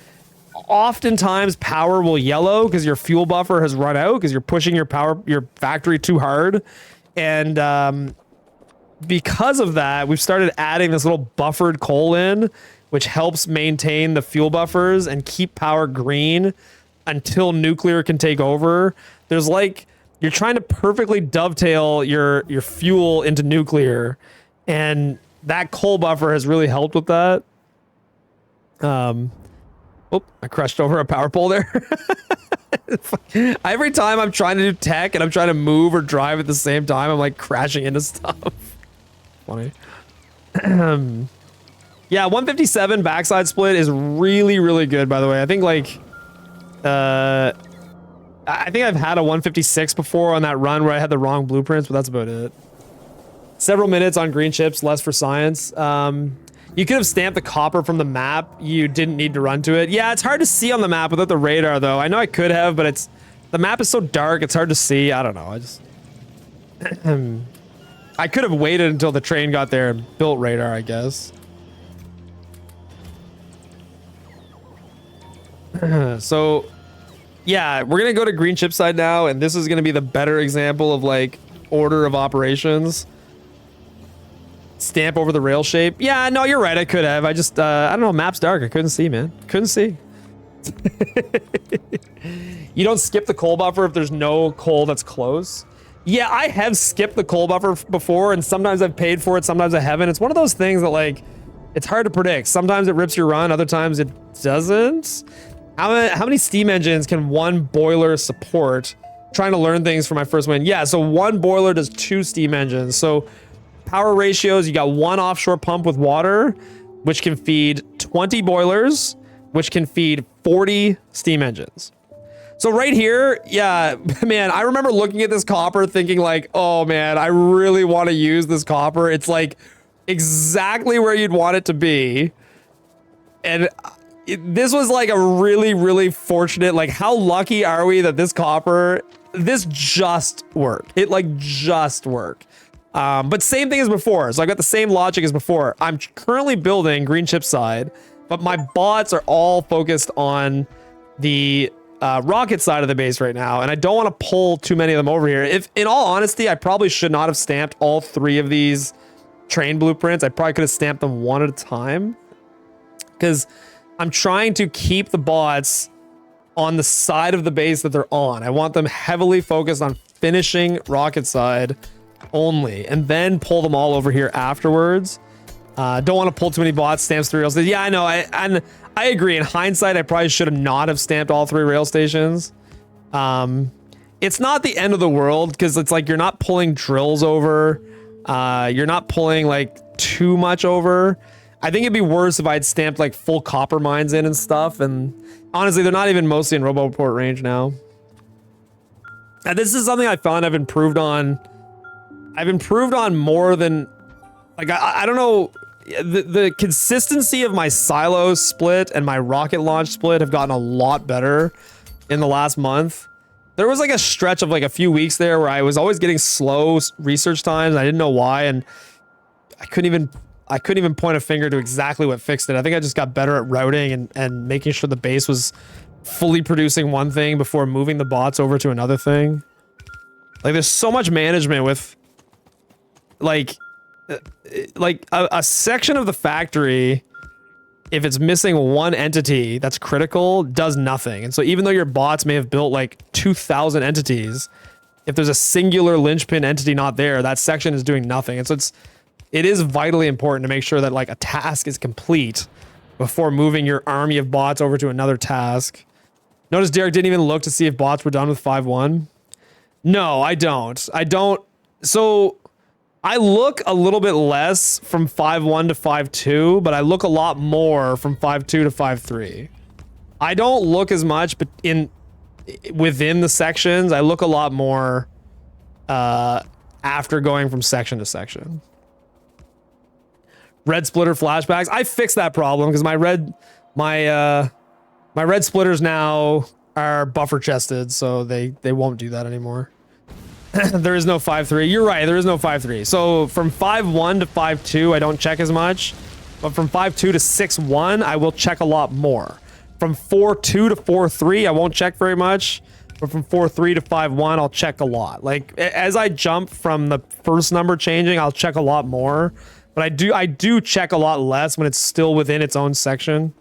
oftentimes power will yellow because your fuel buffer has run out because you're pushing your factory too hard. And because of that, we've started adding this little buffered coal in, which helps maintain the fuel buffers and keep power green until nuclear can take over. There's like, you're trying to perfectly dovetail your fuel into nuclear, and that coal buffer has really helped with that. Oh, I crushed over a power pole there. Every time I'm trying to do tech and I'm trying to move or drive at the same time, I'm like crashing into stuff. Funny. Yeah, 157 backside split is really, really good, by the way. I think like, I think I've had a 156 before on that run where I had the wrong blueprints, but that's about it. Several minutes on green chips, less for science. You could have stamped the copper from the map. You didn't need to run to it. Yeah, it's hard to see on the map without the radar, though. I know I could have, but the map is so dark, it's hard to see. I don't know. I could have waited until the train got there and built radar, I guess. So, yeah, we're gonna go to green chip side now, and this is gonna be the better example of like order of operations. Stamp over the rail shape. Yeah, no, you're right. I could have. I just, I don't know. Map's dark. I couldn't see, man. Couldn't see. You don't skip the coal buffer if there's no coal that's close. Yeah, I have skipped the coal buffer before, and sometimes I've paid for it. Sometimes I haven't. It's one of those things that like, it's hard to predict. Sometimes it rips your run. Other times it doesn't. How many steam engines can one boiler support? Trying to learn things for my first win. Yeah, so one boiler does 2 steam engines. So power ratios, you got 1 offshore pump with water, which can feed 20 boilers, which can feed 40 steam engines. So right here, yeah, man, I remember looking at this copper thinking like, oh man, I really want to use this copper. It's like exactly where you'd want it to be. And this was like a really, really fortunate, like how lucky are we that this copper, this just worked. It like just worked. But same thing as before. So I got the same logic as before. I'm currently building green chip side, but my bots are all focused on the rocket side of the base right now. And I don't want to pull too many of them over here. If, in all honesty, I probably should not have stamped all 3 of these train blueprints. I probably could have stamped them one at a time, because I'm trying to keep the bots on the side of the base that they're on. I want them heavily focused on finishing rocket side only, and then pull them all over here afterwards. Don't want to pull too many bots. Stamps 3 rail stations. Yeah, I know. I agree. In hindsight, I probably should have not have stamped all 3 rail stations. It's not the end of the world, because it's like you're not pulling drills over. You're not pulling like too much over. I think it'd be worse if I'd stamped like full copper mines in and stuff. And honestly, they're not even mostly in Roboport range now. And this is something I found I've improved on. I've improved on more than, like, I don't know, the consistency of my silo split and my rocket launch split have gotten a lot better in the last month. There was like a stretch of like a few weeks there where I was always getting slow research times. And I didn't know why, and I couldn't even point a finger to exactly what fixed it. I think I just got better at routing and making sure the base was fully producing one thing before moving the bots over to another thing. Like, there's so much management with like a section of the factory. If it's missing one entity that's critical, does nothing. And so even though your bots may have built like 2,000 entities, if there's a singular linchpin entity not there, that section is doing nothing. And so it is vitally important to make sure that like a task is complete before moving your army of bots over to another task. Notice Derek didn't even look to see if bots were done with 5-1. No, I don't. So I look a little bit less from 5-1 to 5-2, but I look a lot more from 5-2 to 5-3. I don't look as much, but within the sections, I look a lot more after going from section to section. Red splitter flashbacks. I fixed that problem because my red splitters now are buffer chested, so they won't do that anymore. There is no 5-3. You're right. There is no 5-3. So from 5-1 to 5-2, I don't check as much. But from 5-2 to 6-1, I will check a lot more. From 4-2 to 4-3, I won't check very much. But from 4-3 to 5-1, I'll check a lot. Like, as I jump from the first number changing, I'll check a lot more. But I do check a lot less when it's still within its own section.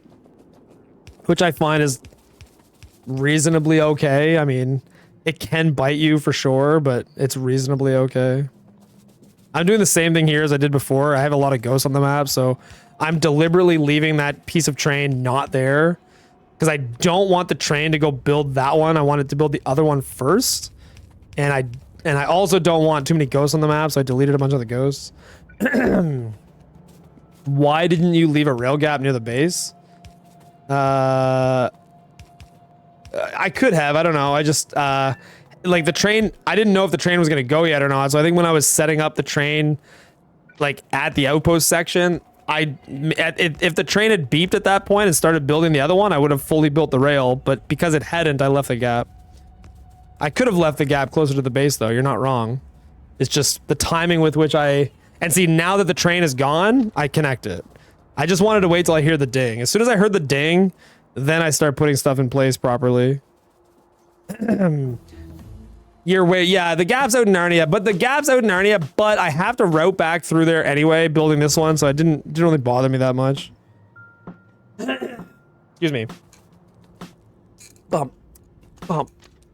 Which I find is reasonably okay. I mean, it can bite you for sure, but it's reasonably okay. I'm doing the same thing here as I did before. I have a lot of ghosts on the map, so I'm deliberately leaving that piece of train not there. Because I don't want the train to go build that one. I want it to build the other one first. And I also don't want too many ghosts on the map, so I deleted a bunch of the ghosts. Why didn't you leave a rail gap near the base? I could have. I don't know. I just like the train. I didn't know if the train was gonna go yet or not. So I think when I was setting up the train, like at the outpost section, if the train had beeped at that point and started building the other one, I would have fully built the rail. But because it hadn't, I left the gap. I could have left the gap closer to the base, though. You're not wrong. It's just the timing with which and see, now that the train is gone, I connect it. I just wanted to wait till I hear the ding. As soon as I heard the ding, then I start putting stuff in place properly. Yeah, the gap's out in Narnia, but I have to route back through there anyway, building this one, so it didn't really bother me that much. Excuse me. Bump.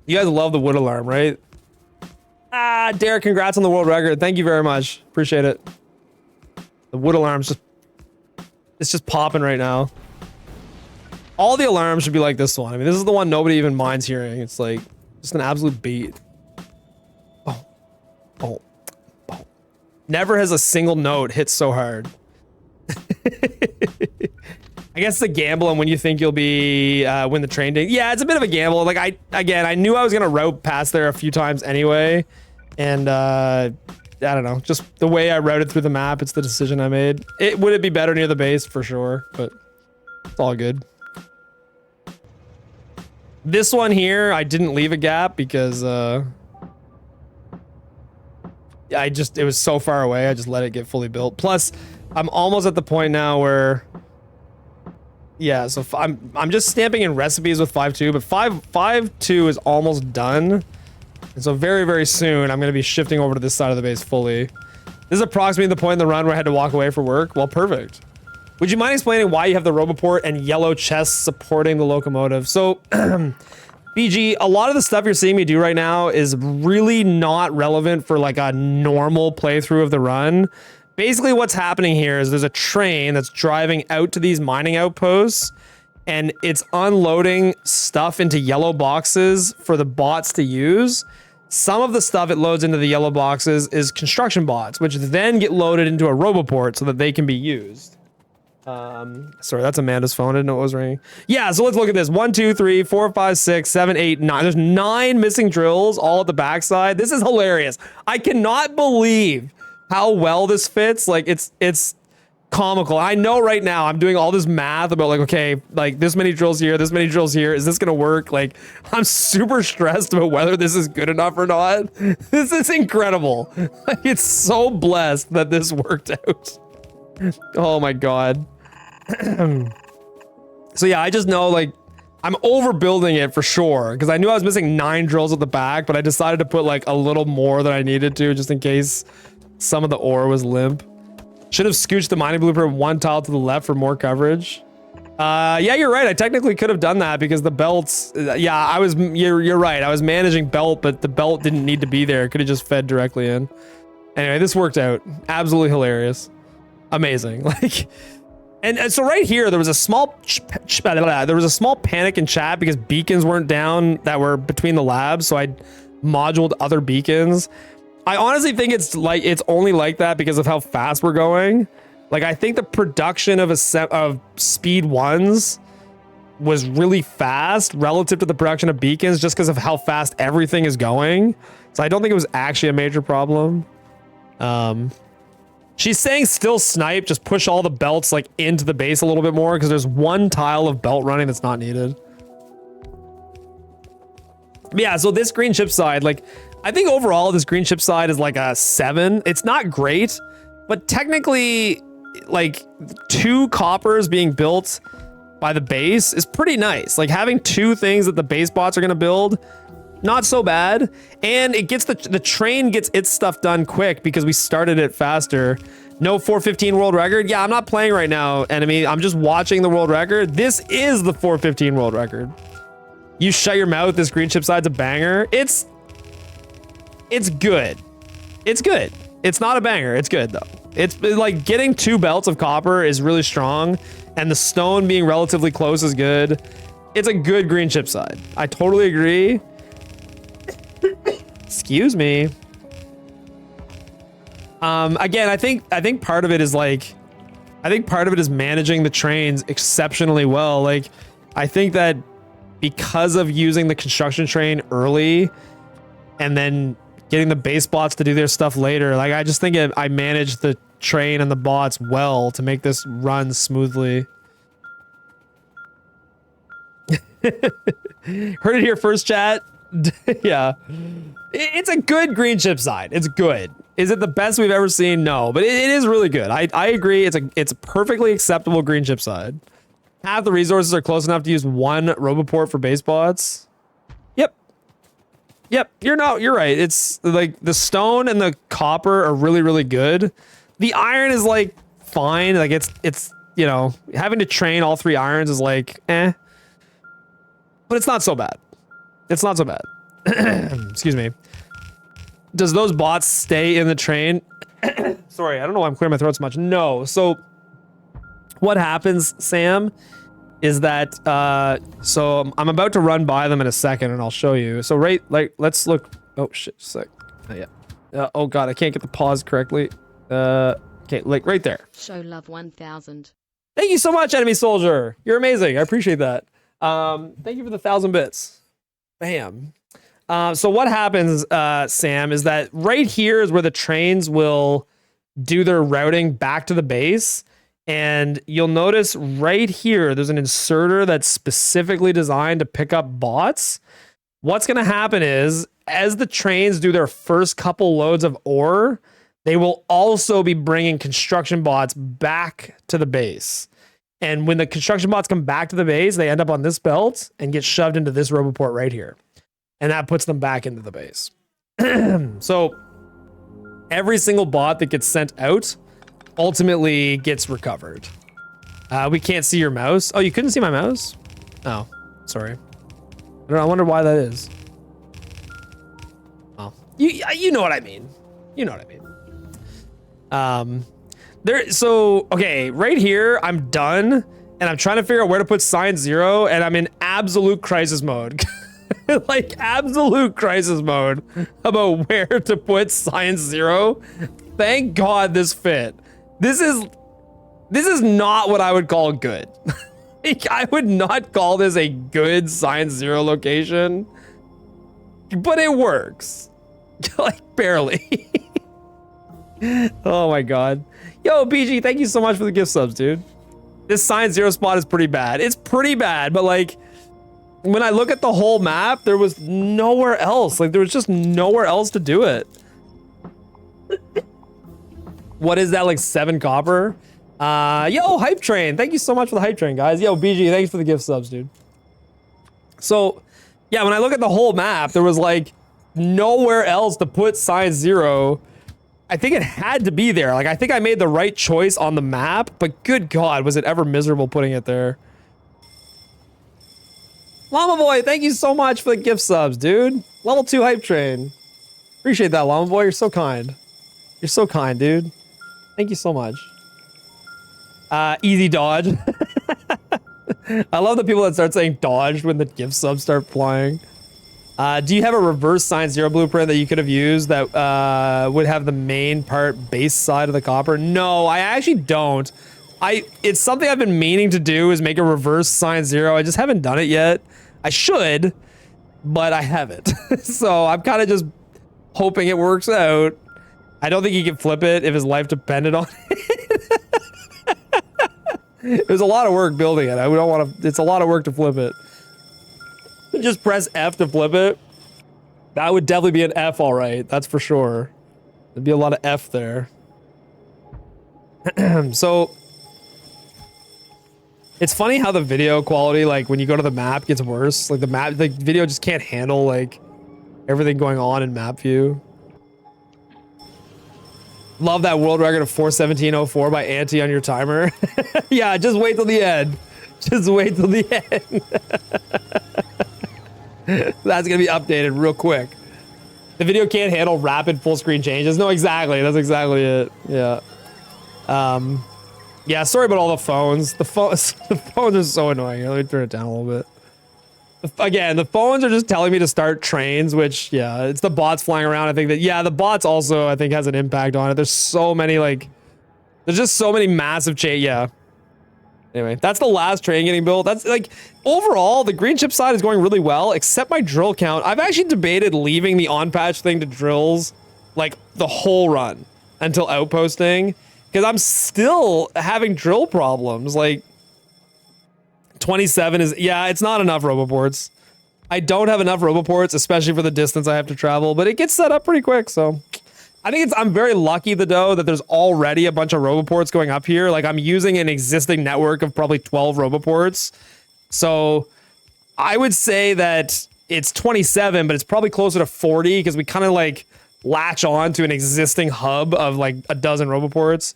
You guys love the wood alarm, right? Ah, Derek, congrats on the world record. Thank you very much. Appreciate it. The wood alarm's it's just popping right now. All the alarms should be like this one. I mean, this is the one nobody even minds hearing. It's like just an absolute beat. Oh. Never has a single note hit so hard. I guess it's a gamble on when you think you'll be win the train ding. Yeah, it's a bit of a gamble. Like I knew I was gonna route past there a few times anyway, and I don't know, just the way I routed through the map, it's the decision I made. Would it be better near the base for sure, but it's all good. This one here, I didn't leave a gap because it was so far away. I just let it get fully built. Plus, I'm almost at the point now where, yeah. So I'm just stamping in recipes with 5.2, but 5.2 is almost done, and so very, very soon I'm going to be shifting over to this side of the base fully. This is approximately the point in the run where I had to walk away for work. Well, perfect. Would you mind explaining why you have the Roboport and yellow chests supporting the locomotive? So, BG, a lot of the stuff you're seeing me do right now is really not relevant for like a normal playthrough of the run. Basically, what's happening here is there's a train that's driving out to these mining outposts, and it's unloading stuff into yellow boxes for the bots to use. Some of the stuff it loads into the yellow boxes is construction bots, which then get loaded into a Roboport so that they can be used. Sorry, that's Amanda's phone. I didn't know it was ringing. Yeah, so let's look at this. 1, 2, 3, 4, 5, 6, 7, 8, 9. There's 9 missing drills all at the backside. This is hilarious. I cannot believe how well this fits. Like, it's comical. I know right now I'm doing all this math about like, okay, like this many drills here, this many drills here. Is this gonna work? Like, I'm super stressed about whether this is good enough or not. This is incredible. Like, it's so blessed that this worked out. Oh my god. So yeah, I just know like I'm overbuilding it for sure because I knew I was missing 9 drills at the back, but I decided to put like a little more than I needed to just in case some of the ore was limp. Should have scooched the mining blueprint 1 tile to the left for more coverage. Yeah, you're right. I technically could have done that because the belts. Yeah, you're right. I was managing belt, but the belt didn't need to be there. It could have just fed directly in. Anyway, this worked out. Absolutely hilarious. Amazing. Like, and so right here there was a small panic in chat because beacons weren't down that were between the labs, so I moduled other beacons. I honestly think it's only like that because of how fast we're going. Like, I think the production of speed 1s was really fast relative to the production of beacons just because of how fast everything is going. So I don't think it was actually a major problem. She's saying still snipe, just push all the belts like into the base a little bit more because there's 1 tile of belt running that's not needed. Yeah, so this green chip side, like, I think overall this green chip side is like a 7. It's not great, but technically, like, 2 coppers being built by the base is pretty nice. Like, having 2 things that the base bots are gonna build, not so bad. And it gets the train gets its stuff done quick because we started it faster. No 415 world record. Yeah, I'm not playing right now, enemy. I'm just watching the world record. This is the 415 world record. You shut your mouth. This green chip side's a banger. It's good. It's good. It's not a banger. It's good though. It's like getting 2 belts of copper is really strong, and the stone being relatively close is good. It's a good green chip side. I totally agree. Excuse me. Again, I think part of it is like, I think part of it is managing the trains exceptionally well. Like, I think that because of using the construction train early and then getting the base bots to do their stuff later, like, I just think I managed the train and the bots well to make this run smoothly. Heard it here first, chat. Yeah. It's a good green chip side. It's good. Is it the best we've ever seen? No, but it is really good. I agree. It's a perfectly acceptable green chip side. Half the resources are close enough to use 1 Roboport for base bots. Yep. Yep. You're right. It's like the stone and the copper are really, really good. The iron is like fine. Like it's, you know, having to train all 3 irons is like, eh. But it's not so bad. It's not so bad. Excuse me. Does those bots stay in the train? Sorry, I don't know why I'm clearing my throat so much. No. So what happens, Sam, is that so I'm about to run by them in a second and I'll show you. So let's look. Oh shit, just a sec. Yeah. Oh god, I can't get the pause correctly. Okay, like right there. Show love 1000. Thank you so much, enemy soldier. You're amazing. I appreciate that. Thank you for the 1,000 bits. Bam. So what happens, Sam, is that right here is where the trains will do their routing back to the base. And you'll notice right here, there's an inserter that's specifically designed to pick up bots. What's going to happen is, as the trains do their first couple loads of ore, they will also be bringing construction bots back to the base. And when the construction bots come back to the base, they end up on this belt and get shoved into this Roboport right here. And that puts them back into the base. So every single bot that gets sent out ultimately gets recovered. We can't see your mouse. Oh, you couldn't see my mouse? Oh, sorry. I wonder why that is. Oh, you know what I mean. You know what I mean. So, okay, right here, I'm done, and I'm trying to figure out where to put sign 0, and I'm in absolute crisis mode. Like, absolute crisis mode about where to put sign 0. Thank God this fit. This is not what I would call good. Like, I would not call this a good sign 0 location, but it works. Like, barely. Oh my God. Yo, BG, thank you so much for the gift subs, dude. This sign 0 spot is pretty bad. It's pretty bad, but like, when I look at the whole map, there was nowhere else. Like, there was just nowhere else to do it. What is that, like 7 copper? Yo, Hype Train. Thank you so much for the Hype Train, guys. Yo, BG, thanks for the gift subs, dude. So, yeah, when I look at the whole map, there was like nowhere else to put sign 0. I think it had to be there. Like, I think I made the right choice on the map, but good God, was it ever miserable putting it there. Llama Boy, thank you so much for the gift subs, dude. Level 2 Hype Train. Appreciate that, Llama Boy. You're so kind. You're so kind, dude. Thank you so much. Easy dodge. I love the people that start saying dodged when the gift subs start flying. Do you have a reverse sign 0 blueprint that you could have used that would have the main part base side of the copper? No, I actually don't. It's something I've been meaning to do, is make a reverse sign 0. I just haven't done it yet. I should, but I haven't. So I'm kind of just hoping it works out. I don't think he can flip it if his life depended on it. It was a lot of work building it. I don't want to. It's a lot of work to flip it. Just press F to flip it. That would definitely be an F, all right. That's for sure. There'd be a lot of F there. So it's funny how the video quality, like when you go to the map, gets worse. Like the video just can't handle like everything going on in map view. Love that world record of 4:17:04 by Anti on your timer. Yeah, just wait till the end. Just wait till the end. That's gonna be updated real quick. The video can't handle rapid full screen changes. No, exactly. That's exactly it. Yeah. Yeah, sorry about all the phones. The phones are so annoying. Here, let me turn it down a little bit. Again, the phones are just telling me to start trains, which, yeah, it's the bots flying around. I think that, yeah, the bots also, I think, has an impact on it. There's so many, like, there's just so many massive yeah. Anyway, that's the last train getting built. That's, like, overall, the green chip side is going really well, except my drill count. I've actually debated leaving the on-patch thing to drills, like, the whole run until outposting, because I'm still having drill problems, like, 27 is, yeah, it's not enough roboports. I don't have enough roboports, especially for the distance I have to travel, but it gets set up pretty quick, so. I think I'm very lucky though that there's already a bunch of roboports going up here. Like I'm using an existing network of probably 12 roboports. So I would say that it's 27, but it's probably closer to 40 because we kind of like latch on to an existing hub of like a dozen roboports.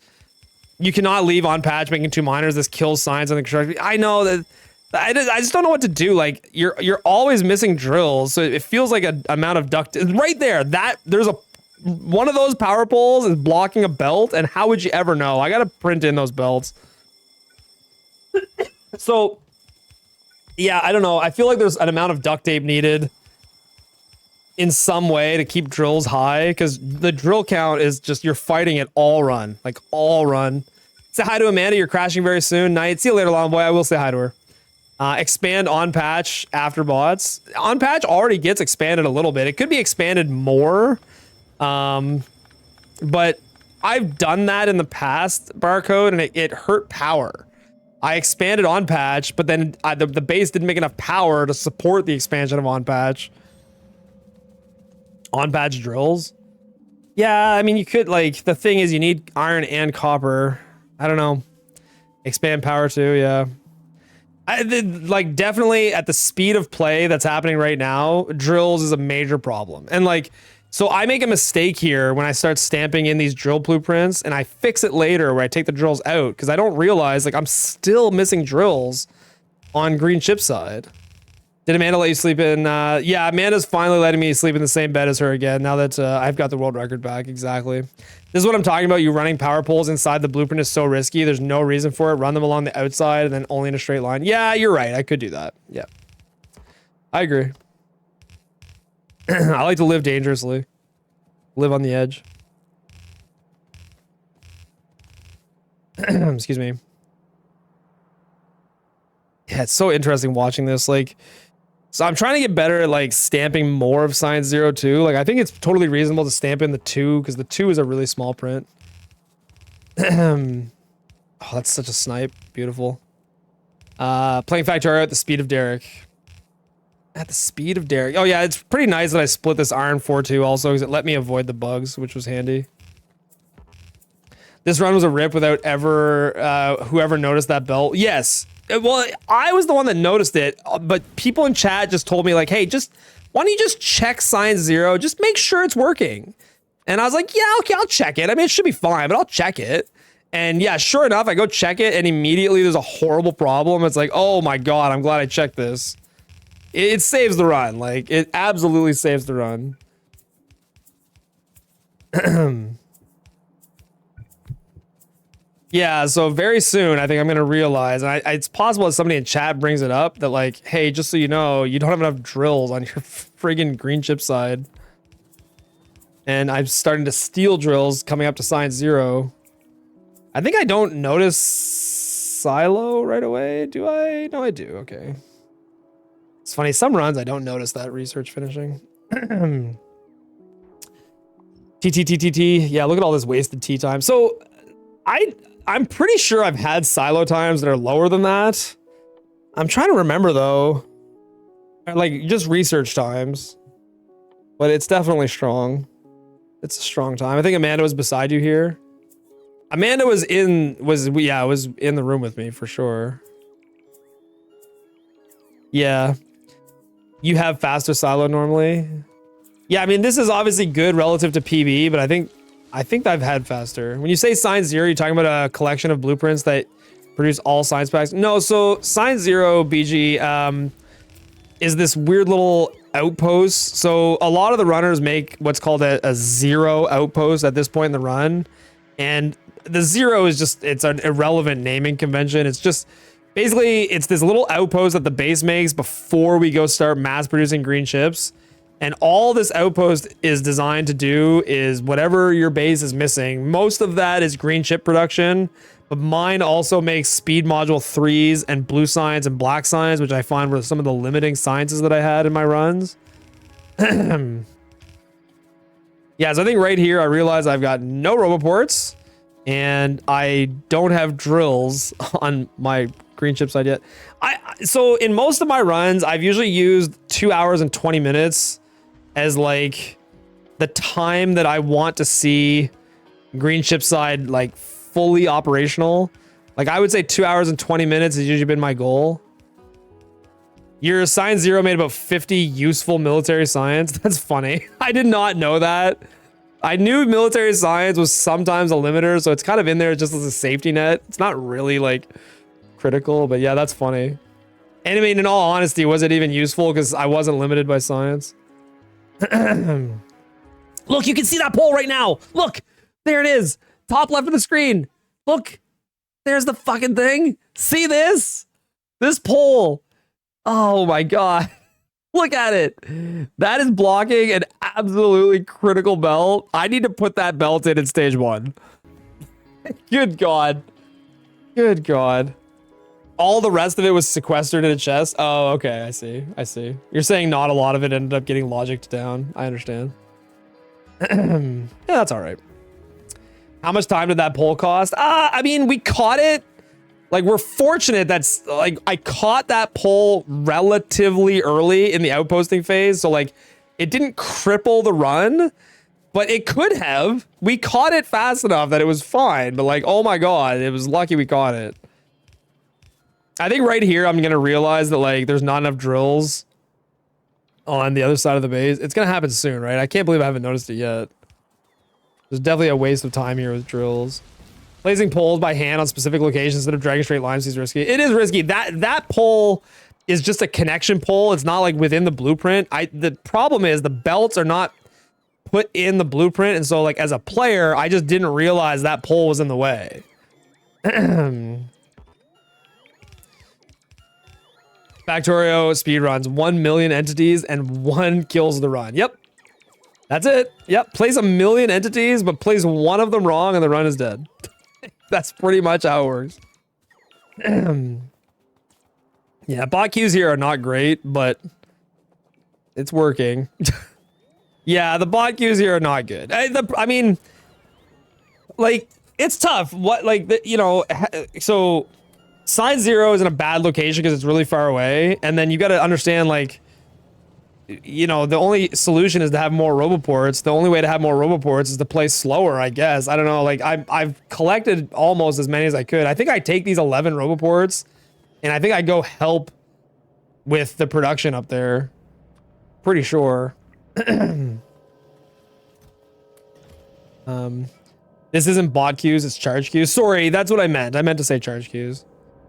You cannot leave on patch making 2 miners. This kills science on the construction. I know that I just don't know what to do. Like you're always missing drills, so it feels like a amount of duct right there. That there's one of those power poles is blocking a belt, and how would you ever know? I gotta print in those belts. So yeah, I don't know. I feel like there's an amount of duct tape needed in some way to keep drills high, because the drill count is just, you're fighting it all run, like all run. Say hi to Amanda, you're crashing very soon. Night, see you later, Long Boy. I will say hi to her. Expand on patch after bots. On patch already gets expanded a little bit. It could be expanded more, but I've done that in the past, Barcode, and it hurt power. I expanded on patch, but then the base didn't make enough power to support the expansion of on patch. On-patch drills? Yeah, I mean, you could, like, the thing is you need iron and copper. I don't know. Expand power too, yeah. Like, definitely at the speed of play that's happening right now, drills is a major problem. And, like, so I make a mistake here when I start stamping in these drill blueprints, and I fix it later where I take the drills out, because I don't realize, like, I'm still missing drills on green chip side. Did Amanda let you sleep in? Yeah, Amanda's finally letting me sleep in the same bed as her again, now that I've got the world record back, exactly. This is what I'm talking about. You running power poles inside the blueprint is so risky. There's no reason for it. Run them along the outside and then only in a straight line. Yeah, you're right. I could do that. Yeah. I agree. I like to live dangerously. Live on the edge. Excuse me. Yeah, it's so interesting watching this. Like, so I'm trying to get better at like stamping more of Science 02. Like I think it's totally reasonable to stamp in the 2 because the 2 is a really small print. Oh, that's such a snipe. Beautiful. Playing Factorio at the speed of Derek. At the speed of Derek. Oh yeah, it's pretty nice that I split this iron 4-2 also because it let me avoid the bugs, which was handy. This run was a rip without ever whoever noticed that belt. Yes. Well, I was the one that noticed it, but people in chat just told me like, hey, why don't you just check Science 0? Just make sure it's working. And I was like, yeah, okay, I'll check it. I mean, it should be fine, but I'll check it. And yeah, sure enough, I go check it and immediately there's a horrible problem. It's like, oh my God, I'm glad I checked this. It saves the run. Like, it absolutely saves the run. Yeah, so very soon, I think I'm going to realize, and it's possible that somebody in chat brings it up, that like, hey, just so you know, you don't have enough drills on your friggin' green chip side. And I'm starting to steal drills coming up to Science 0. I think I don't notice silo right away, do I? No, I do, okay. It's funny, some runs I don't notice that research finishing. TTTTT, yeah, look at all this wasted tea time. So, I'm pretty sure I've had silo times that are lower than that. I'm trying to remember though. Like just research times. but it's definitely strong. It's a strong time. I think Amanda was beside you here. Amanda was in the room with me for sure. Yeah. You have faster silo normally. Yeah, I mean, this is obviously good relative to PB, but I think I've had faster. When you say Science Zero, you're talking about a collection of blueprints that produce all science packs. No, so Science Zero BG is this weird little outpost. So a lot of the runners make what's called a zero outpost at this point in the run. And the zero is just, it's an irrelevant naming convention. It's just, basically, it's this little outpost that the base makes before we go start mass producing green chips. And all this outpost is designed to do is whatever your base is missing. Most of that is green chip production, but mine also makes speed module 3s and blue science and black science, which I find were some of the limiting sciences that I had in my runs. Yeah, so I think right here, I realize I've got no roboports and I don't have drills on my green chip side yet. So in most of my runs, I've usually used 2 hours and 20 minutes as like the time that I want to see green chip side like fully operational. Like I would say 2 hours and 20 minutes has usually been my goal. Your Science Zero made about 50 useful military science. That's funny. I did not know that. I knew military science was sometimes a limiter, so it's kind of in there just as a safety net. It's not really like critical, but yeah, that's funny. And I mean, in all honesty, was it even useful? Because I wasn't limited by science. Look, you can see that pole right now. Look, there it is. Top left of the screen. Look, there's the fucking thing. See this? This pole. Oh my God. Look at it. That is blocking an absolutely critical belt. I need to put that belt in stage 1. Good God. Good God. All the rest of it was sequestered in a chest. Oh, okay. I see. I see. You're saying not a lot of it ended up getting logicked down. I understand. Yeah, that's all right. How much time did that pole cost? I mean, we caught it. Like, we're fortunate that's like I caught that pole relatively early in the outposting phase. So like it didn't cripple the run, but it could have. We caught it fast enough that it was fine. But like, oh my God, it was lucky we caught it. I think right here, I'm going to realize that like there's not enough drills on the other side of the base. It's going to happen soon, right? I can't believe I haven't noticed it yet. There's definitely a waste of time here with drills. Placing poles by hand on specific locations instead of dragging straight lines is risky. It is risky. That pole is just a connection pole. It's not like within the blueprint. The problem is the belts are not put in the blueprint. And so like as a player, I just didn't realize that pole was in the way. Factorio speedruns 1 million entities and 1 kills the run. Yep. That's it. Yep. Place 1 million entities, but place one of them wrong and the run is dead. That's pretty much how it works. Yeah, bot queues here are not great, but it's working. Yeah, the bot queues here are not good. I mean, like, it's tough. So Science Zero is in a bad location because it's really far away, and then you got to understand, like, the only solution is to have more roboports. The only way to have more roboports is to play slower, I guess. I don't know. Like, I've collected almost as many as I could. I think I take these 11 roboports, and I think I go help with the production up there. Pretty sure. This isn't bot queues, it's charge queues. Sorry, that's what I meant. I meant to say charge queues.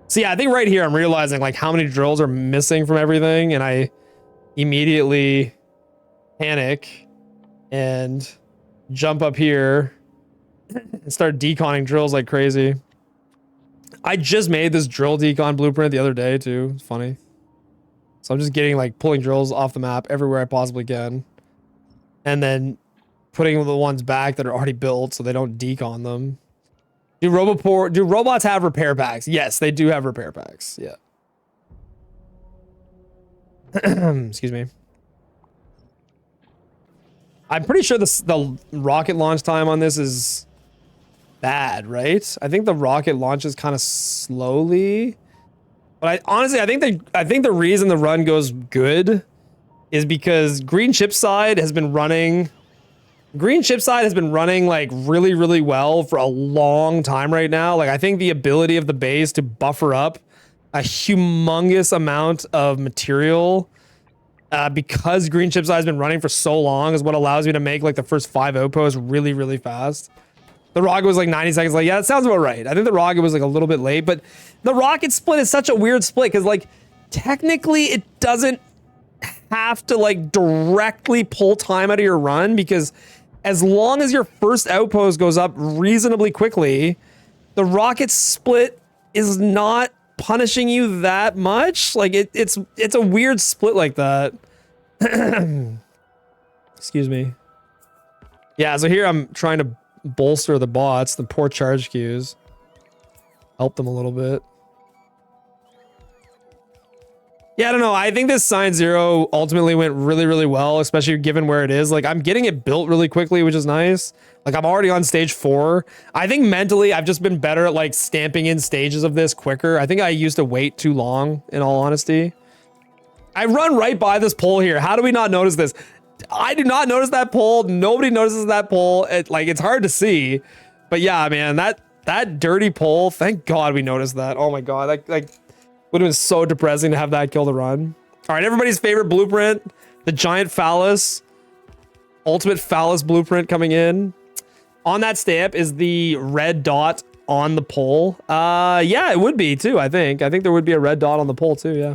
So yeah, I think right here I'm realizing like how many drills are missing from everything, and I immediately panic and jump up here and start deconning drills like crazy. I just made this drill decon blueprint the other day too. It's funny. So I'm just getting like pulling drills off the map everywhere I possibly can, and then putting the ones back that are already built so they don't decon them. Do robots have repair packs? Yes, they do have repair packs. Yeah. Excuse me. I'm pretty sure the rocket launch time on this is bad, right? I think the rocket launches kind of slowly. But honestly, I think the reason the run goes good is because green chip side has been running like really, really well for a long time right now. Like I think the ability of the base to buffer up a humongous amount of material because green chip side has been running for so long is what allows me to make like the first 5 outposts really, really fast. The rocket was like 90 seconds late. Yeah, that sounds about right. I think the rocket was like a little bit late, but the rocket split is such a weird split because like technically it doesn't have to like directly pull time out of your run, because as long as your first outpost goes up reasonably quickly, the rocket split is not punishing you that much. Like it's a weird split like that. Excuse me. Yeah, so here I'm trying to bolster the bots, the poor charge queues. Help them a little bit. Yeah, I don't know. I think this Sign Zero ultimately went really, really well, especially given where it is. Like, I'm getting it built really quickly, which is nice. Like, I'm already on stage 4. I think mentally, I've just been better at, like, stamping in stages of this quicker. I think I used to wait too long, in all honesty. I run right by this pole here. How do we not notice this? I do not notice that pole. Nobody notices that pole. It's hard to see. But yeah, man, that dirty pole, thank God we noticed that. Oh my God, like would have been so depressing to have that kill the run. All right, everybody's favorite blueprint, the giant phallus, ultimate phallus blueprint coming in. On that stamp is the red dot on the pole. Yeah, it would be too, I think. I think there would be a red dot on the pole too, yeah.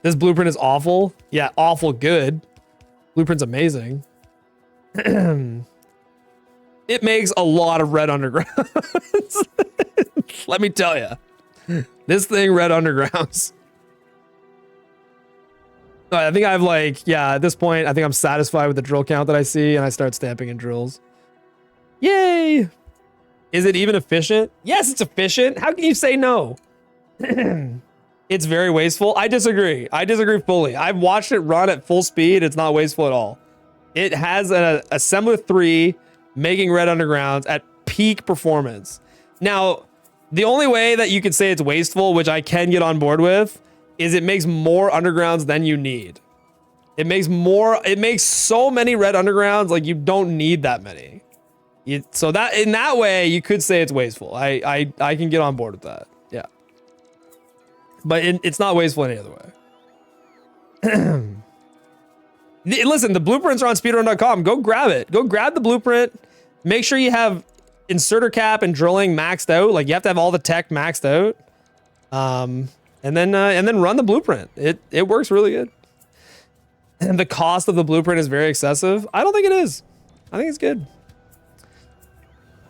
This blueprint is awful. Yeah, awful good. Blueprint's amazing. It makes a lot of red undergrounds. Let me tell you. This thing red undergrounds. I think I've like, yeah, at this point, I think I'm satisfied with the drill count that I see, and I start stamping in drills. Yay! Is it even efficient? Yes, it's efficient. How can you say no? It's very wasteful. I disagree. I disagree fully. I've watched it run at full speed. It's not wasteful at all. It has an assembler 3 making red undergrounds at peak performance. Now, the only way that you could say it's wasteful, which I can get on board with, is it makes more undergrounds than you need. It makes so many red undergrounds, like you don't need that many. So that in that way, you could say it's wasteful. I can get on board with that. Yeah. But it's not wasteful any other way. Listen, the blueprints are on speedrun.com. Go grab it. Go grab the blueprint. Make sure you have inserter cap and drilling maxed out. Like you have to have all the tech maxed out. And then run the blueprint. It works really good. And the cost of the blueprint is very excessive. I don't think it is. I think it's good.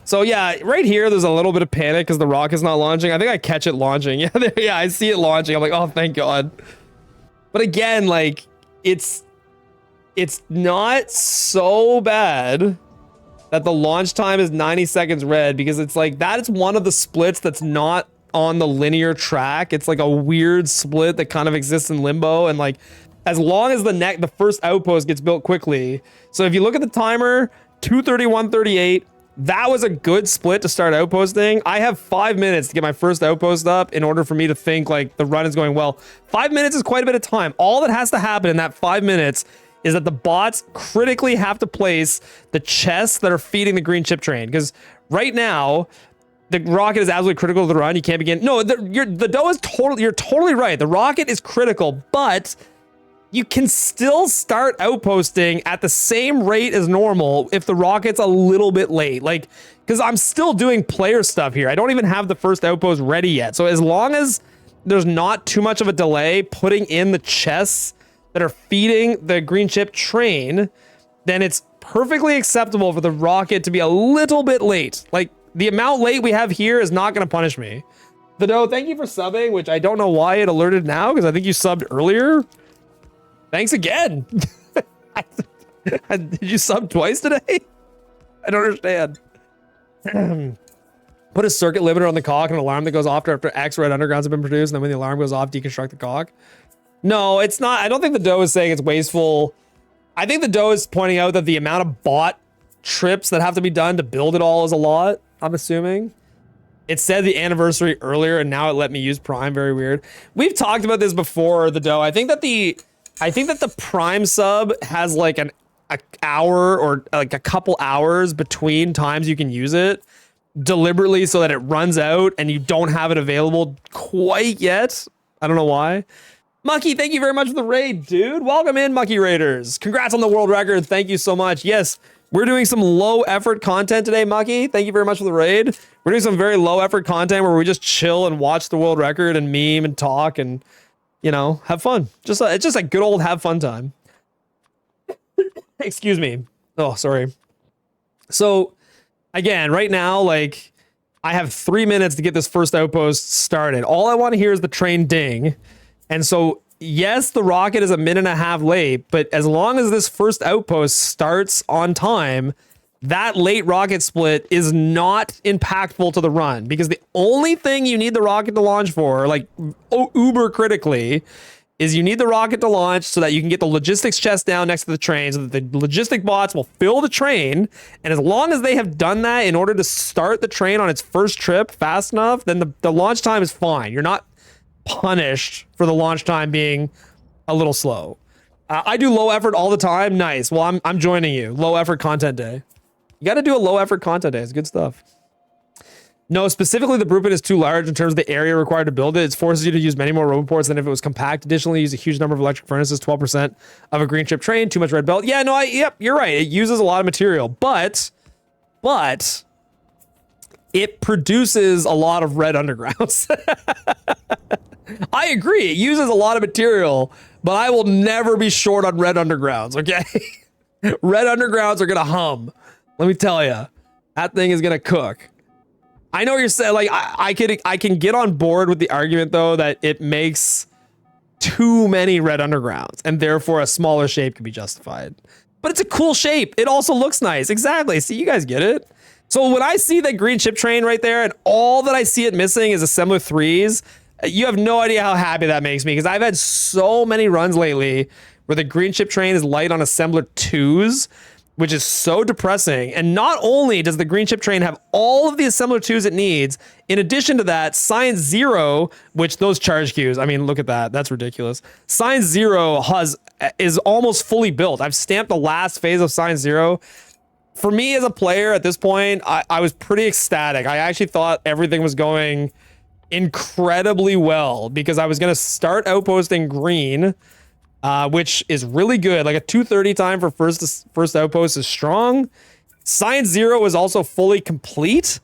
So yeah, right here, there's a little bit of panic because the rocket's not launching. I think I catch it launching. Yeah, I see it launching. I'm like, oh, thank God. But again, like, it's not so bad that the launch time is 90 seconds red, because it's like, that is one of the splits that's not on the linear track. It's like a weird split that kind of exists in limbo. And like, as long as the first outpost gets built quickly. So if you look at the timer, 2:31:38, that was a good split to start outposting. I have 5 minutes to get my first outpost up in order for me to think like the run is going well. 5 minutes is quite a bit of time. All that has to happen in that 5 minutes is that the bots critically have to place the chests that are feeding the green chip train. Because right now, the rocket is absolutely critical to the run. You can't begin. No, the dough is totally, you're totally right. The rocket is critical, but you can still start outposting at the same rate as normal if the rocket's a little bit late. Like, because I'm still doing player stuff here. I don't even have the first outpost ready yet. So as long as there's not too much of a delay putting in the chests that are feeding the green chip train, then it's perfectly acceptable for the rocket to be a little bit late. Like, the amount late we have here is not going to punish me. The dough, thank you for subbing, which I don't know why it alerted now, because I think you subbed earlier. Thanks again. Did you sub twice today? I don't understand. Put a circuit limiter on the cock and an alarm that goes off after X red undergrounds have been produced, and then when the alarm goes off, deconstruct the cock. No, it's not. I don't think the dough is saying it's wasteful. I think the dough is pointing out that the amount of bot trips that have to be done to build it all is a lot, I'm assuming. It said the anniversary earlier, and now it let me use Prime. Very weird. We've talked about this before, the dough. I think that the I think that the Prime sub has like an hour or like a couple hours between times you can use it deliberately so that it runs out and you don't have it available quite yet. I don't know why. Mucky, thank you very much for the raid, dude. Welcome in, Mucky Raiders. Congrats on the world record. Thank you so much. Yes, we're doing some low effort content today, Mucky. Thank you very much for the raid. We're doing some very low effort content where we just chill and watch the world record and meme and talk and, you know, have fun. It's just a good old have fun time. Excuse me. Oh, sorry. So again, right now, like I have 3 minutes to get this first outpost started. All I want to hear is the train ding. And so, yes, the rocket is a minute and a half late, but as long as this first outpost starts on time, that late rocket split is not impactful to the run, because the only thing you need the rocket to launch for, like uber critically, is you need the rocket to launch so that you can get the logistics chest down next to the train so that the logistic bots will fill the train. And as long as they have done that in order to start the train on its first trip fast enough, then the launch time is fine. You're not punished for the launch time being a little slow. I do low effort all the time. Nice. Well, I'm joining you. Low effort content day. You got to do a low effort content day. It's good stuff. No, specifically the blueprint is too large in terms of the area required to build it. It forces you to use many more roboports than if it was compact. Additionally, use a huge number of electric furnaces, 12% of a green chip train, too much red belt. Yeah, no, yep, you're right. It uses a lot of material, but it produces a lot of red undergrounds. I agree. It uses a lot of material, but I will never be short on red undergrounds, okay? Red undergrounds are going to hum. Let me tell you, that thing is going to cook. I know what you're saying. Like, I can get on board with the argument, though, that it makes too many red undergrounds, and therefore a smaller shape can be justified. But it's a cool shape. It also looks nice. Exactly. See, you guys get it. So when I see that green chip train right there, and all that I see it missing is assembler 3s, you have no idea how happy that makes me, because I've had so many runs lately where the green chip train is light on assembler 2s, which is so depressing. And not only does the green chip train have all of the assembler 2s it needs, in addition to that, Science Zero, which those charge queues, I mean, look at that. That's ridiculous. Science Zero is almost fully built. I've stamped the last phase of Science Zero. For me as a player at this point, I was pretty ecstatic. I actually thought everything was going incredibly well, because I was going to start outposting green, which is really good. Like a 2:30 time for first outpost is strong. Science Zero is also fully complete,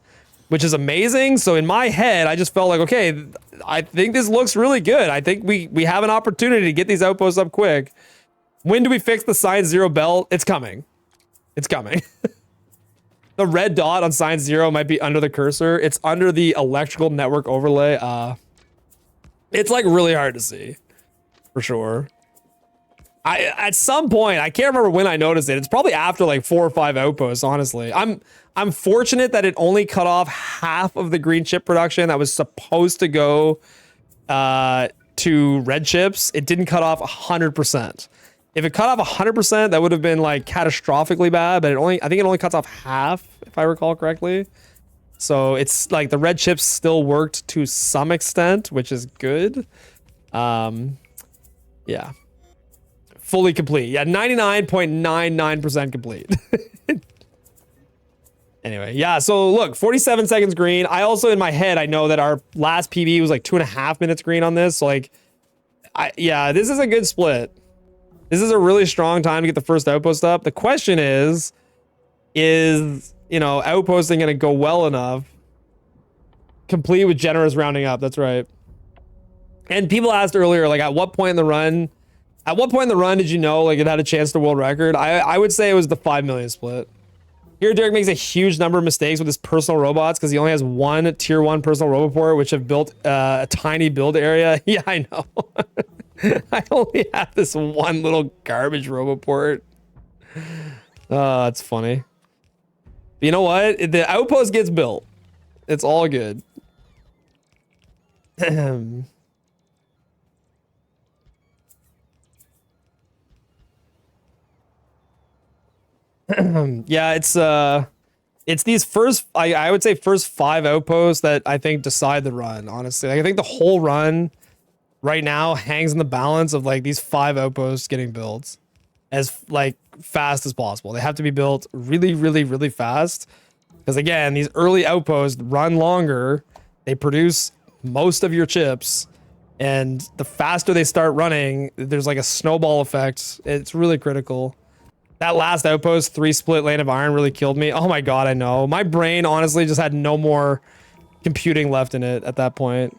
which is amazing. So in my head, I just felt like, okay, I think this looks really good. I think we have an opportunity to get these outposts up quick. When do we fix the Science Zero belt? It's coming. It's coming. The red dot on Science Zero might be under the cursor. It's under the electrical network overlay. It's like really hard to see, for sure. At some point, I can't remember when I noticed it. It's probably after like 4 or 5 outposts, honestly. I'm fortunate that it only cut off half of the green chip production that was supposed to go to red chips. It didn't cut off 100%. If it cut off 100%, that would have been like catastrophically bad, but I think it only cuts off half, if I recall correctly. So it's like the red chips still worked to some extent, which is good. Yeah. Fully complete. Yeah, 99.99% complete. Anyway, yeah, so look, 47 seconds green. I also, in my head, I know that our last PB was like 2.5 minutes green on this. So like, yeah, this is a good split. This is a really strong time to get the first outpost up. The question is, you know, outposting going to go well enough? Complete with generous rounding up. That's right. And people asked earlier, like, at what point in the run did you know, like, it had a chance to world record? I would say it was the 5 million split. Here, Derek makes a huge number of mistakes with his personal robots because he only has one tier 1 personal roboport, which have built a tiny build area. Yeah, I know. I only have this one little garbage roboport. Oh, it's funny. But you know what? The outpost gets built. It's all good. Yeah, it's these first, I would say first 5 outposts that I think decide the run, honestly. Like, I think the whole run right now hangs in the balance of like these 5 outposts getting built as like fast as possible. They have to be built really, really, really fast. Because again, these early outposts run longer. They produce most of your chips. And the faster they start running, there's like a snowball effect. It's really critical. That last outpost, 3 split lane of iron, really killed me. Oh my god, I know. My brain honestly just had no more computing left in it at that point.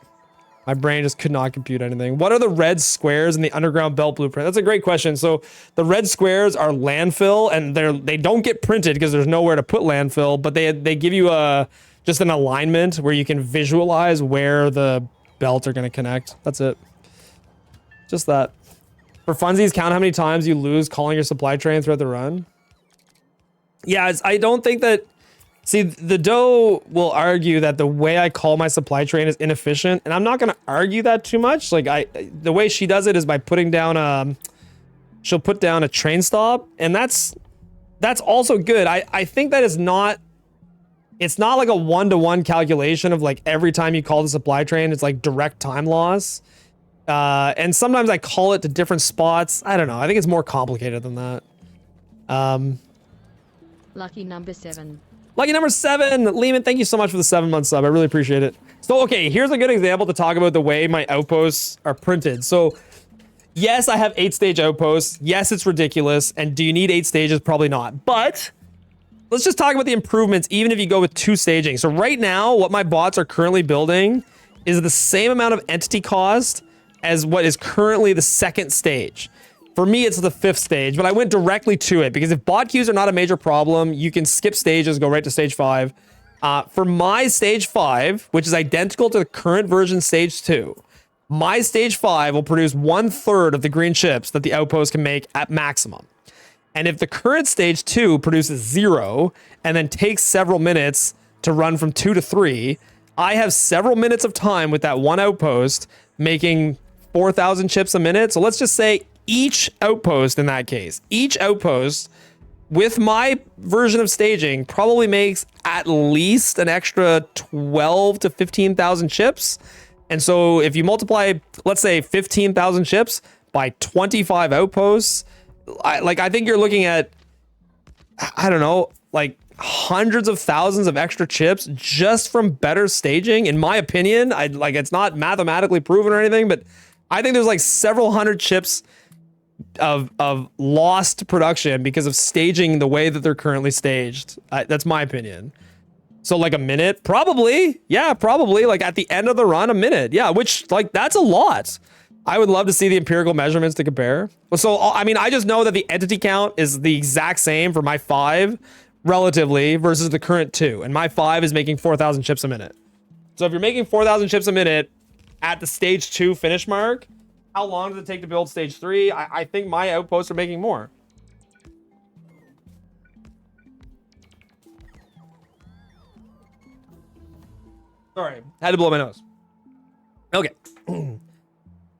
My brain just could not compute anything. What are the red squares in the underground belt blueprint? That's a great question. So the red squares are landfill, and they don't get printed because there's nowhere to put landfill, but they give you just an alignment where you can visualize where the belts are going to connect. That's it. Just that. For funsies, count how many times you lose calling your supply train throughout the run. Yeah, I don't think that... See, the doe will argue that the way I call my supply train is inefficient, and I'm not going to argue that too much. Like, the way she does it is by putting down she'll put down a train stop, and that's also good. I think that is not... It's not like a one-to-one calculation of like every time you call the supply train, it's like direct time loss. And sometimes I call it to different spots. I don't know. I think it's more complicated than that. Lucky number 7. Lucky number 7, Lehman, thank you so much for the 7-month sub. I really appreciate it. So, okay, here's a good example to talk about the way my outposts are printed. So, yes, I have 8-stage outposts. Yes, it's ridiculous. And do you need 8 stages? Probably not. But let's just talk about the improvements, even if you go with 2 staging. So right now, what my bots are currently building is the same amount of entity cost as what is currently the 2nd stage. For me, it's the 5th stage, but I went directly to it because if bot queues are not a major problem, you can skip stages, go right to stage 5. For my stage 5, which is identical to the current version stage 2, my stage 5 will produce 1/3 of the green chips that the outpost can make at maximum. And if the current stage 2 produces 0 and then takes several minutes to run from 2 to 3, I have several minutes of time with that one outpost making 4,000 chips a minute. So let's just say each outpost in that case, each outpost with my version of staging probably makes at least an extra 12 to 15,000 chips. And so if you multiply, let's say 15,000 chips by 25 outposts, I think you're looking at, I don't know, like hundreds of thousands of extra chips just from better staging. In my opinion, it's not mathematically proven or anything, but I think there's like several hundred chips of lost production because of staging the way that they're currently staged. That's my opinion. So like a minute, probably. Yeah, probably like at the end of the run, a minute. Yeah, which like that's a lot. I would love to see the empirical measurements to compare. So, I mean, I just know that the entity count is the exact same for my 5 relatively versus the current 2. And my 5 is making 4,000 chips a minute. So if you're making 4,000 chips a minute at the stage 2 finish mark, how long does it take to build stage 3? I think my outposts are making more. Sorry, had to blow my nose. Okay.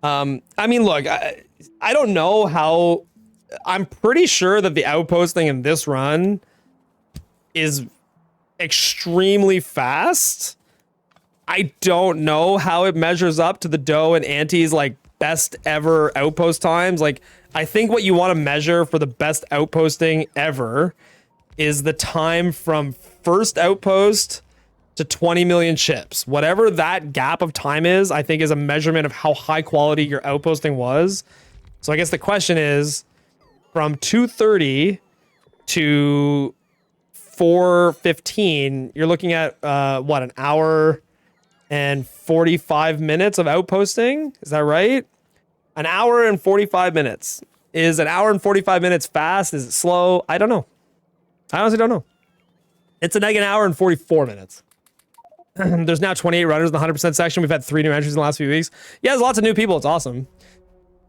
I mean, look, I don't know how... I'm pretty sure that the outposting in this run is extremely fast. I don't know how it measures up to the Doe and Anti's like best ever outpost times. Like, I think what you want to measure for the best outposting ever is the time from first outpost to 20 million chips. Whatever that gap of time is, I think is a measurement of how high quality your outposting was. So I guess the question is, from 2:30 to 4:15, you're looking at what, an hour and 45 minutes of outposting? Is that right? An hour and 45 minutes. Is an hour and 45 minutes fast? Is it slow? I don't know. I honestly don't know. It's an hour and 44 minutes. There's now 28 runners in the 100% section. We've had 3 new entries in the last few weeks. Yeah, there's lots of new people. It's awesome.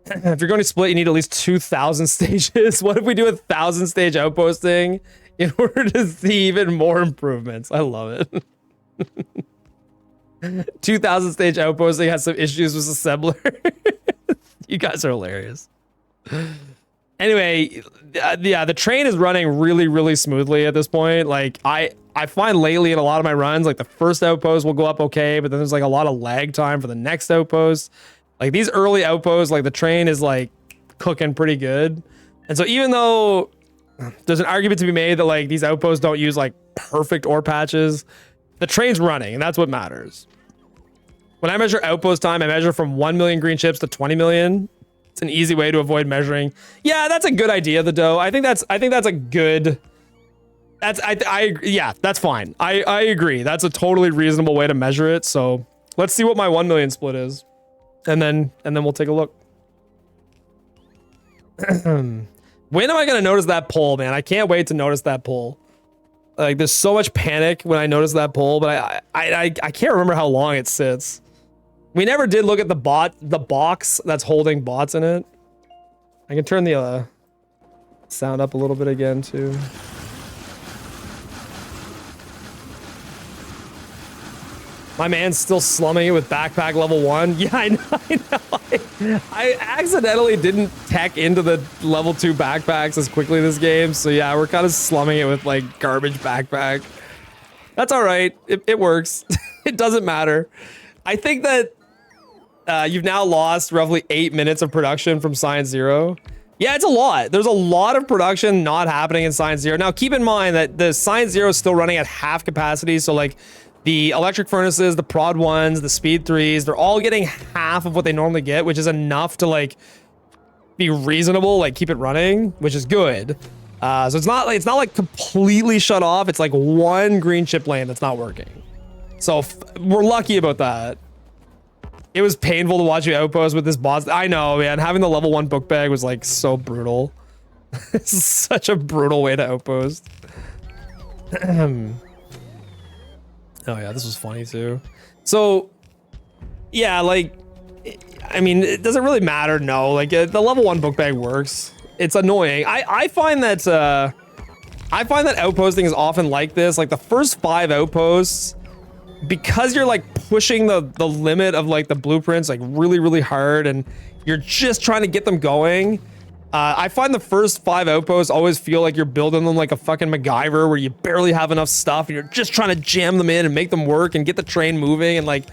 If you're going to split, you need at least 2,000 stages. What if we do 1,000 stage outposting in order to see even more improvements? I love it. 2,000 stage outposting has some issues with assembler. You guys are hilarious. Anyway, yeah, the train is running really, really smoothly at this point. Like, I find lately in a lot of my runs, like the first outpost will go up okay, but then there's like a lot of lag time for the next outpost. Like these early outposts, like the train is like cooking pretty good. And so even though there's an argument to be made that like these outposts don't use like perfect ore patches, the train's running and that's what matters. When I measure outpost time, I measure from 1 million green chips to 20 million. It's an easy way to avoid measuring. Yeah, that's a good idea, the dough. I think that's a good. Yeah, that's fine. I agree. That's a totally reasonable way to measure it. So let's see what my 1 million split is, and then we'll take a look. When am I gonna notice that pull, man? I can't wait to notice that pull. Like there's so much panic when I notice that pull, but I can't remember how long it sits. We never did look at the box that's holding bots in it. I can turn the sound up a little bit again too. My man's still slumming it with backpack level 1. Yeah, I know. I accidentally didn't tech into the level 2 backpacks as quickly this game. So yeah, we're kind of slumming it with like garbage backpack. That's all right. It works. It doesn't matter. I think that you've now lost roughly 8 minutes of production from Science Zero. Yeah, it's a lot. There's a lot of production not happening in Science Zero. Now, keep in mind that the Science Zero is still running at half capacity. So like the electric furnaces, the prod 1s, the speed 3s, they're all getting half of what they normally get, which is enough to like be reasonable, like keep it running, which is good. So it's not like completely shut off. It's like one green chip lane that's not working. So we're lucky about that. It was painful to watch you outpost with this boss. I know, man. Having the level 1 book bag was like so brutal. This is such a brutal way to outpost. Oh yeah, this was funny too. So yeah, like, I mean, it doesn't really matter. No, like the level 1 book bag works. It's annoying. I find that outposting is often like this. Like the first 5 outposts, because you're like pushing the limit of like the blueprints like really hard and you're just trying to get them going. I find the first 5 outposts always feel like you're building them like a fucking MacGyver where you barely have enough stuff and you're just trying to jam them in and make them work and get the train moving. And like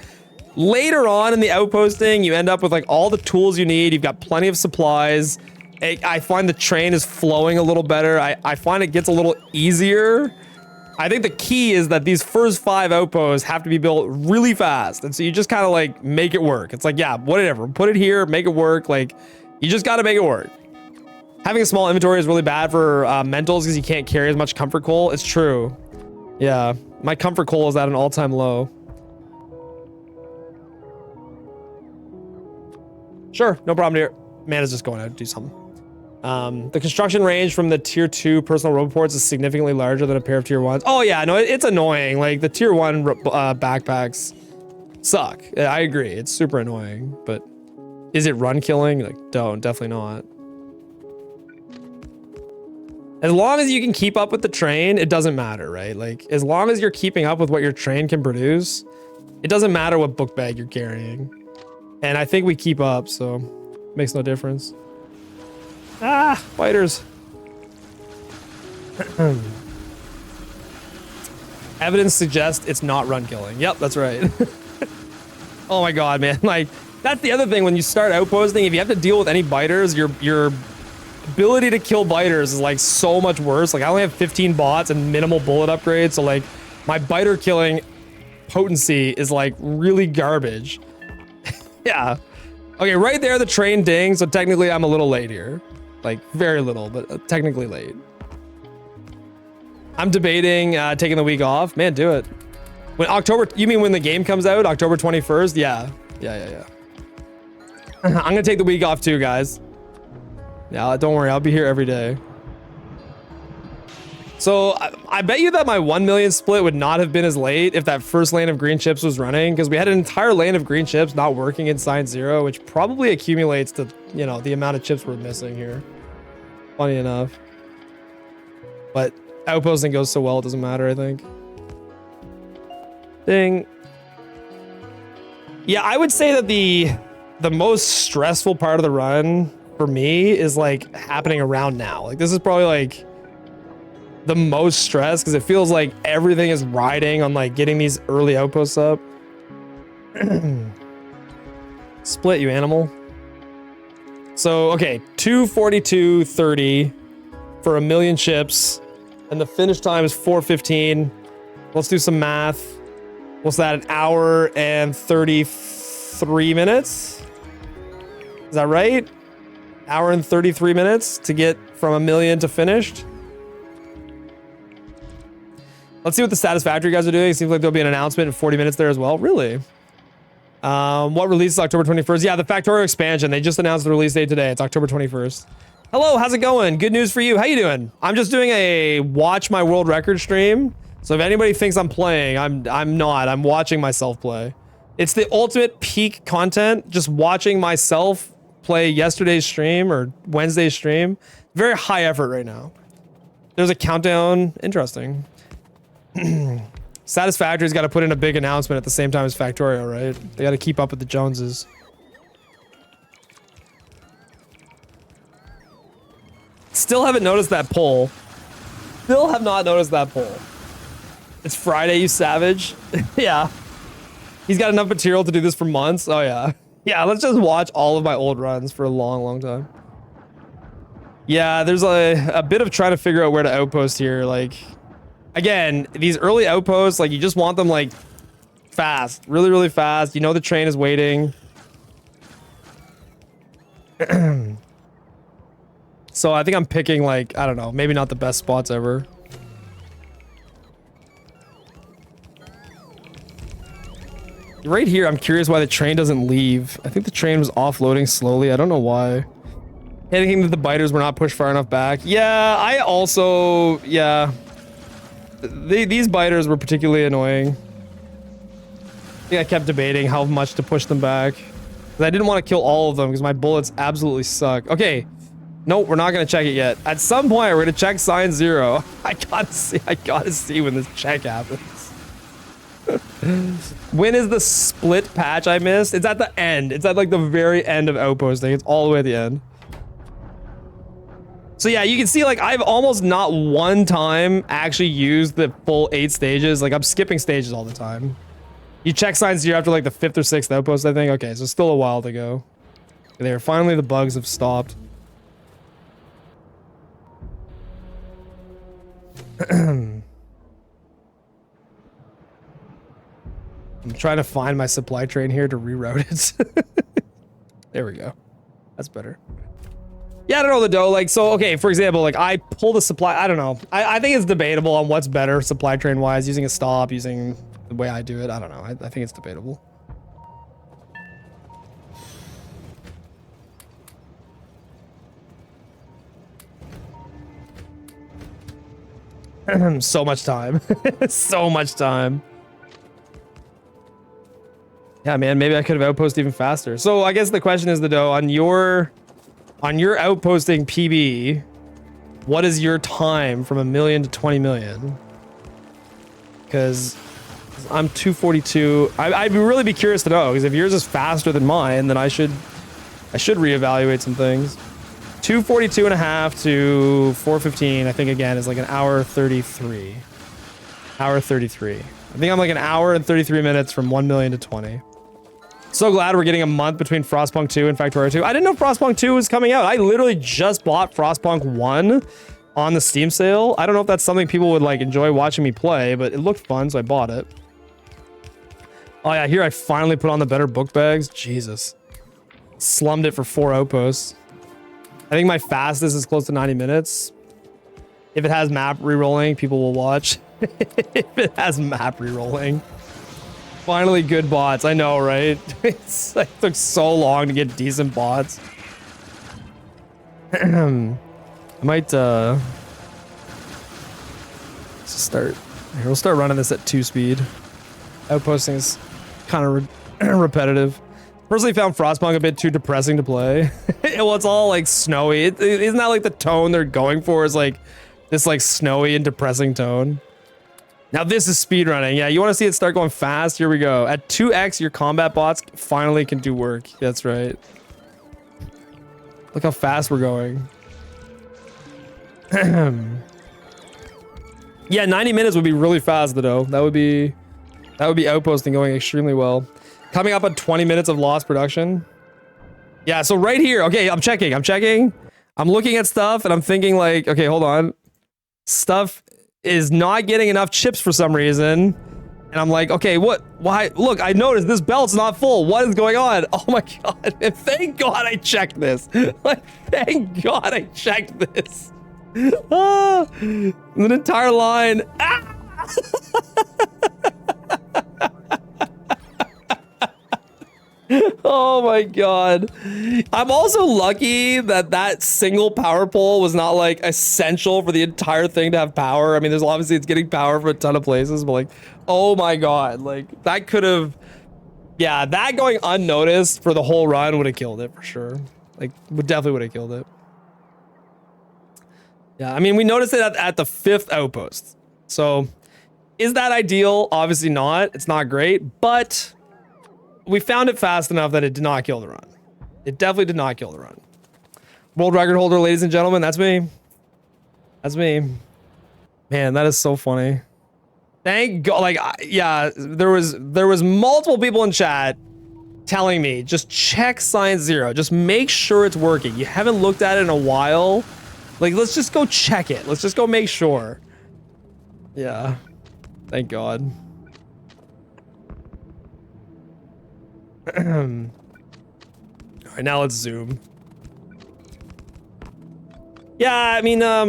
later on in the outposting, you end up with like all the tools you need. You've got plenty of supplies. I find the train is flowing a little better. I find it gets a little easier. I think the key is that these first 5 outposts have to be built really fast. And so you just kind of like make it work. It's like, yeah, whatever, put it here, make it work. Like you just got to make it work. Having a small inventory is really bad for mentals because you can't carry as much comfort coal. It's true. Yeah, my comfort coal is at an all-time low. Sure, no problem here. Man is just going out to do something. The construction range from the tier 2 personal road ports is significantly larger than a pair of tier 1s. Oh yeah, no, it's annoying. Like the tier 1 backpacks suck. I agree, it's super annoying, but is it run killing? Like, definitely not. As long as you can keep up with the train, it doesn't matter, right? Like, as long as you're keeping up with what your train can produce, it doesn't matter what book bag you're carrying. And I think we keep up, so it makes no difference. Ah, fighters. Evidence suggests it's not run killing. Yep, that's right. Oh my god, man. Like, that's the other thing when you start outposting, if you have to deal with any biters, your ability to kill biters is like so much worse. Like I only have 15 bots and minimal bullet upgrades, so like my biter killing potency is like really garbage. Yeah. Okay, right there the train ding, so technically I'm a little late here. Like very little, but technically late. I'm debating taking the week off. Man, do it. When October, you mean when the game comes out, October 21st? Yeah. I'm gonna take the week off too, guys. Yeah, don't worry, I'll be here every day. So I bet you that my 1 million split would not have been as late if that first lane of green chips was running, because we had an entire lane of green chips not working in Science Zero, which probably accumulates to, you know, the amount of chips we're missing here. Funny enough. But outposting goes so well, it doesn't matter, I think. Ding. Yeah, I would say that the most stressful part of the run for me is like happening around now. Like this is probably like the most stress because it feels like everything is riding on like getting these early outposts up. Split, you animal. So, okay, 2:42:30 for 1,000,000 chips, and the finish time is 4:15. Let's do some math. What's that, an hour and 33 minutes? Is that right? Hour and 33 minutes to get from 1,000,000 to finished. Let's see what the Status Factory guys are doing. It seems like there'll be an announcement in 40 minutes there as well. Really? What releases October 21st? Yeah, the Factorio expansion. They just announced the release date today. It's October 21st. Hello, how's it going? Good news for you. How you doing? I'm just doing a watch my world record stream. So if anybody thinks I'm playing, I'm not. I'm watching myself play. It's the ultimate peak content. Just watching myself play yesterday's stream or Wednesday's stream. Very high effort right now. There's a countdown. Interesting. Satisfactory's got to put in a big announcement at the same time as Factorio, right? They got to keep up with the Joneses. Still haven't noticed that poll. Still have not noticed that poll. It's Friday, you savage. Yeah. He's got enough material to do this for months. Oh, yeah. Yeah, let's just watch all of my old runs for a long, long time. Yeah, there's a bit of trying to figure out where to outpost here. Like, again, these early outposts, like, you just want them, like, fast. Really, really fast. You know the train is waiting. So I think I'm picking, like, I don't know, maybe not the best spots ever. Right here, I'm curious why the train doesn't leave. I think the train was offloading slowly. I don't know why. Anything that the biters were not pushed far enough back. Yeah, I also... Yeah. These biters were particularly annoying. I think I kept debating how much to push them back. Because I didn't want to kill all of them because my bullets absolutely suck. Okay. No, we're not going to check it yet. At some point, we're going to check sign 0. I gotta see when this check happens. When is the split patch I missed? It's at the end. It's at like the very end of outposting. It's all the way at the end. So yeah, you can see like I've almost not one time actually used the full 8 stages. Like I'm skipping stages all the time. You check sign 0 after like the 5th or 6th outpost, I think. Okay, so still a while to go. There, finally the bugs have stopped. I'm trying to find my supply train here to reroute it. There we go. That's better. Yeah, I don't know the dough. Like, so, okay, for example, like I pull the supply. I don't know. I think it's debatable on what's better supply train wise, using a stop, using the way I do it. I don't know. I think it's debatable. So much time. So much time. Yeah, man, maybe I could have outposted even faster. So I guess the question is, the dough, on your outposting PB, what is your time from 1,000,000 to 20 million? Because I'm 242. I'd really be curious to know, because if yours is faster than mine, then I should reevaluate some things. 242 and a half to 415, I think, again, is like an hour 33. Hour 33. I think I'm like an hour and 33 minutes from 1,000,000 to 20. So glad we're getting a month between Frostpunk 2 and Factorio 2. I didn't know Frostpunk 2 was coming out. I literally just bought Frostpunk 1 on the Steam sale. I don't know if that's something people would like enjoy watching me play, but it looked fun, so I bought it. Oh yeah, here I finally put on the better book bags. Jesus. Slummed it for 4 outposts. I think my fastest is close to 90 minutes. If it has map re-rolling, people will watch. If it has map re-rolling. Finally good bots. I know, right? It took so long to get decent bots. I might start. Here, we'll start running this at 2 speed. Outposting is kind of repetitive. Personally found Frostpunk a bit too depressing to play. Well, it's all like snowy. Isn't that like the tone they're going for, is like this like snowy and depressing tone? Now this is speedrunning. Yeah, you want to see it start going fast? Here we go. At 2x, your combat bots finally can do work. That's right. Look how fast we're going. Yeah, 90 minutes would be really fast though. That would be outposting going extremely well. Coming up on 20 minutes of lost production. Yeah, so right here, okay, I'm checking. I'm looking at stuff and I'm thinking like, okay, hold on. Stuff is not getting enough chips for some reason. And I'm like, okay, why? Look, I noticed this belt's not full. What is going on? Oh my God. And thank God I checked this. Like, thank God I checked this. Ah, an entire line. Ah! Oh my God. I'm also lucky that that single power pole was not like essential for the entire thing to have power. I mean, there's obviously it's getting power from a ton of places, but like, oh my God, like that could have, yeah, that going unnoticed for the whole run would have killed it for sure. Like, definitely would have killed it. Yeah, I mean, we noticed it at the 5th outpost. So is that ideal? Obviously not. It's not great, but we found it fast enough that it did not kill the run. It definitely did not kill the run. World record holder, ladies and gentlemen, that's me. That's me. Man, that is so funny. Thank God. Like, yeah, there was multiple people in chat telling me, just check Science Zero. Just make sure it's working. You haven't looked at it in a while. Like, let's just go check it. Let's just go make sure. Yeah. Thank God. All right, now let's zoom. Yeah, I mean, I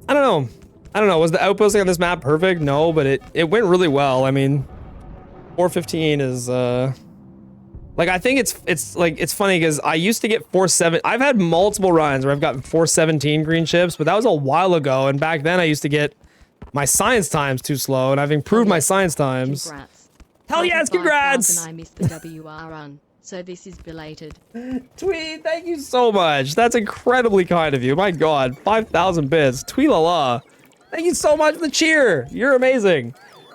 don't know. Was the outposting on this map perfect? No, but it went really well. I mean, 415 is like, I think it's like, it's funny because I used to get 4-7. I've had multiple runs where I've gotten 417 green chips, but that was a while ago. And back then I used to get my science times too slow, and I've improved my science times. Congrats. Hell yes, congrats! And I missed the WR run, so this is belated. Tweet, thank you so much. That's incredibly kind of you. My God, 5,000 bits. Tweet-la-la. Thank you so much for the cheer. You're amazing.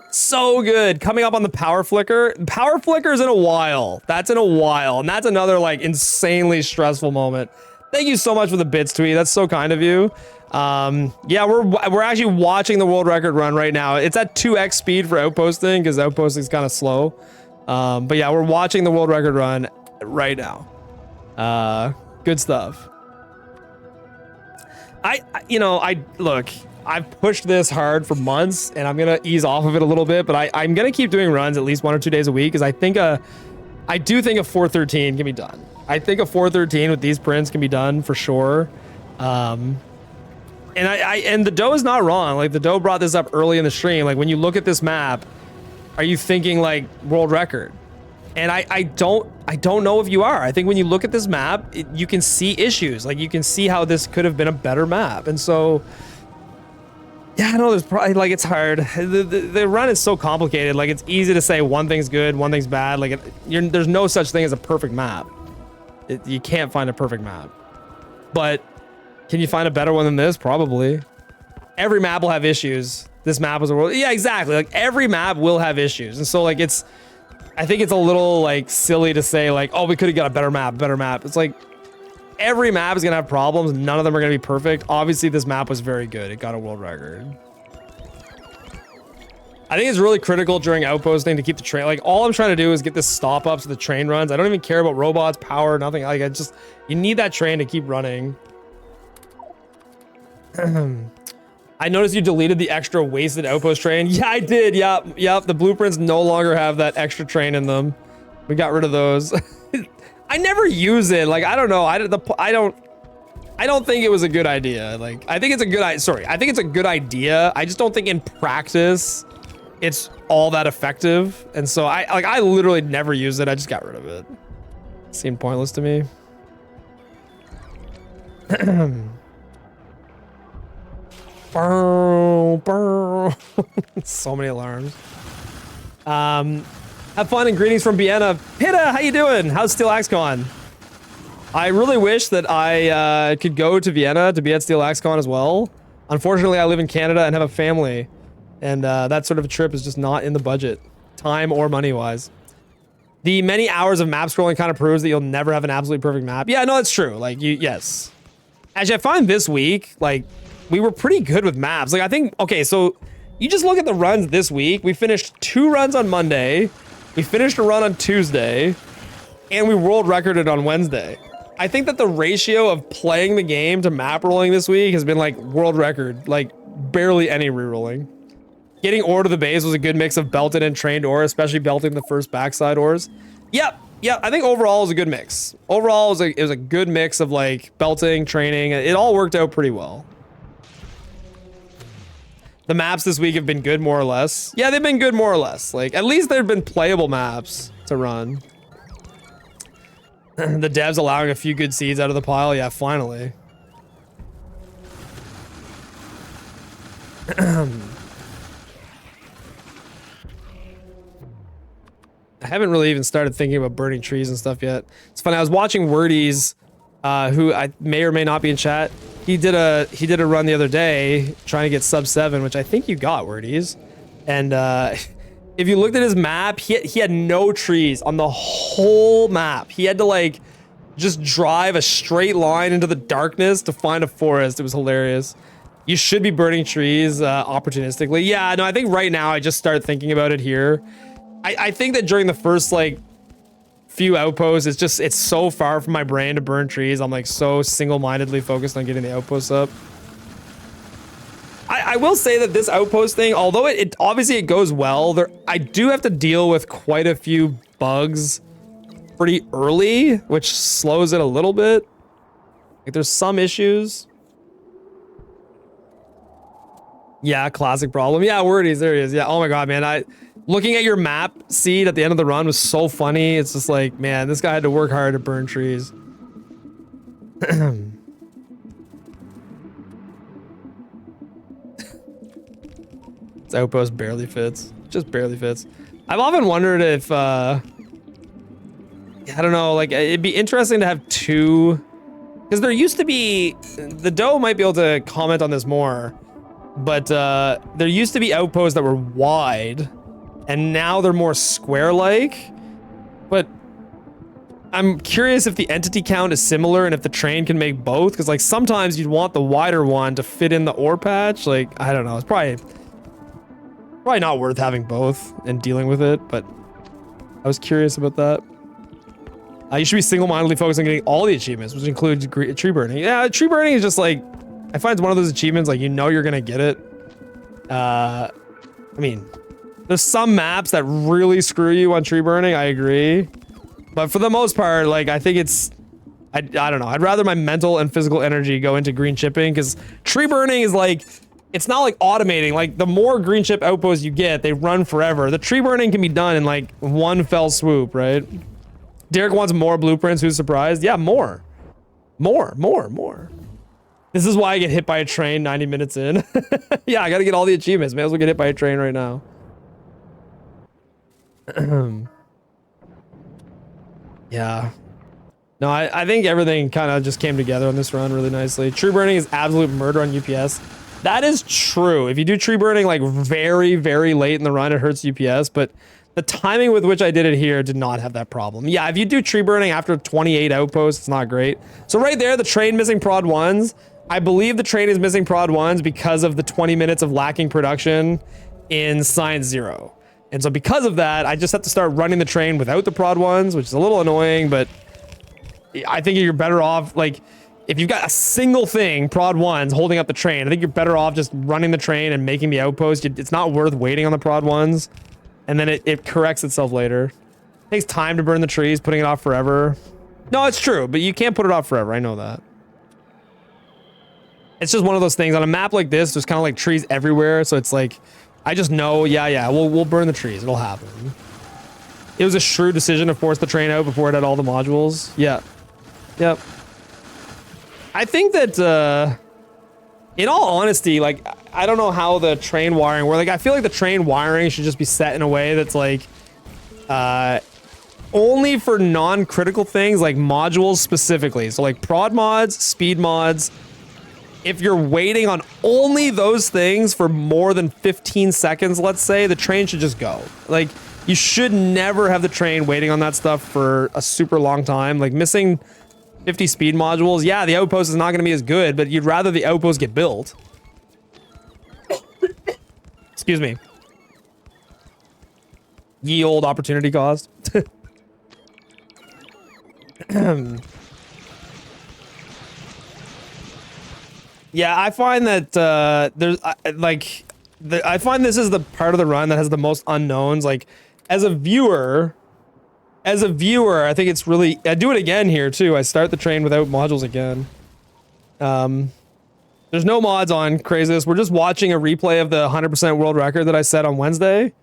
So good. Coming up on the power flicker. Power flicker's in a while. That's in a while. And that's another like insanely stressful moment. Thank you so much for the bits, Tweet. That's so kind of you. Yeah, we're actually watching the world record run right now. It's at 2x speed for outposting because outposting is kind of slow. But yeah, we're watching the world record run right now. Good stuff. Look, I've pushed this hard for months and I'm gonna ease off of it a little bit, but I'm gonna keep doing runs at least 1 or 2 days a week because I do think a 413 can be done. I think a 413 with these prints can be done for sure. And the dough is not wrong. Like, the dough brought this up early in the stream. Like, when you look at this map, are you thinking like world record? And I don't know if you are. I think when you look at this map, you can see issues. Like, you can see how this could have been a better map. And so, yeah, I know there's probably, like, it's hard. The run is so complicated. Like, it's easy to say one thing's good, one thing's bad. Like, there's no such thing as a perfect map. You can't find a perfect map. But can you find a better one than this? Probably. Every map will have issues. This map was a world. Yeah, exactly. Like, every map will have issues. And so, like, I think it's a little, like, silly to say, like, oh, we could have got a better map. It's like, every map is going to have problems. None of them are going to be perfect. Obviously, this map was very good. It got a world record. I think it's really critical during outposting to keep the train. Like, all I'm trying to do is get this stop up so the train runs. I don't even care about robots, power, nothing. Like, you need that train to keep running. I noticed you deleted the extra wasted outpost train. Yeah, I did. Yep. The blueprints no longer have that extra train in them. We got rid of those. I never use it. Like, I don't know. I don't think it was a good idea. Like, I think it's a good I think it's a good idea. I just don't think in practice it's all that effective. And so I literally never used it. I just got rid of it. It seemed pointless to me. So many alarms. Have fun and greetings from Vienna. Pitta, how you doing? How's Steel AxeCon? I really wish that I could go to Vienna to be at Steel AxeCon as well. Unfortunately, I live in Canada and have a family, and that sort of a trip is just not in the budget, time or money-wise. The many hours of map scrolling kind of proves that you'll never have an absolutely perfect map. Yeah, no, that's true. Like, yes. Actually, I find this week, like, we were pretty good with maps. Like, I think, okay, so you just look at the runs this week. We finished 2 runs on Monday. We finished a run on Tuesday. and we world recorded on Wednesday. I think that the ratio of playing the game to map rolling this week has been like world record, like barely any rerolling. Getting ore to the base was a good mix of belted and trained ore, especially belting the first backside ores. Yep, I think overall it was a good mix. Overall, it was a good mix of like belting, training. It all worked out pretty well. The maps this week have been good, more or less. Yeah, they've been good, more or less. Like, at least there have been playable maps to run. The devs allowing a few good seeds out of the pile. Yeah, finally. I haven't really even started thinking about burning trees and stuff yet. It's funny. I was watching Wordies, who I may or may not be in chat. He did a run the other day trying to get sub 7, which I think you got, Wordies. And if you looked at his map, he had no trees on the whole map. He had to like just drive a straight line into the darkness to find a forest. It was hilarious. You should be burning trees opportunistically. Yeah, no, I think right now I just start thinking about it here. I think that during the first like few outposts, it's so far from my brain to burn trees. I'm like so single-mindedly focused on getting the outposts up. I will say that this outpost thing, although it obviously it goes well, I do have to deal with quite a few bugs pretty early, which slows it a little bit. Like there's some issues. Yeah, classic problem. Yeah, Wordies, there he is. Yeah, oh my god, man. Looking at your map seed at the end of the run was so funny. It's just like, man, this guy had to work hard to burn trees. This outpost barely fits. Just barely fits. I've often wondered if, I don't know, like, it'd be interesting to have two... Because there used to be... The Doe might be able to comment on this more. But, there used to be outposts that were wide. And now they're more square-like. But I'm curious if the entity count is similar and if the train can make both. Because, like, sometimes you'd want the wider one to fit in the ore patch. Like, I don't know. It's probably not worth having both and dealing with it. But I was curious about that. You should be single-mindedly focused on getting all the achievements, which includes tree burning. Yeah, tree burning is just, like... I find it's one of those achievements, like, you know you're gonna get it. I mean... There's some maps that really screw you on tree burning, I agree. But for the most part, like, I think it's... I don't know. I'd rather my mental and physical energy go into green chipping, because tree burning is like... It's not like automating. Like, the more green chip outposts you get, they run forever. The tree burning can be done in, like, one fell swoop, right? Derek wants more blueprints. Who's surprised? Yeah, more. More. This is why I get hit by a train 90 minutes in. Yeah, I gotta get all the achievements. May as well get hit by a train right now. Yeah. No, I think everything kind of just came together on this run really nicely. Tree burning is absolute murder on UPS. That is true. If you do tree burning like very, very late in the run, it hurts UPS, but the timing with which I did it here did not have that problem. Yeah, if you do tree burning after 28 outposts, it's not great. So right there, the train missing prod 1s. I believe the train is missing prod 1s because of the 20 minutes of lacking production in Science 0. And so because of that, I just have to start running the train without the prod 1s, which is a little annoying, but I think you're better off, like, if you've got a single thing, prod 1s, holding up the train, I think you're better off just running the train and making the outpost. It's not worth waiting on the prod 1s, and then it corrects itself later. It takes time to burn the trees, putting it off forever. No, it's true, but you can't put it off forever. I know that. It's just one of those things. On a map like this, there's kind of like trees everywhere, so it's like, I just know, yeah, we'll burn the trees. It'll happen. It was a shrewd decision to force the train out before it had all the modules. Yeah. Yep. I think that, in all honesty, like, I don't know how the train wiring works. Like, I feel like the train wiring should just be set in a way that's like, only for non-critical things, like modules specifically. So like prod mods, speed mods. If you're waiting on only those things for more than 15 seconds, let's say, the train should just go. Like, you should never have the train waiting on that stuff for a super long time. Like, missing 50 speed modules, yeah, the outpost is not going to be as good, but you'd rather the outpost get built. Excuse me. Ye old opportunity cost. Yeah, I find that there's I find this is the part of the run that has the most unknowns. Like, as a viewer, I think it's really. I do it again here too. I start the train without modules again. There's no mods on Craziness. We're just watching a replay of the 100% world record that I set on Wednesday,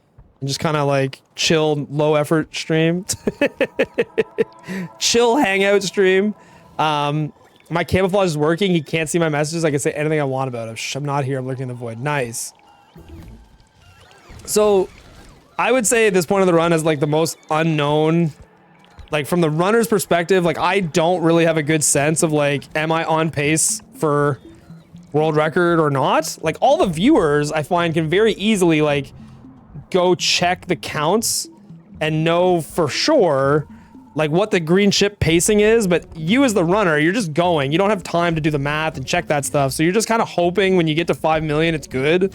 and just kind of like chill, low effort stream, chill hangout stream. My camouflage is working. He can't see my messages. I can say anything I want about him. Shh, I'm not here. I'm looking in the void. Nice. So, I would say at this point of the run is like the most unknown. Like, from the runner's perspective, like, I don't really have a good sense of like, am I on pace for world record or not? Like, all the viewers I find can very easily like go check the counts and know for sure like what the green chip pacing is, but you as the runner, you're just going. You don't have time to do the math and check that stuff. So you're just kind of hoping when you get to 5 million, it's good.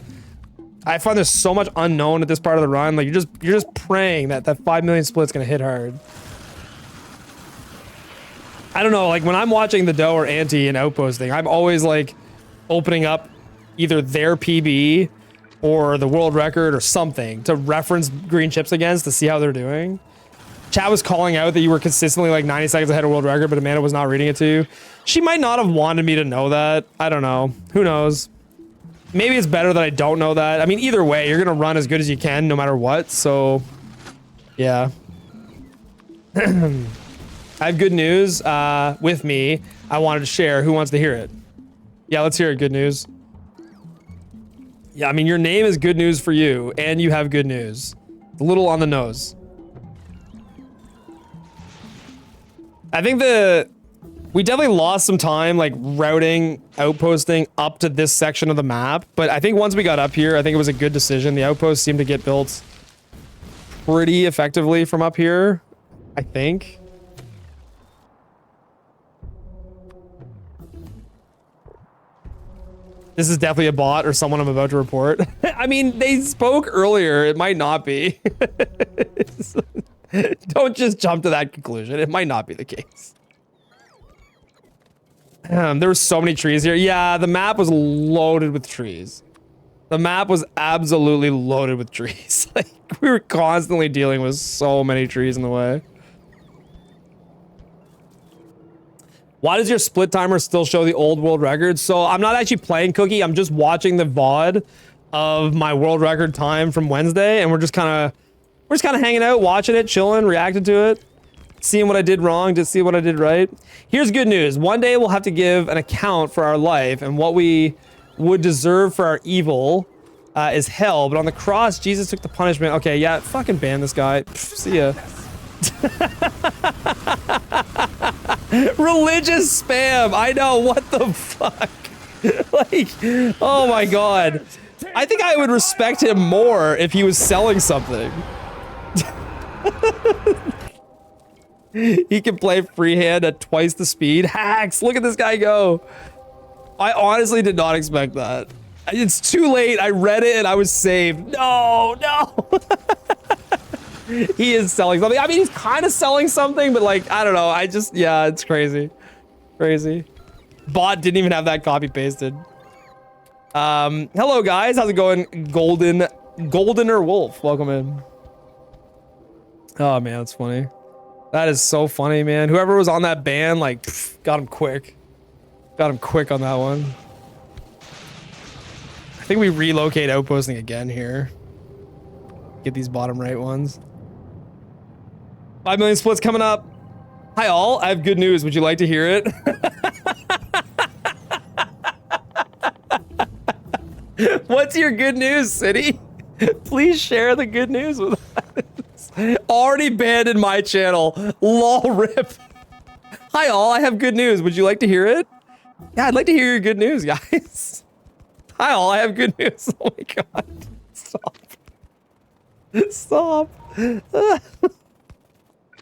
I find there's so much unknown at this part of the run. Like, you're just praying that that 5 million split's gonna hit hard. I don't know, like when I'm watching the Doe or Anti and Outposting, I'm always like opening up either their PB or the world record or something to reference green chips against to see how they're doing. Chat was calling out that you were consistently like 90 seconds ahead of world record, but Amanda was not reading it to you. She might not have wanted me to know that. I don't know. Who knows? Maybe it's better that I don't know that. I mean, either way, you're gonna run as good as you can no matter what, so yeah. I have good news with me. I wanted to share. Who wants to hear it? Yeah, let's hear it. Good news. Yeah, I mean, your name is good news for you, and you have good news. A little on the nose. I think we definitely lost some time like routing outposting up to this section of the map, but I think once we got up here, I think it was a good decision. The outposts seemed to get built pretty effectively from up here, I think. This is definitely a bot or someone I'm about to report. I mean, they spoke earlier. It might not be. Don't just jump to that conclusion. It might not be the case. There were so many trees here. Yeah, the map was loaded with trees. The map was absolutely loaded with trees. Like, we were constantly dealing with so many trees in the way. Why does your split timer still show the old world record? So I'm not actually playing Cookie. I'm just watching the VOD of my world record time from Wednesday, and we're just kind of hanging out, watching it, chilling, reacting to it, seeing what I did wrong, just see what I did right. Here's good news. One day we'll have to give an account for our life, and what we would deserve for our evil is hell. But on the cross, Jesus took the punishment. Okay, yeah, fucking ban this guy. Pff, see ya. Religious spam. I know, what the fuck? Like, oh my god. I think I would respect him more if he was selling something. He can play freehand at twice the speed. Hacks, look at this guy go. I honestly did not expect that. It's too late. I read it and I was saved. No, no. He is selling something. I mean, he's kind of selling something, but like, I don't know. Yeah, it's crazy. Crazy. Bot didn't even have that copy pasted. Hello guys, how's it going? Goldener Wolf, welcome in. Oh man, that's funny. That is so funny, man. Whoever was on that ban, like, pff, got him quick. Got him quick on that one. I think we relocate outposting again here. Get these bottom right ones. 5 million splits coming up. Hi all, I have good news. Would you like to hear it? What's your good news, City? Please share the good news with us. Already banned in my channel. Lol rip. Hi all, I have good news. Would you like to hear it? Yeah, I'd like to hear your good news, guys. Hi all, I have good news. Oh my god. Stop. Stop.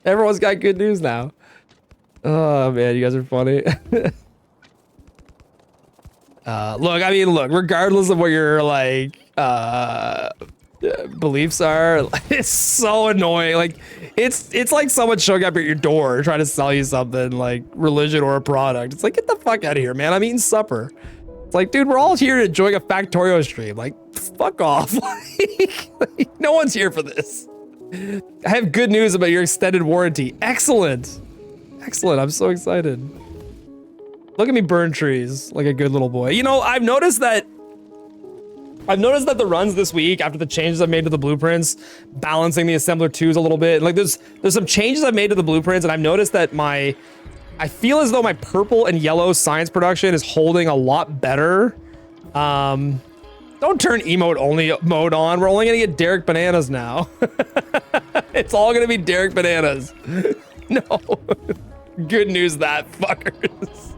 Everyone's got good news now. Oh man, you guys are funny. Look, I mean, look, regardless of what your like beliefs are. It's so annoying. Like, it's like someone showing up at your door trying to sell you something like religion or a product. It's like, get the fuck out of here, man. I'm eating supper. It's like, dude, we're all here enjoying a Factorio stream. Like, fuck off. Like, no one's here for this. I have good news about your extended warranty. Excellent. Excellent. I'm so excited. Look at me burn trees like a good little boy. You know, I've noticed that the runs this week, after the changes I've made to the blueprints, balancing the assembler 2s a little bit, like there's some changes I've made to the blueprints, and I've noticed that I feel as though my purple and yellow science production is holding a lot better. Don't turn emote only mode on. We're only gonna get Derek Bananas now. It's all gonna be Derek Bananas. No. Good news that, fuckers.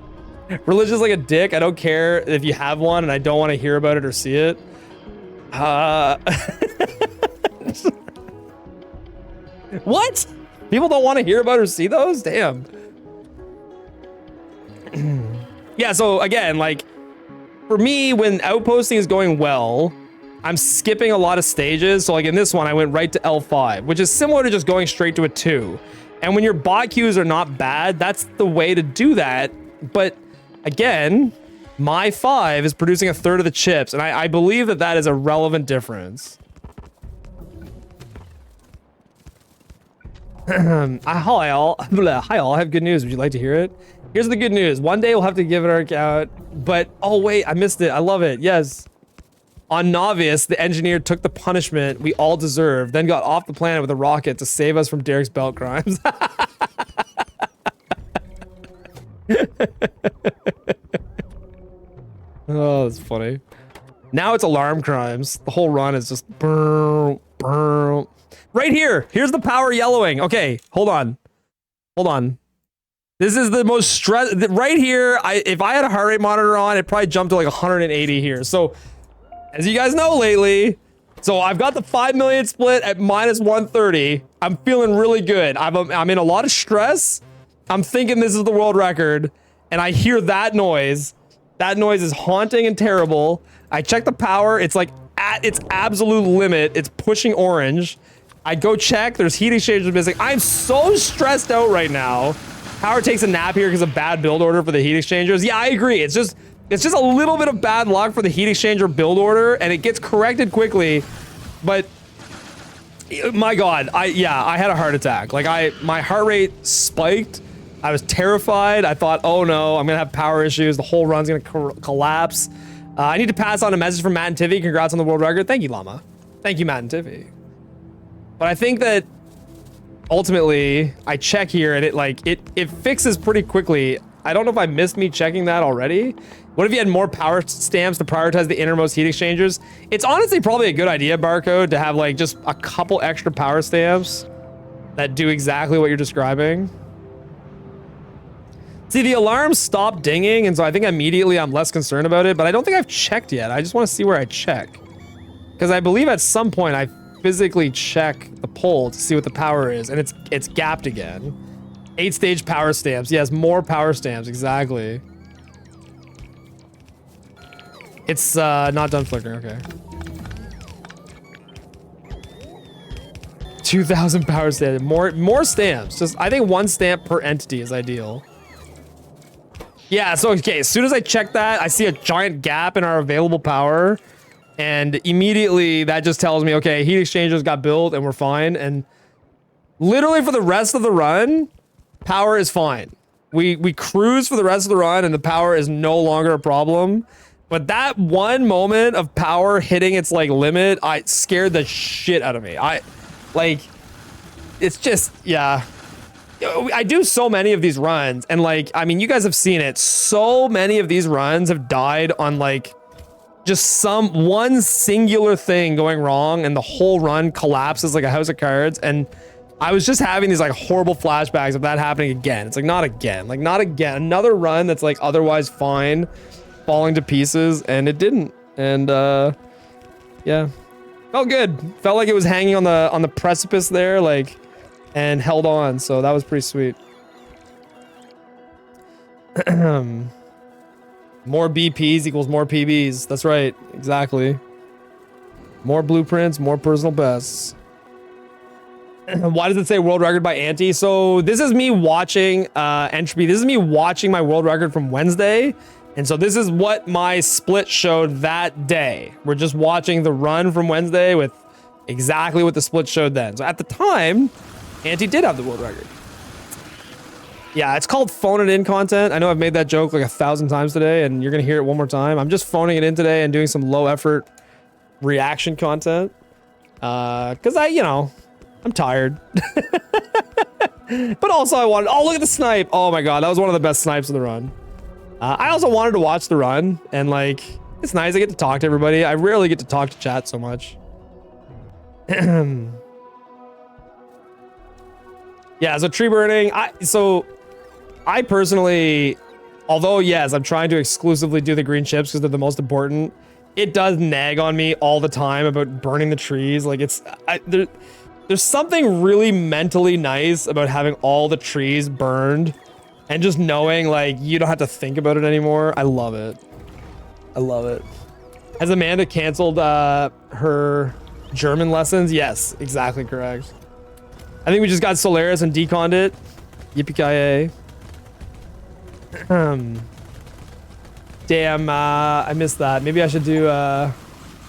Religion's like a dick. I don't care if you have one and I don't want to hear about it or see it. What? People don't want to hear about or see those? Damn. Yeah, so again, like, for me, when outposting is going well, I'm skipping a lot of stages. So like in this one, I went right to L5, which is similar to just going straight to a 2. And when your bot queues are not bad, that's the way to do that. But again, my 5 is producing a third of the chips, and I believe that that is a relevant difference. Hi all, I have good news. Would you like to hear it? Here's the good news. One day we'll have to give it our account, but oh wait, I missed it. I love it. Yes. On Novius, the engineer took the punishment we all deserve, then got off the planet with a rocket to save us from Derek's belt crimes. Oh, that's funny. Now it's alarm crimes. The whole run is just brr, brr. Right here. Here's the power yellowing. Okay, hold on. Hold on. This is the most stress right here. If I had a heart rate monitor on, it probably jumped to like 180 here. So as you guys know lately, so I've got the 5 million split at minus 130. I'm feeling really good. I'm in a lot of stress. I'm thinking this is the world record, and I hear that noise. That noise is haunting and terrible. I check the power. It's like at its absolute limit. It's pushing orange. I go check. There's heat exchangers missing. I'm so stressed out right now. Howard takes a nap here because of bad build order for the heat exchangers. Yeah, I agree. It's just a little bit of bad luck for the heat exchanger build order, and it gets corrected quickly. But my God, I had a heart attack. Like my heart rate spiked. I was terrified. I thought, oh no, I'm gonna have power issues. The whole run's gonna collapse. I need to pass on a message from Matt and Tiffy. Congrats on the world record. Thank you, Llama. Thank you, Matt and Tiffy. But I think that ultimately, I check here and it fixes pretty quickly. I don't know if I missed me checking that already. What if you had more power stamps to prioritize the innermost heat exchangers? It's honestly probably a good idea, Barcode, to have like just a couple extra power stamps that do exactly what you're describing. See, the alarm stopped dinging, and so I think immediately I'm less concerned about it, but I don't think I've checked yet. I just want to see where I check. Because I believe at some point I physically check the pole to see what the power is, and it's gapped again. 8-stage power stamps. Yes, more power stamps, exactly. It's not done flickering, okay. 2,000 power stamps. More stamps. Just I think 1 stamp per entity is ideal. Yeah, so okay, as soon as I check that, I see a giant gap in our available power. And immediately that just tells me, okay, heat exchangers got built and we're fine. And literally for the rest of the run, power is fine. We cruise for the rest of the run and the power is no longer a problem. But that one moment of power hitting its like limit, I scared the shit out of me. It's just, yeah. I do so many of these runs and like, I mean, you guys have seen it. So many of these runs have died on like just one singular thing going wrong and the whole run collapses like a house of cards. And I was just having these like horrible flashbacks of that happening again. It's like, not again, like not again. Another run that's like otherwise fine, falling to pieces, and it didn't. And yeah, felt good. Felt like it was hanging on the precipice there, like, and held on. So that was pretty sweet. More BPs equals more PBs. That's right. Exactly. More blueprints, more personal bests. Why does it say world record by Anti? So this is me watching entropy. This is me watching my world record from Wednesday. And so this is what my split showed that day. We're just watching the run from Wednesday with exactly what the split showed then. So at the time, Anti did have the world record. Yeah, it's called phone it in content. I know I've made that joke like 1,000 times today, and you're gonna hear it one more time. I'm just phoning it in today and doing some low effort reaction content. Cause I'm tired. But also I wanted, oh, look at the snipe. Oh my God, that was one of the best snipes of the run. I also wanted to watch the run, and like, it's nice. I get to talk to everybody. I rarely get to talk to chat so much. Yeah, so tree burning. I personally, although yes, I'm trying to exclusively do the green chips because they're the most important, it does nag on me all the time about burning the trees. Like there's something really mentally nice about having all the trees burned and just knowing like you don't have to think about it anymore. I love it. I love it. Has Amanda canceled her German lessons? Yes, exactly correct. I think we just got Solaris and deconned it. Yippee-ki-yay. Damn, I missed that. Maybe I should do a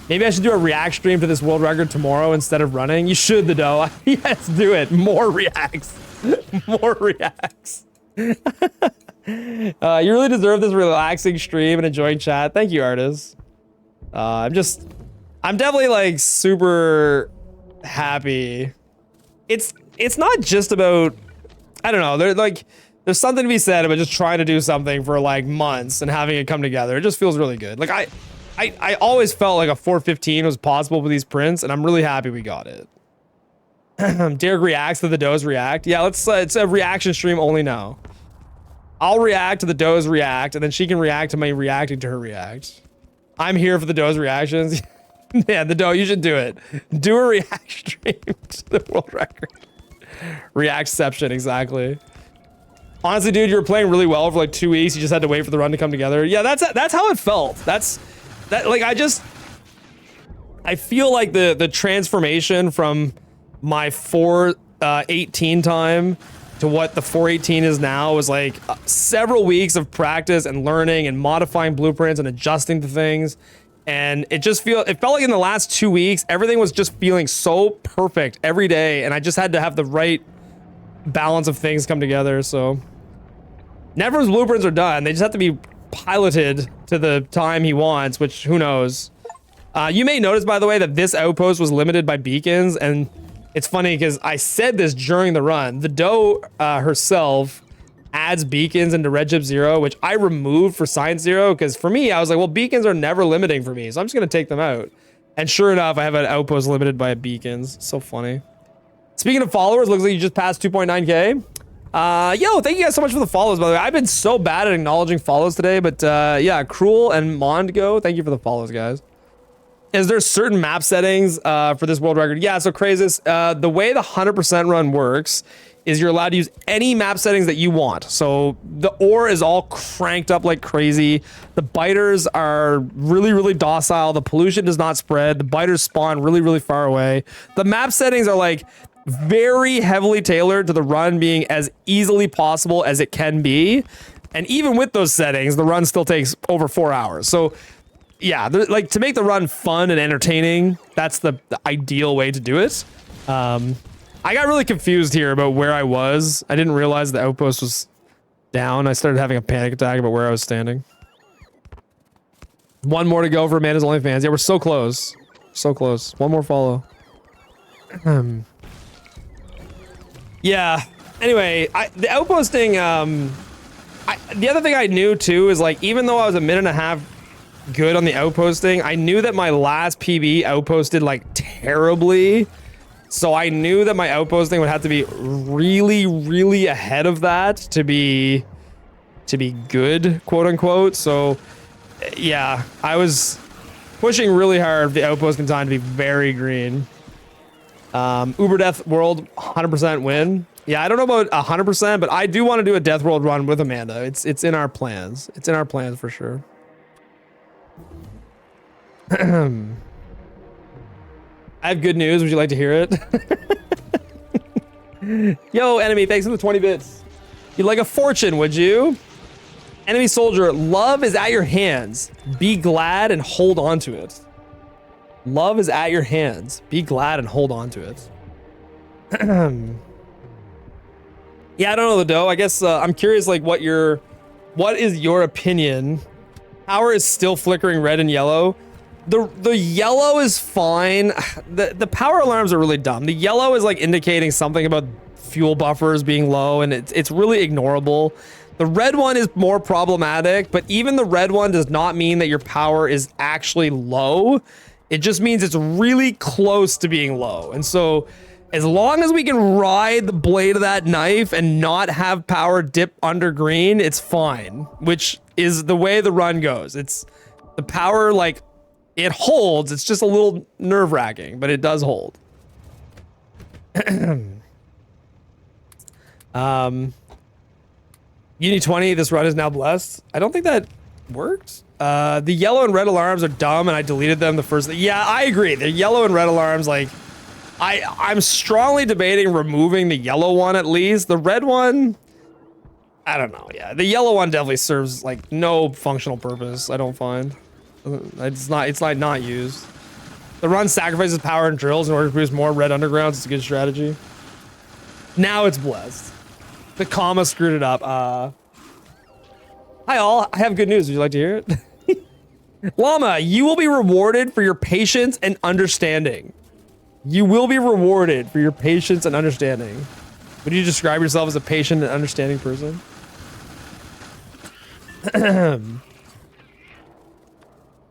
react stream to this world record tomorrow instead of running. You should, the dough. Yes, do it. More reacts. More reacts. You really deserve this relaxing stream and enjoying chat. Thank you, artists. I'm definitely like super happy. It's not just about, I don't know, there's something to be said about just trying to do something for like months and having it come together. It just feels really good. Like I always felt like a 415 was possible with these prints, and I'm really happy we got it. Derek reacts to the does react. Yeah, it's a reaction stream only now. I'll react to the does react, and then she can react to me reacting to her react. I'm here for the does reactions. Yeah, the dough, you should do it. Do a react stream to the world record. Reactception, exactly. Honestly, dude, you were playing really well for like 2 weeks. You just had to wait for the run to come together. Yeah, that's how it felt. Like I feel like the transformation from my 418 time to what the 418 is now was like several weeks of practice and learning and modifying blueprints and adjusting to things. And it felt like in the last 2 weeks, everything was just feeling so perfect every day. And I just had to have the right balance of things come together. So Never's blueprints are done. They just have to be piloted to the time he wants, which who knows. You may notice, by the way, that this outpost was limited by beacons. And it's funny because I said this during the run. The doe herself adds beacons into Red Chip 0, which I removed for Science 0, because for me, I was like, well, beacons are never limiting for me, so I'm just going to take them out. And sure enough, I have an outpost limited by beacons. So funny. Speaking of followers, looks like you just passed 2.9k. Yo, thank you guys so much for the follows, by the way. I've been so bad at acknowledging follows today, but yeah, Cruel and Mondgo, thank you for the follows, guys. Is there certain map settings for this world record? Yeah, so Crazes, the way the 100% run works is you're allowed to use any map settings that you want. So the ore is all cranked up like crazy. The biters are really, really docile. The pollution does not spread. The biters spawn really, really far away. The map settings are like very heavily tailored to the run being as easily possible as it can be. And even with those settings, the run still takes over 4 hours. So yeah, like to make the run fun and entertaining, that's the ideal way to do it. I got really confused here about where I was. I didn't realize the outpost was down. I started having a panic attack about where I was standing. One more to go for Amanda's OnlyFans. Yeah, we're so close. So close. One more follow. Yeah. Anyway, the outposting, the other thing I knew too is like, even though I was a minute and a half good on the outposting, I knew that my last PB outposted like terribly. So I knew that my outposting would have to be really, really ahead of that to be good, quote unquote. So yeah, I was pushing really hard for the outposting time to be very green. Uber Death World 100% win. Yeah, I don't know about 100%, but I do want to do a Death World run with Amanda. It's in our plans. It's in our plans for sure. I have good news. Would you like to hear it? Yo, enemy, thanks for the 20 bits. You'd like a fortune, would you? Enemy soldier, love is at your hands. Be glad and hold on to it. Love is at your hands. Be glad and hold on to it. Yeah, I don't know, the dough. I guess I'm curious, like, what is your opinion? Power is still flickering red and yellow. The yellow is fine. The power alarms are really dumb. The yellow is like indicating something about fuel buffers being low, and it's really ignorable. The red one is more problematic, but even the red one does not mean that your power is actually low. It just means it's really close to being low. And so as long as we can ride the blade of that knife and not have power dip under green, it's fine, which is the way the run goes. It's the power, like, it holds. It's just a little nerve-wracking, but it does hold. Uni 20, this run is now blessed. I don't think that worked. The yellow and red alarms are dumb, and I deleted them the first. Yeah, I agree. The yellow and red alarms, like, I'm strongly debating removing the yellow one at least. The red one, I don't know. Yeah, the yellow one definitely serves like no functional purpose. I don't find. It's not used. The run sacrifices power and drills in order to produce more red undergrounds. It's a good strategy. Now it's blessed. The comma screwed it up. Hi all, I have good news. Would you like to hear it? Llama, you will be rewarded for your patience and understanding. You will be rewarded for your patience and understanding. Would you describe yourself as a patient and understanding person?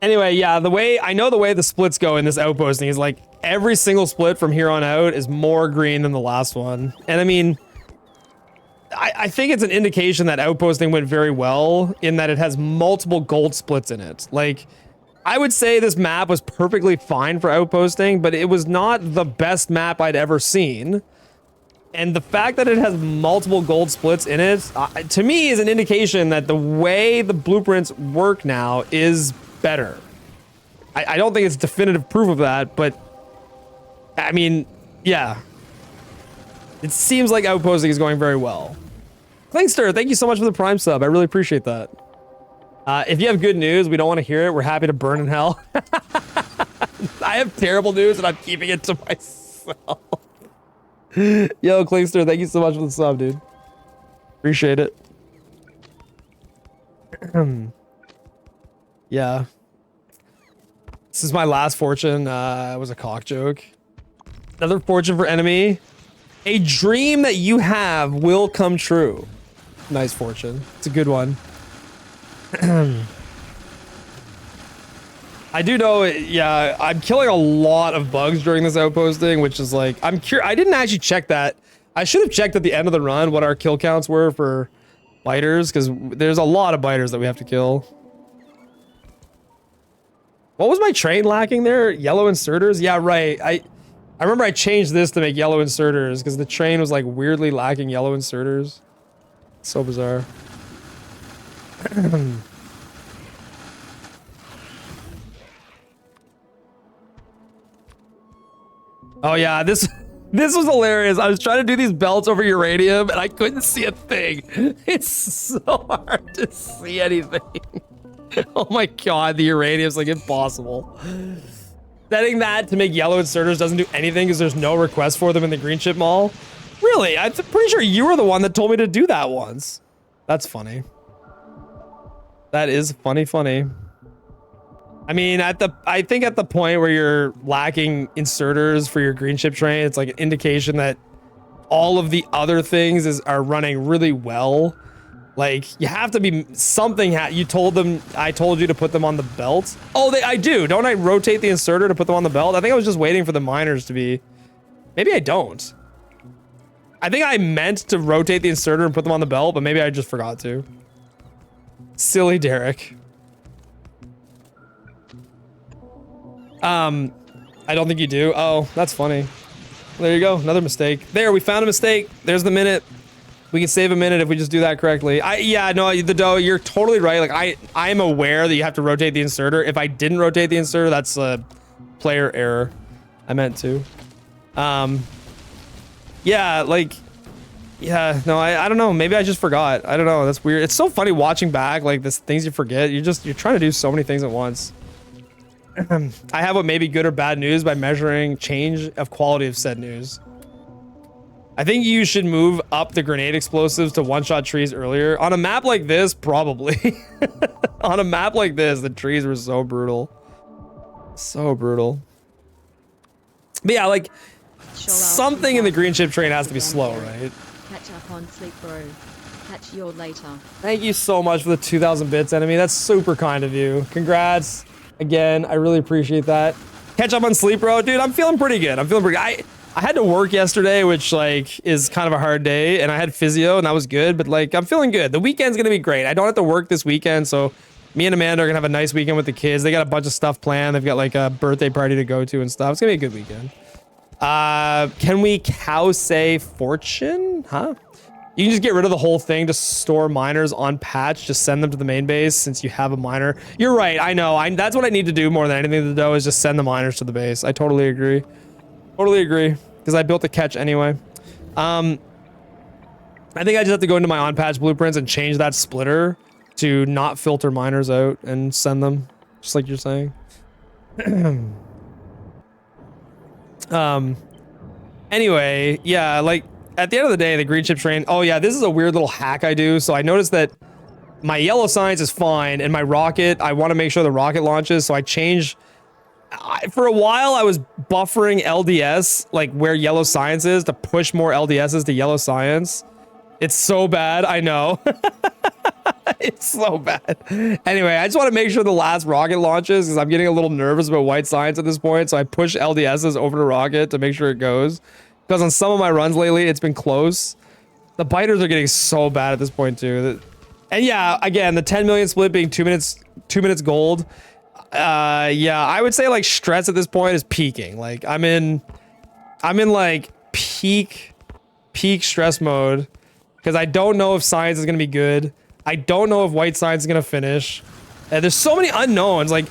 Anyway, yeah, I know the way the splits go in this outposting is like every single split from here on out is more green than the last one. And I mean, I think it's an indication that outposting went very well in that it has multiple gold splits in it. Like, I would say this map was perfectly fine for outposting, but it was not the best map I'd ever seen. And the fact that it has multiple gold splits in it, to me, is an indication that the way the blueprints work now is better. I don't think it's definitive proof of that, but I mean, yeah. It seems like outposting is going very well. Klingster, thank you so much for the Prime sub. I really appreciate that. If you have good news, we don't want to hear it. We're happy to burn in hell. I have terrible news and I'm keeping it to myself. Yo, Klingster, thank you so much for the sub, dude. Appreciate it. Yeah. This is my last fortune. It was a cock joke. Another fortune for enemy. A dream that you have will come true. Nice fortune. It's a good one. I do know, yeah, I'm killing a lot of bugs during this outposting, which is like, I didn't actually check that. I should have checked at the end of the run what our kill counts were for biters, because there's a lot of biters that we have to kill. What was my train lacking there? Yellow inserters? Yeah, right. I remember I changed this to make yellow inserters because the train was like weirdly lacking yellow inserters. So bizarre. Oh yeah, this was hilarious. I was trying to do these belts over uranium and I couldn't see a thing. It's so hard to see anything. Oh my god, the uranium's like impossible. Setting that to make yellow inserters doesn't do anything because there's no request for them in the green chip mall. Really? I'm pretty sure you were the one that told me to do that once. That's funny. That is funny. I mean, I think at the point where you're lacking inserters for your green chip train, it's like an indication that all of the other things are running really well. Like, you have to be something. You told them, I told you to put them on the belt. Oh, I do. Don't I rotate the inserter to put them on the belt? I think I was just waiting for the miners to be. Maybe I don't. I think I meant to rotate the inserter and put them on the belt, but maybe I just forgot to. Silly Derek. I don't think you do. Oh, that's funny. There you go. Another mistake. There, we found a mistake. There's the minute. We can save a minute if we just do that correctly. Yeah, no, the dough, you're totally right. Like, I'm aware that you have to rotate the inserter. If I didn't rotate the inserter, that's a player error. I meant to. Yeah, like, yeah, no, I don't know. Maybe I just forgot. I don't know. That's weird. It's so funny watching back, like, this things you forget. You're trying to do so many things at once. I have what may be good or bad news by measuring change of quality of said news. I think you should move up the grenade explosives to one-shot trees earlier. On a map like this, probably. On a map like this, the trees were so brutal. So brutal. But yeah, like, something in the green chip train has to be slow, right? Catch up on sleep, bro. Catch you later. Thank you so much for the 2,000 bits, enemy. That's super kind of you. Congrats. Again, I really appreciate that. Catch up on sleep, bro. Dude, I'm feeling pretty good. I'm feeling pretty good. I had to work yesterday, which, like, is kind of a hard day, and I had physio, and that was good, but, like, I'm feeling good. The weekend's gonna be great. I don't have to work this weekend, so me and Amanda are gonna have a nice weekend with the kids. They got a bunch of stuff planned. They've got, like, a birthday party to go to and stuff. It's gonna be a good weekend. Can we cow say fortune? Huh? You can just get rid of the whole thing to store miners on patch. Just send them to the main base since you have a miner. You're right. I know. That's what I need to do more than anything though, is just send the miners to the base. I totally agree. Totally agree. Because I built the catch anyway. I think I just have to go into my on patch blueprints and change that splitter to not filter miners out and send them, just like you're saying. Anyway, yeah, like, at the end of the day, the green chip train, oh yeah, this is a weird little hack I do. So I noticed that my yellow science is fine, and my rocket, I want to make sure the rocket launches, so I change. For a while, I was buffering LDS, like where yellow science is, to push more LDSs to yellow science. It's so bad, I know. It's so bad. Anyway, I just want to make sure the last rocket launches, because I'm getting a little nervous about white science at this point, so I push LDSs over to rocket to make sure it goes. Because on some of my runs lately, it's been close. The biters are getting so bad at this point too. And yeah, again, the 10 million split being 2 minutes gold. Yeah, I would say like stress at this point is peaking. Like I'm in like peak stress mode because I don't know if science is gonna be good. I don't know if white science is gonna finish. There's so many unknowns. Like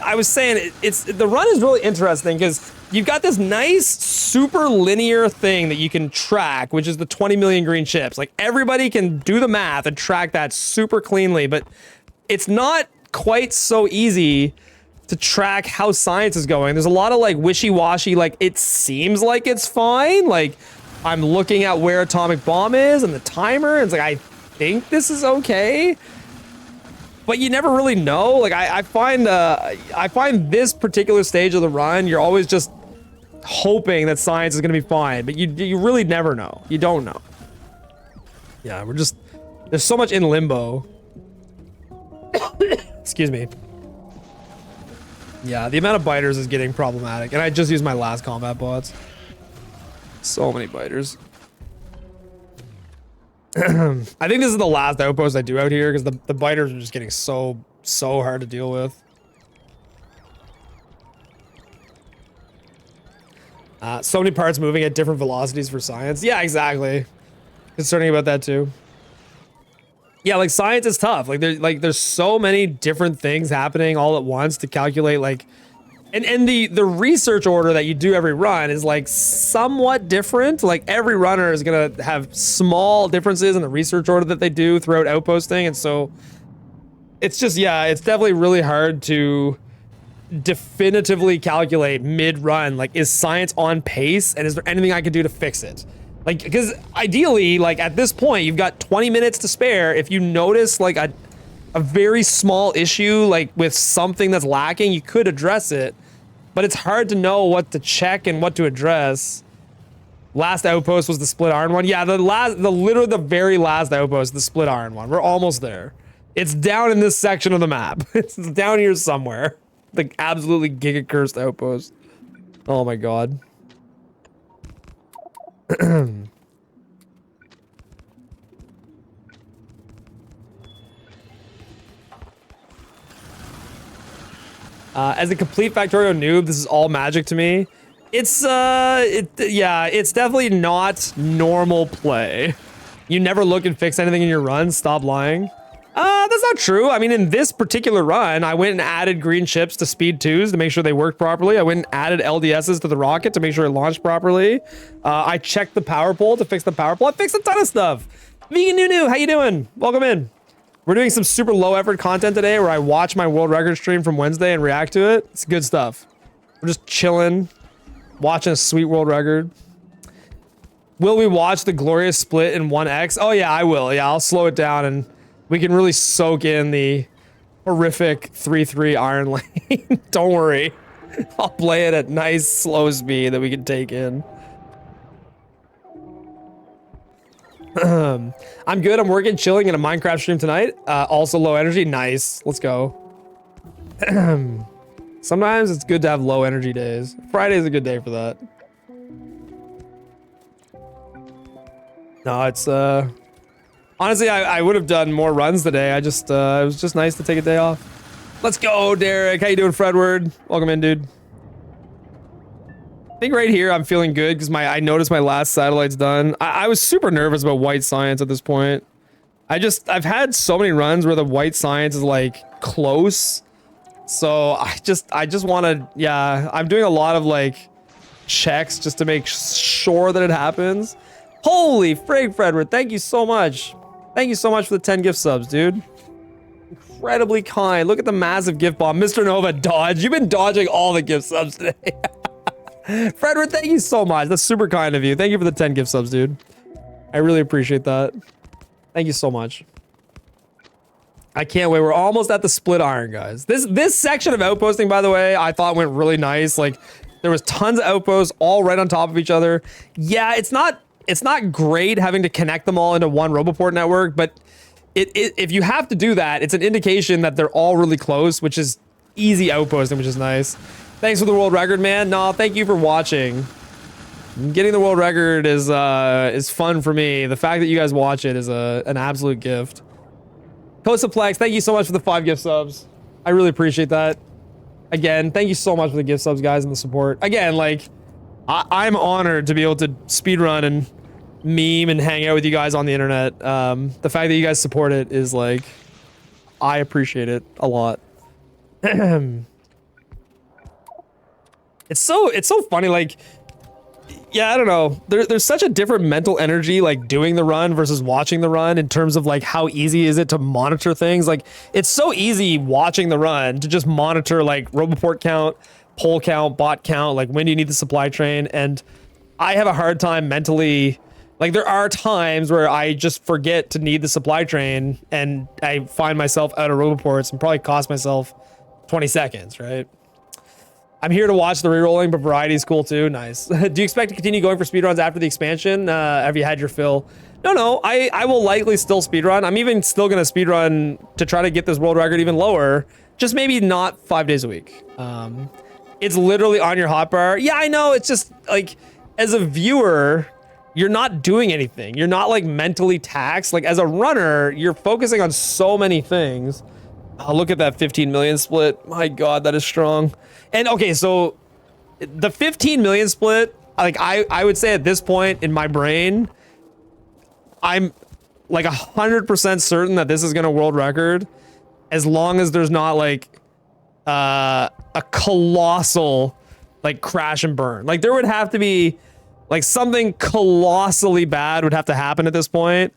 I was saying, the run is really interesting because you've got this nice super linear thing that you can track, which is the 20 million green chips. Like everybody can do the math and track that super cleanly, but it's not quite so easy to track how science is going. There's a lot of like wishy-washy, like it seems like it's fine. Like I'm looking at where atomic bomb is and the timer, and it's like I think this is okay. But you never really know. Like I find this particular stage of the run, you're always just hoping that science is gonna be fine, but you really never know. You don't know. Yeah, there's so much in limbo. Excuse me. Yeah, the amount of biters is getting problematic, and I just used my last combat bots. So many biters. I think this is the last outpost I do out here because the biters are just getting so hard to deal with. So many parts moving at different velocities for science. Yeah, exactly. Concerning about that too. Yeah, like science is tough. Like there's so many different things happening all at once to calculate like, and the research order that you do every run is like somewhat different. Like every runner is gonna have small differences in the research order that they do throughout outposting, and so it's just, yeah, it's definitely really hard to definitively calculate mid-run, like is science on pace and is there anything I can do to fix it? Like, because ideally, like at this point, you've got 20 minutes to spare. If you notice like a very small issue, like with something that's lacking, you could address it, but it's hard to know what to check and what to address. Last outpost was the split iron one. Yeah, literally the very last outpost, the split iron one. We're almost there. It's down in this section of the map. It's down here somewhere. The absolutely giga cursed outpost. Oh my god. As a complete Factorio noob, this is all magic to me. It's yeah, it's definitely not normal play. You never look and fix anything in your run. Stop lying. That's not true. I mean, in this particular run, I went and added green chips to speed 2s to make sure they worked properly. I went and added LDSs to the rocket to make sure it launched properly. I checked the power pole to fix the power pole. I fixed a ton of stuff. Vegan Nunu, how you doing? Welcome in. We're doing some super low effort content today where I watch my world record stream from Wednesday and react to it. It's good stuff. We're just chilling, watching a sweet world record. Will we watch the glorious split in 1x? Oh yeah, I will. Yeah, I'll slow it down and we can really soak in the horrific 3-3 iron lane. Don't worry. I'll play it at nice slow speed that we can take in. I'm good. I'm working, chilling in a Minecraft stream tonight. Also low energy. Nice. Let's go. Sometimes it's good to have low energy days. Friday's a good day for that. No, it's honestly, I would have done more runs today. I just, it was just nice to take a day off. Let's go, Derek. How you doing, Fredward? Welcome in, dude. I think right here I'm feeling good because I noticed my last satellite's done. I was super nervous about white science at this point. I've had so many runs where the white science is like close. So I just want to, yeah, I'm doing a lot of like checks just to make sure that it happens. Holy frig, Fredward. Thank you so much. Thank you so much for the 10 gift subs, dude. Incredibly kind. Look at the massive gift bomb. Mr. Nova, dodge. You've been dodging all the gift subs today. Fredward, thank you so much. That's super kind of you. Thank you for the 10 gift subs, dude. I really appreciate that. Thank you so much. I can't wait. We're almost at the split iron, guys. This section of outposting, by the way, I thought went really nice. Like, there was tons of outposts all right on top of each other. Yeah, it's not great having to connect them all into one Roboport network, but if you have to do that, it's an indication that they're all really close, which is easy outposting, which is nice. Thanks for the world record, man. No, thank you for watching. Getting the world record is fun for me. The fact that you guys watch it is an absolute gift. Cosaplex, thank you so much for the 5 gift subs. I really appreciate that. Again, thank you so much for the gift subs, guys, and the support. Again, like, I'm honored to be able to speedrun and meme and hang out with you guys on the internet. The fact that you guys support it is like, I appreciate it a lot. It's so funny, like, yeah, I don't know. There's such a different mental energy, like, doing the run versus watching the run in terms of, like, how easy is it to monitor things. Like, it's so easy watching the run to just monitor, like, Roboport count, pole count, bot count, like, when do you need the supply train? And I have a hard time mentally, like, there are times where I just forget to need the supply train and I find myself out of Roboports and probably cost myself 20 seconds, right? I'm here to watch the rerolling, but variety is cool too. Nice. Do you expect to continue going for speedruns after the expansion? Have you had your fill? No, I will likely still speedrun. I'm even still gonna speedrun to try to get this world record even lower. Just maybe not 5 days a week. It's literally on your hotbar. Yeah, I know, it's just like, as a viewer, you're not doing anything. You're not like mentally taxed. Like as a runner, you're focusing on so many things. Oh, look at that 15 million split. My God, that is strong. And okay, so the 15 million split, like I would say at this point in my brain, I'm like 100% certain that this is gonna world record as long as there's not like a colossal like crash and burn. Like there would have to be like something colossally bad would have to happen at this point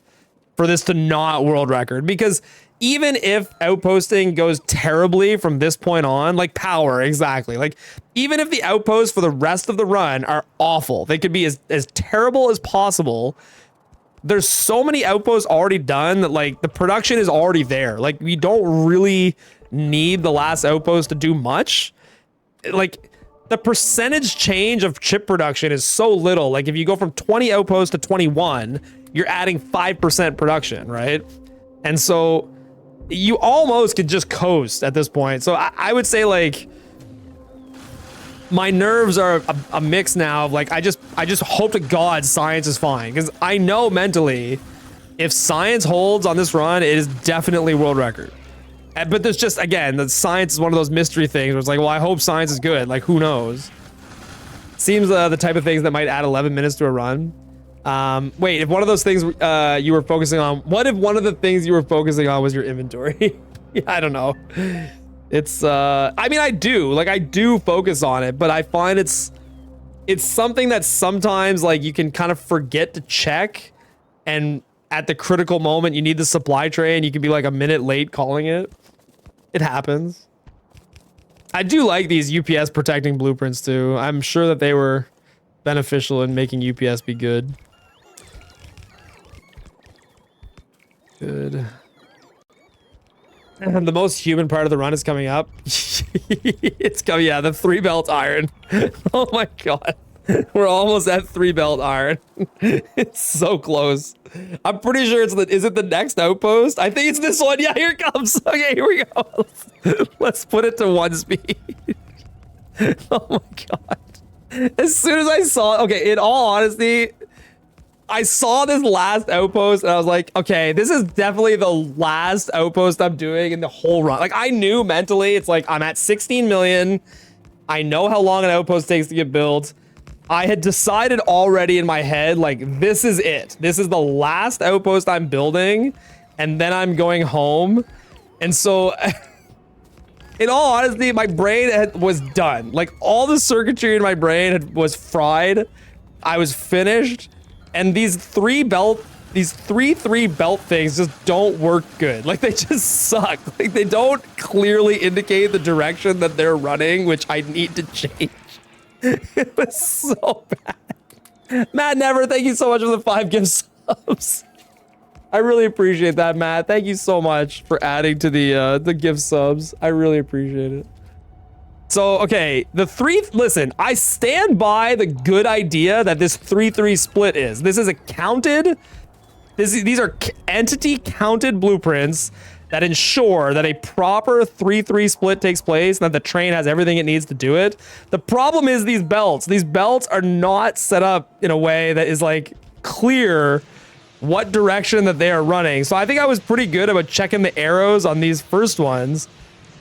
for this to not world record, because even if outposting goes terribly from this point on, like power, exactly. Like even if the outposts for the rest of the run are awful, they could be as terrible as possible. There's so many outposts already done that like the production is already there. Like we don't really need the last outpost to do much. Like the percentage change of chip production is so little. Like if you go from 20 outposts to 21, you're adding 5% production, right? And so you almost could just coast at this point. So I would say like my nerves are a mix now of like I just hope to God science is fine, because I know mentally if science holds on this run, it is definitely world record. But there's just, again, the science is one of those mystery things where it's like, well, I hope science is good. Like, who knows? Seems the type of things that might add 11 minutes to a run. Wait, if one of those things you were focusing on, what if one of the things you were focusing on was your inventory? Yeah, I don't know. It's I mean, I do focus on it, but I find it's something that sometimes like you can kind of forget to check, and at the critical moment you need the supply tray and you can be like a minute late calling it. It happens. I do like these UPS protecting blueprints too. I'm sure that they were beneficial in making UPS be good. Good. And the most human part of the run is coming up. It's coming, yeah, the 3 belt iron. Oh my god. We're almost at 3 belt iron. It's so close. I'm pretty sure is it the next outpost? I think it's this one. Yeah, here it comes. Okay, here we go. Let's put it to 1 speed. Oh my god. As soon as I saw it, okay, in all honesty, I saw this last outpost and I was like, okay, this is definitely the last outpost I'm doing in the whole run. Like, I knew mentally, it's like, I'm at 16 million. I know how long an outpost takes to get built. I had decided already in my head, like, this is it. This is the last outpost I'm building, and then I'm going home. And so, in all honesty, my brain was done. Like, all the circuitry in my brain was fried. I was finished. And these 3 belt things just don't work good. Like, they just suck. Like, they don't clearly indicate the direction that they're running, which I need to change. It was so bad. Matt Never, thank you so much for the 5 gift subs. I really appreciate that, Matt. Thank you so much for adding to the gift subs. I really appreciate it. So, okay, listen, I stand by the good idea that this 3-3 split is. This is these are entity counted blueprints that ensure that a proper 3-3 split takes place and that the train has everything it needs to do it. The problem is these belts. These belts are not set up in a way that is like clear what direction that they are running. So I think I was pretty good about checking the arrows on these first ones.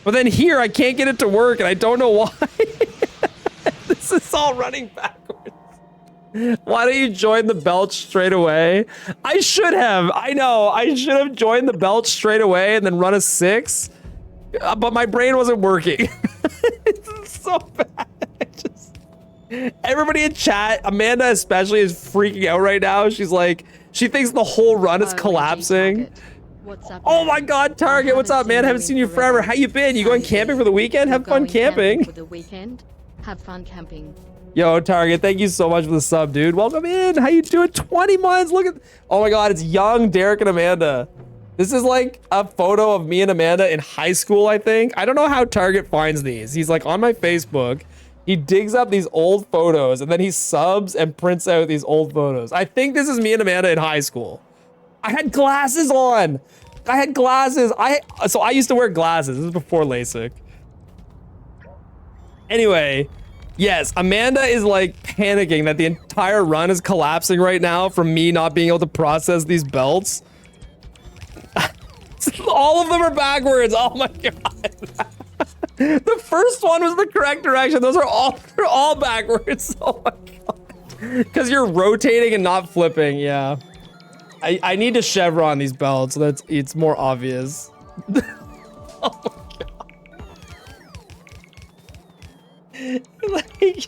But then here, I can't get it to work, and I don't know why. This is all running backwards. Why don't you join the belt straight away? I should have. I know. I should have joined the belt straight away and then run a 6. But my brain wasn't working. It's so bad. Everybody in chat, Amanda especially, is freaking out right now. She's like, she thinks the whole run is collapsing. What's up, oh my god, Target, what's up, man? Haven't seen you forever. How you been? You going camping for the weekend? Have fun camping. For the weekend. Have fun camping. Yo, Target, thank you so much for the sub, dude. Welcome in. How you doing? 20 months. Look at, oh my god, it's young Derek and Amanda. This is like a photo of me and Amanda in high school, I think. I don't know how Target finds these. He's like on my Facebook. He digs up these old photos and then he subs and prints out these old photos. I think this is me and Amanda in high school. I had glasses on. I had glasses. So I used to wear glasses. This is before LASIK. Anyway, yes, Amanda is like panicking that the entire run is collapsing right now from me not being able to process these belts. All of them are backwards. Oh my god. The first one was the correct direction. They're all backwards. Oh my god. Because you're rotating and not flipping. Yeah. I need to chevron these belts so that it's more obvious. Oh my god. Like,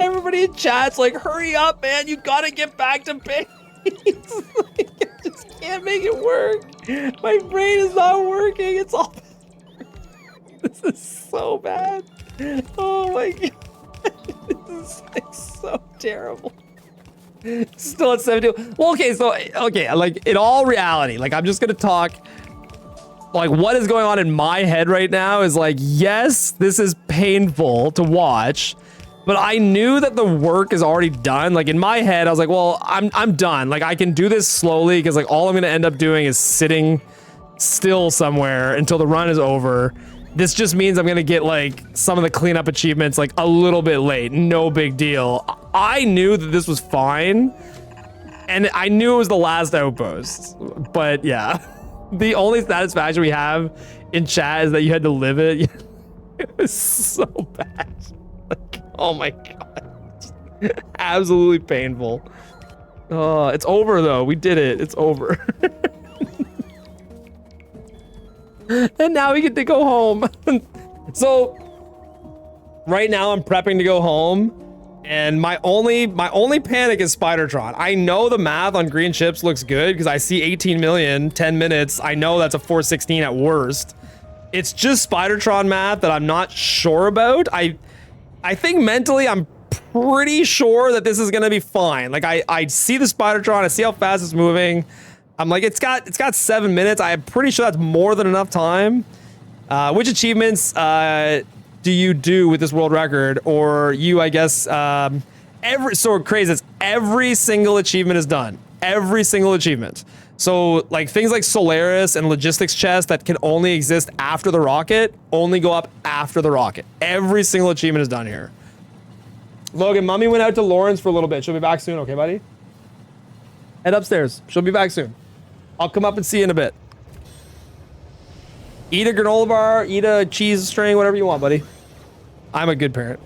everybody in chat's like, hurry up, man. You gotta get back to base. Like, I just can't make it work. My brain is not working. It's all... This is so bad. Oh my god. This is like so terrible. Still at 72. Well, okay, like in all reality, like I'm just gonna talk, like what is going on in my head right now is like, yes, this is painful to watch, but I knew that the work is already done. Like in my head, I was like, well, I'm done. Like I can do this slowly because like all I'm gonna end up doing is sitting still somewhere until the run is over. This just means I'm gonna get like some of the cleanup achievements like a little bit late. No big deal. I knew that this was fine, and I knew it was the last outpost. But yeah, the only satisfaction we have in chat is that you had to live it. It was so bad. Like, oh my god, absolutely painful. Oh, it's over though. We did it. It's over. And now we get to go home. So right now I'm prepping to go home, and my only panic is Spidertron. I know the math on green chips looks good because I see 18 million, 10 minutes. I know that's a 416 at worst. It's just Spidertron math that I'm not sure about. I think mentally I'm pretty sure that this is gonna be fine. Like I see the Spidertron, I see how fast it's moving. I'm like, it's got 7 minutes. I'm pretty sure that's more than enough time. Which achievements do you do with this world record? Or you, I guess, so crazy. It's every single achievement is done. Every single achievement. So like things like Solaris and logistics chests that can only exist after the rocket only go up after the rocket. Every single achievement is done here. Logan, mommy went out to Lawrence for a little bit. She'll be back soon, okay, buddy? Head upstairs. She'll be back soon. I'll come up and see you in a bit. Eat a granola bar, eat a cheese string, whatever you want, buddy. I'm a good parent.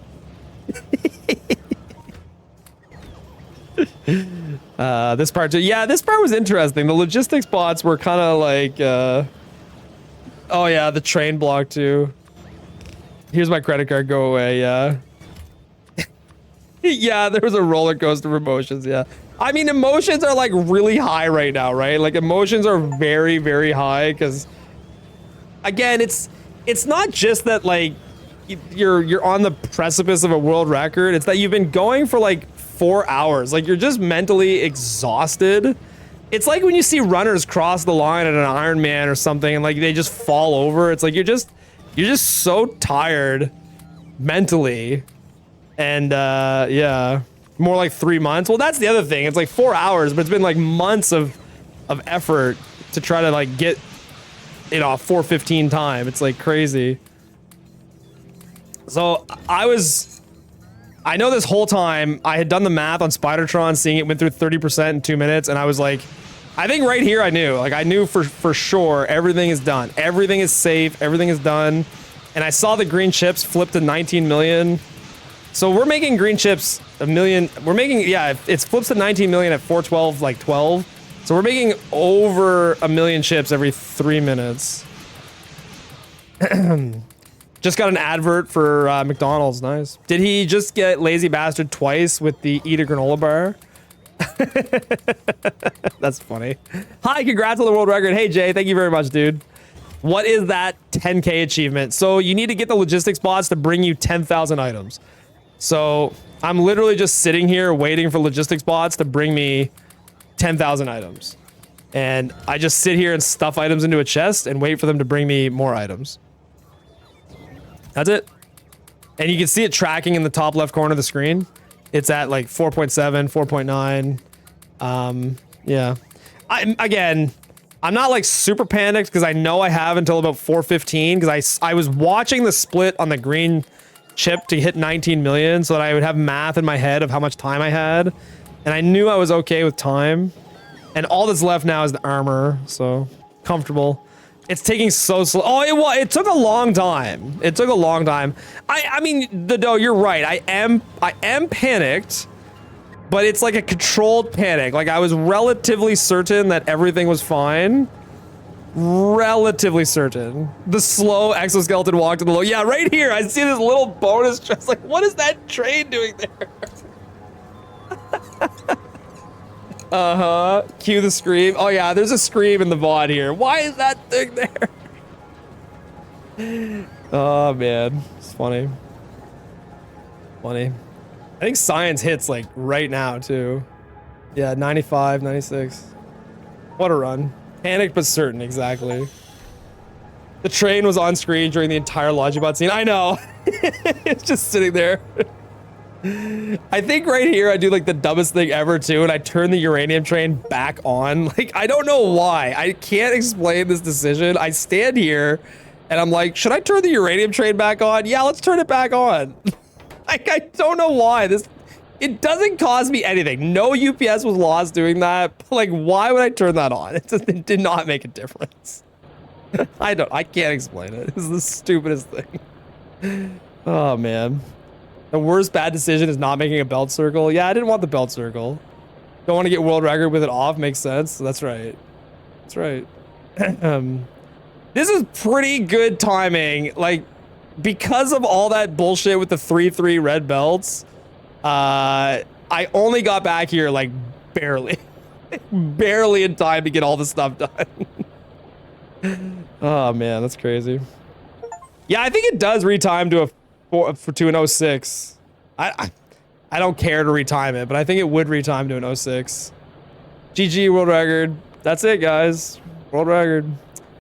This part too. Yeah, this part was interesting. The logistics bots were kind of like, oh yeah, the train block too. Here's my credit card, go away, yeah. Yeah, there was a roller coaster of emotions, yeah. I mean, emotions are like really high right now, right? Like emotions are very, very high because, again, it's not just that like you're on the precipice of a world record. It's that you've been going for like 4 hours. Like you're just mentally exhausted. It's like when you see runners cross the line at an Ironman or something and like they just fall over. It's like you're just so tired mentally. And yeah, more like 3 months. Well, that's the other thing. It's like 4 hours, but it's been like months of effort to try to like get, you know, a 4:15 time. It's like crazy. So I know this whole time I had done the math on Spidertron, seeing it went through 30% in 2 minutes, and I was like, I think right here I knew. Like I knew for sure everything is done. Everything is safe. Everything is done. And I saw the green chips flip to 19 million. So we're making green chips a million. We're making, yeah, it flips to 19 million at 412, like 12. So we're making over a million chips every 3 minutes. Just got an advert for McDonald's. Nice. Did he just get lazy bastard twice with the eat a granola bar? That's funny. Hi, congrats on the world record. Hey, Jay, thank you very much, dude. What is that 10K achievement? So you need to get the logistics bots to bring you 10,000 items. So I'm literally just sitting here waiting for logistics bots to bring me 10,000 items. And I just sit here and stuff items into a chest and wait for them to bring me more items. That's it. And you can see it tracking in the top left corner of the screen. It's at like 4.7, 4.9. Yeah. Again, I'm not like super panicked because I know I have until about 4:15 because I was watching the split on the green chip to hit 19 million so that I would have math in my head of how much time I had. And I knew I was okay with time. And all that's left now is the armor, so comfortable. It's taking so slow. Oh, it took a long time. It took a long time. I mean, you're right. I am panicked, but it's like a controlled panic. Like I was relatively certain that everything was fine. Relatively certain. The slow exoskeleton walk to the low. Yeah, right here. I see this little bonus chest. Like, what is that train doing there? Uh-huh. Cue the scream. Oh yeah, there's a scream in the VOD here. Why is that thing there? Oh man, it's funny. Funny. I think science hits like right now too. Yeah, 95, 96. What a run. Panicked but certain, exactly. The train was on screen during the entire Logibot scene. I know. It's just sitting there. I think right here I do like the dumbest thing ever too, and I turn the uranium train back on. Like, I don't know why. I can't explain this decision. I stand here and I'm like, should I turn the uranium train back on? Yeah, let's turn it back on. Like, I don't know why. It doesn't cost me anything. No UPS was lost doing that. Like, why would I turn that on? It did not make a difference. I can't explain it. It's the stupidest thing. Oh man. The worst bad decision is not making a belt circle. Yeah, I didn't want the belt circle. Don't want to get world record with it off. Makes sense. That's right. That's right. This is pretty good timing. Like, because of all that bullshit with the 3-3 red belts, I only got back here like barely. Barely in time to get all this stuff done. Oh man, that's crazy. Yeah, I think it does retime to an 06. I don't care to retime it, but I think it would retime to an 06. GG world record. That's it, guys. World record.